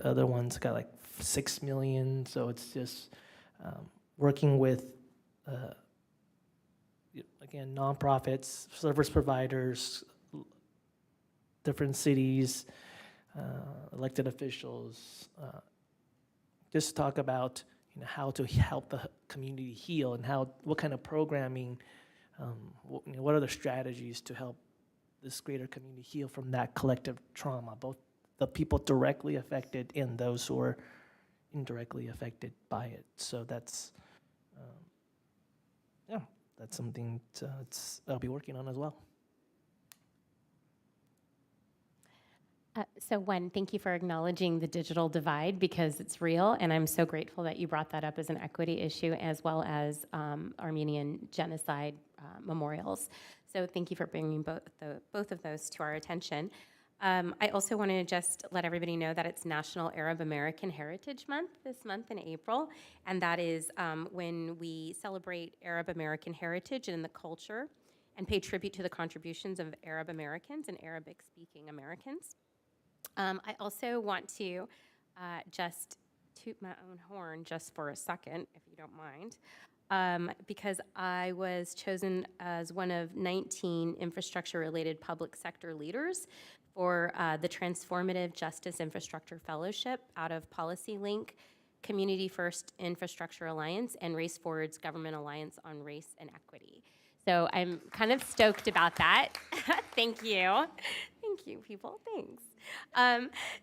other ones got like 6 million. So it's just working with again, nonprofits, service providers, different cities, elected officials, just talk about how to help the community heal, and what kind of programming, what are the strategies to help this greater community heal from that collective trauma, both the people directly affected and those who are indirectly affected by it. So that's, that's something I'll be working on as well. So one, thank you for acknowledging the digital divide, because it's real, and I'm so grateful that you brought that up as an equity issue, as well as Armenian genocide memorials. So thank you for bringing both of those to our attention. I also want to just let everybody know that it's National Arab American Heritage Month this month in April, and that is when we celebrate Arab American heritage and the culture and pay tribute to the contributions of Arab Americans and Arabic-speaking Americans. I also want to just toot my own horn just for a second, if you don't mind, because I was chosen as one of 19 infrastructure-related public sector leaders for the Transformative Justice Infrastructure Fellowship out of PolicyLink, Community First Infrastructure Alliance, and Race Forward's Government Alliance on Race and Equity. So I'm kind of stoked about that. Thank you. Thank you, people. Thanks.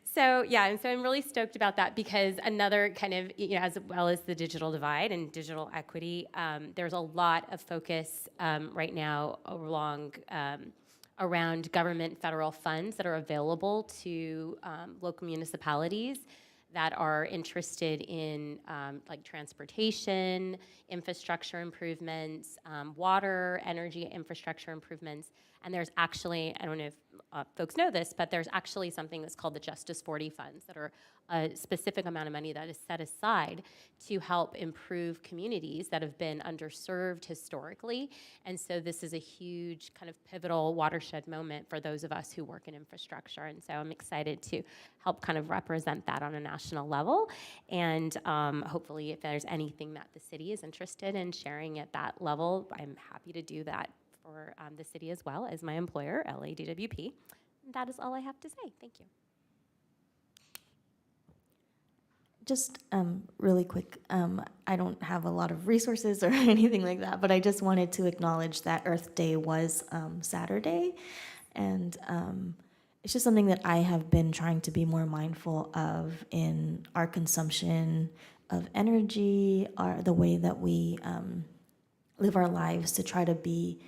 So I'm really stoked about that because another kind of, as well as the digital divide and digital equity, there's a lot of focus right now around government federal funds that are available to local municipalities that are interested in like transportation, infrastructure improvements, water, energy infrastructure improvements. And there's actually, I don't know if folks know this, but there's actually something that's called the Justice 40 funds that are a specific amount of money that is set aside to help improve communities that have been underserved historically. And so this is a huge kind of pivotal watershed moment for those of us who work in infrastructure. And so I'm excited to help kind of represent that on a national level. And hopefully if there's anything that the city is interested in sharing at that level, I'm happy to do that for the city as well as my employer, LADWP. And that is all I have to say. Thank you. Just really quick, I don't have a lot of resources or anything like that, but I just wanted to acknowledge that Earth Day was Saturday. And it's just something that I have been trying to be more mindful of in our consumption of energy, the way that we live our lives to try to be,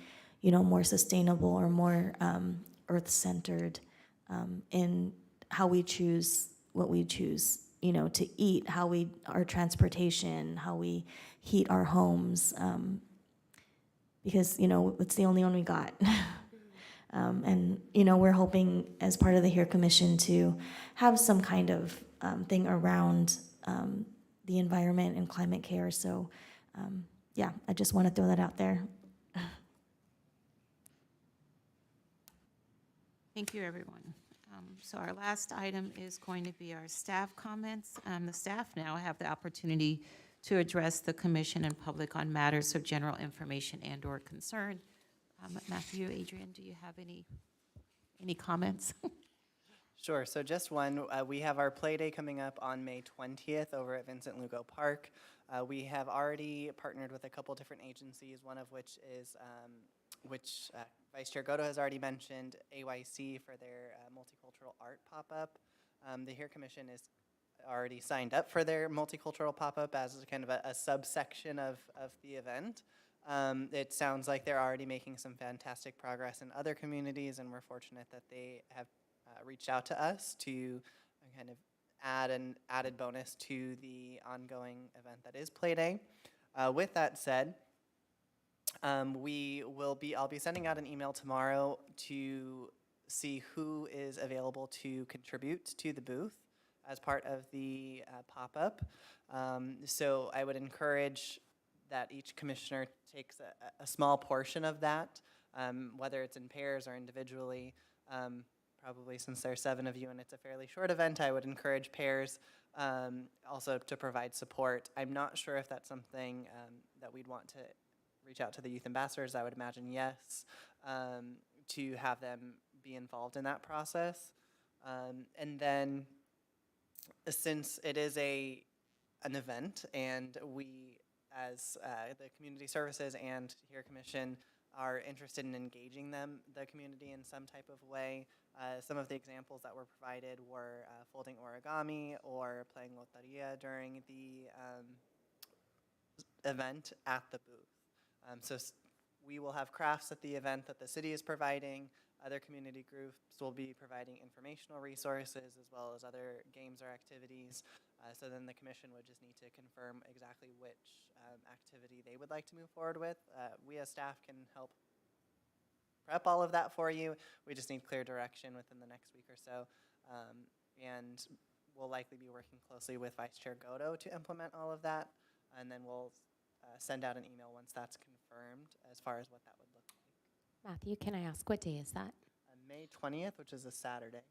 more sustainable or more earth-centered in how we choose what we choose, to eat, our transportation, how we heat our homes, because, it's the only one we got. And, we're hoping as part of the HERE Commission to have some kind of thing around the environment and climate care. So, I just want to throw that out there. Thank you, everyone. So our last item is going to be our staff comments. The staff now have the opportunity to address the commission and public on matters of general information and/or concern. Matthew, Adrian, do you have any comments? Sure, so just one, we have our Play Day coming up on May 20th over at Vincent Lugo Park. We have already partnered with a couple different agencies, one of which is, which Vice Chair Goto has already mentioned, AYC for their multicultural art pop-up. The HERE Commission is already signed up for their multicultural pop-up as kind of a subsection of the event. It sounds like they're already making some fantastic progress in other communities, and we're fortunate that they have reached out to us to kind of add an added bonus to the ongoing event that is Play Day. With that said, I'll be sending out an email tomorrow to see who is available to contribute to the booth as part of the pop-up. So I would encourage that each commissioner takes a small portion of that, whether it's in pairs or individually. Probably since there are 7 of you and it's a fairly short event, I would encourage pairs also to provide support. I'm not sure if that's something that we'd want to reach out to the youth ambassadors. I would imagine yes, to have them be involved in that process. And then since it is an event and we as the community services and HERE Commission are interested in engaging the community in some type of way. Some of the examples that were provided were folding origami or playing loteria during the event at the booth. So we will have crafts at the event that the city is providing. Other community groups will be providing informational resources as well as other games or activities. So then the commission would just need to confirm exactly which activity they would like to move forward with. We as staff can help prep all of that for you. We just need clear direction within the next week or so. And we'll likely be working closely with Vice Chair Godo to implement all of that. And then we'll send out an email once that's confirmed as far as what that would look like. Matthew, can I ask what day is that? May 20th, which is a Saturday.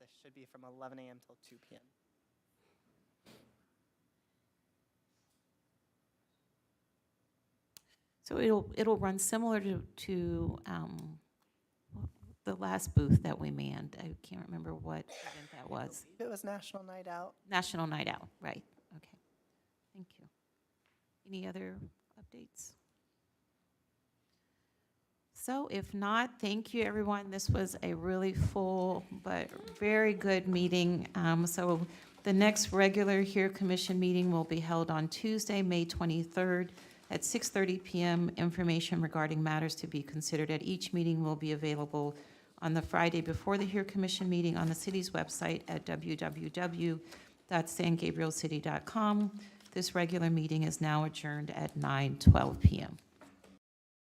It should be from 11 a.m. till 2 p.m. So it'll run similar to the last booth that we manned. I can't remember what event that was. It was National Night Out. National Night Out, right. Okay. Thank you. Any other updates? So if not, thank you, everyone. This was a really full but very good meeting. So the next regular HERE Commission meeting will be held on Tuesday, May 23rd at 6:30 p.m. Information regarding matters to be considered at each meeting will be available on the Friday before the HERE Commission meeting on the city's website at www.sangabrielcity.com. This regular meeting is now adjourned at 9:12 p.m.